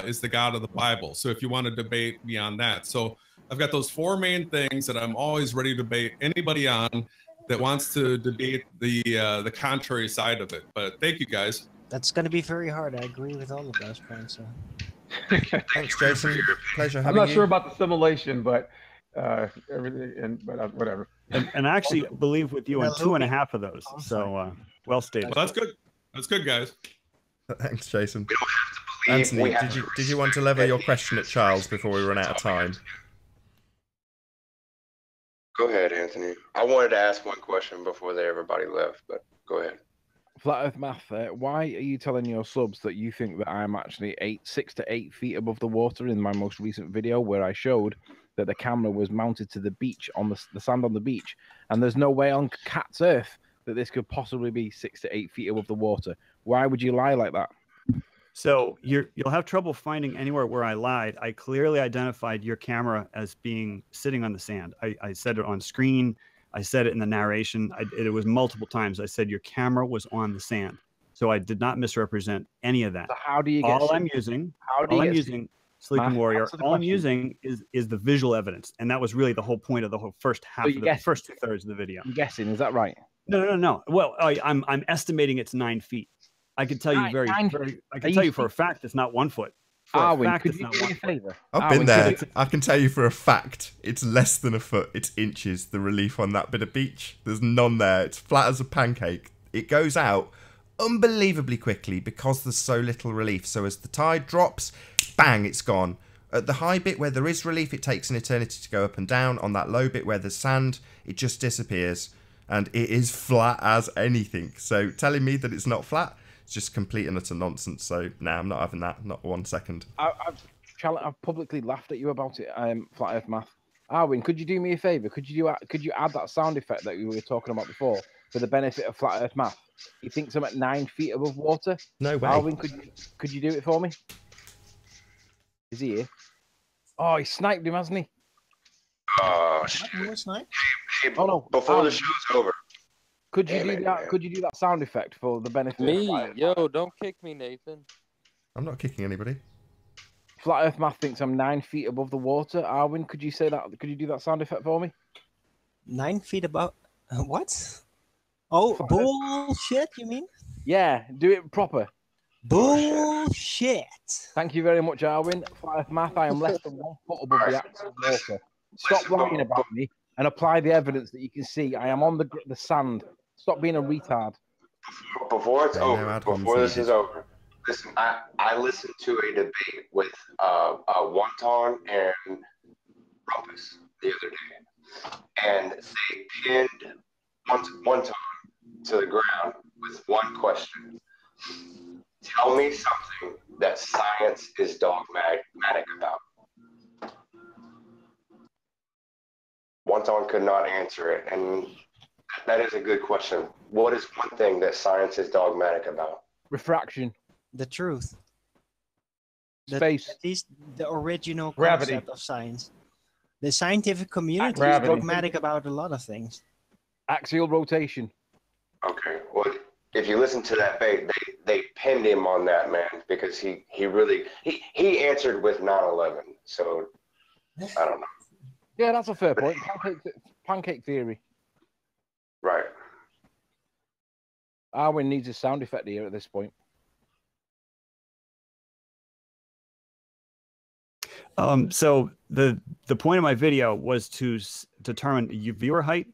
is the God of the Bible. So if you want to debate beyond that. So I've got those 4 main things that I'm always ready to debate anybody on that wants to debate the contrary side of it. But thank you, guys. That's going to be very hard. I agree with all of those points. So. Thanks, Jason. Pleasure having I'm you. not sure about the simulation, but everything, but whatever. And I actually believe with you on 2.5 of those. So well stated. Well, that's good. That's good, guys. Thanks, Jason. Anthony, did you want to level your question at Charles before we run out of time? Go ahead, Anthony. I wanted to ask one question before everybody left, but go ahead. Flat Earth Math, why are you telling your subs that you think that I'm actually 6 to 8 feet above the water in my most recent video where I showed that the camera was mounted to the beach, on the sand on the beach, and there's no way on Cat's Earth that this could possibly be 6 to 8 feet above the water? Why would you lie like that? So you'll have trouble finding anywhere where I lied. I clearly identified your camera as being sitting on the sand. I said it on screen. I said it in the narration. It was multiple times. I said your camera was on the sand. So I did not misrepresent any of that. So how do you get I'm using Sleeping Warrior. All I'm using is the visual evidence, and that was really the whole point of the whole first half of the first 2/3 of the video. I'm guessing, is that right? No. Well, I'm estimating it's 9 feet. I can tell you I can tell you for a fact it's not 1 foot. Arwin, could you do me a favor? I've been there. I can tell you for a fact it's less than a foot. It's inches, the relief on that bit of beach. There's none there. It's flat as a pancake. It goes out unbelievably quickly because there's so little relief. So as the tide drops, bang, it's gone. At the high bit where there is relief, it takes an eternity to go up and down. On that low bit where there's sand, it just disappears. And it is flat as anything. So telling me that it's not flat, it's just complete and utter nonsense. So nah, I'm not having that. Not 1 second. I've publicly laughed at you about it. Flat Earth Math. Arwin, could you do me a favor? Could you add that sound effect that we were talking about before for the benefit of Flat Earth Math? He thinks I'm at 9 feet above water. No way. Arwin, could you do it for me? Is he here? Oh, he sniped him, hasn't he? Oh no! Before the show's over. Could you do that? Could you do that sound effect for the benefit? Me, yo, don't kick me, Nathan. I'm not kicking anybody. Flat Earth Math thinks I'm 9 feet above the water. Arwin, could you say that? Could you do that sound effect for me? 9 feet above? What? Oh, bullshit, you mean? Yeah, do it proper. Bullshit. Thank you very much, Arwin. 5 math, I am less than 1 foot above the actual water. Stop lying about me and apply the evidence that you can see. I am on the sand. Stop being a retard. Before it's over, before this is over, listen, I listened to a debate with Wonton and Rumpus the other day, and they pinned Wonton to the ground with one question. Tell me something that science is dogmatic about. Wonton could not answer it, and that is a good question. What is one thing that science is dogmatic about? Refraction. The truth. Space. At least the original Gravity. concept of science. The scientific community Gravity. is dogmatic about a lot of things. Axial rotation. Okay, well, if you listen to that debate, they pinned him on that, man, because he answered with 9/11. So I don't know. Yeah, that's a fair point. Pancake theory. Right. Arwin needs a sound effect here at this point. So the point of my video was to determine viewer height,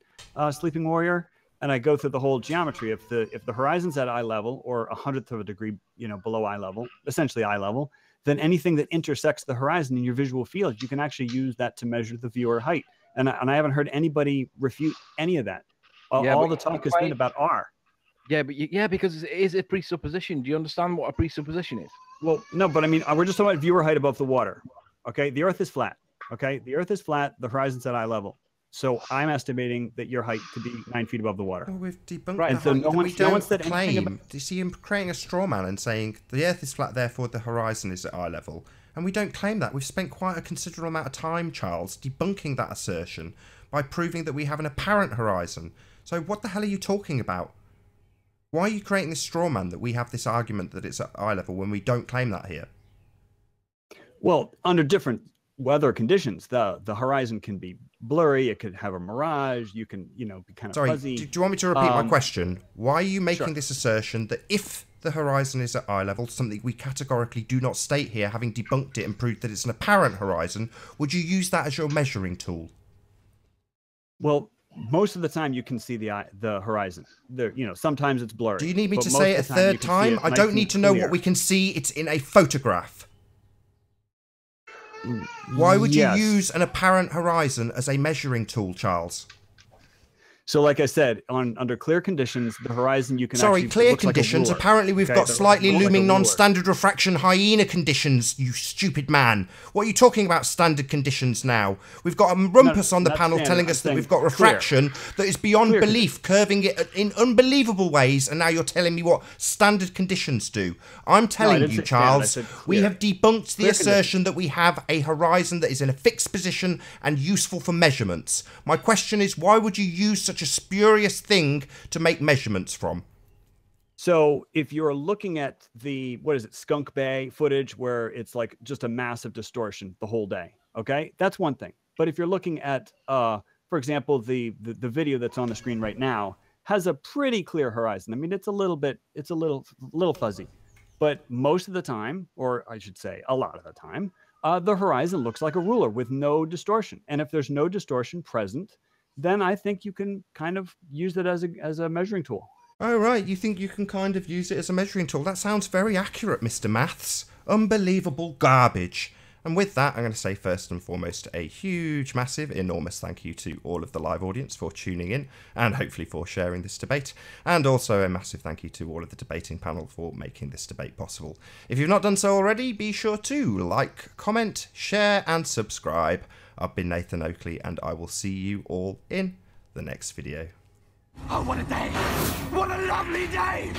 Sleeping Warrior, and I go through the whole geometry. If the horizon's at eye level or 1/100th of a degree, below eye level, essentially eye level, then anything that intersects the horizon in your visual field, you can actually use that to measure the viewer height. And I haven't heard anybody refute any of that. All the talk has been about R. Yeah, but because it is a presupposition. Do you understand what a presupposition is? Well, no, but I mean, we're just talking about viewer height above the water. Okay, the Earth is flat. Okay, the Earth is flat. The horizon's at eye level. So I'm estimating that your height to be 9 feet above the water. Well, we've debunked right. And so no one said anything about... Do you see him creating a straw man and saying the Earth is flat, therefore the horizon is at eye level? And we don't claim that. We've spent quite a considerable amount of time, Charles, debunking that assertion by proving that we have an apparent horizon. So what the hell are you talking about? Why are you creating this straw man that we have this argument that it's at eye level when we don't claim that here? Well, under different weather conditions, the horizon can be blurry. It could have a mirage. You can, be kind of fuzzy. Do you want me to repeat my question? Why are you making this assertion that if the horizon is at eye level, something we categorically do not state here, having debunked it and proved that it's an apparent horizon, would you use that as your measuring tool? Well, most of the time you can see the horizon. There, sometimes it's blurry. Do you need me to say it a third time? I don't need to know what we can see. It's in a photograph. Why would you use an apparent horizon as a measuring tool, Charles? So, like I said, under clear conditions, the horizon you can Sorry, actually... clear conditions. Like apparently, we've got slightly looming non-standard refraction hyena conditions, you stupid man. What are you talking about standard conditions now? We've got a rumpus on the panel telling us that we've got refraction that is beyond belief, curving it in unbelievable ways, and now you're telling me what standard conditions do. I'm telling you, Charles, we have debunked the assertion that we have a horizon that is in a fixed position and useful for measurements. My question is, why would you use such a spurious thing to make measurements from? So if you're looking at the, Skunk Bay footage where it's like just a massive distortion the whole day, okay, that's one thing. But if you're looking at, for example, the video that's on the screen right now has a pretty clear horizon. I mean, it's a little fuzzy, but most of the time, or I should say a lot of the time, the horizon looks like a ruler with no distortion. And if there's no distortion present, then I think you can kind of use it as a measuring tool. Oh, right. You think you can kind of use it as a measuring tool? That sounds very accurate, Mr. Maths. Unbelievable garbage. And with that, I'm going to say first and foremost a huge, massive, enormous thank you to all of the live audience for tuning in and hopefully for sharing this debate. And also a massive thank you to all of the debating panel for making this debate possible. If you've not done so already, be sure to like, comment, share and subscribe. I've been Nathan Oakley and I will see you all in the next video. Oh, what a day! What a lovely day!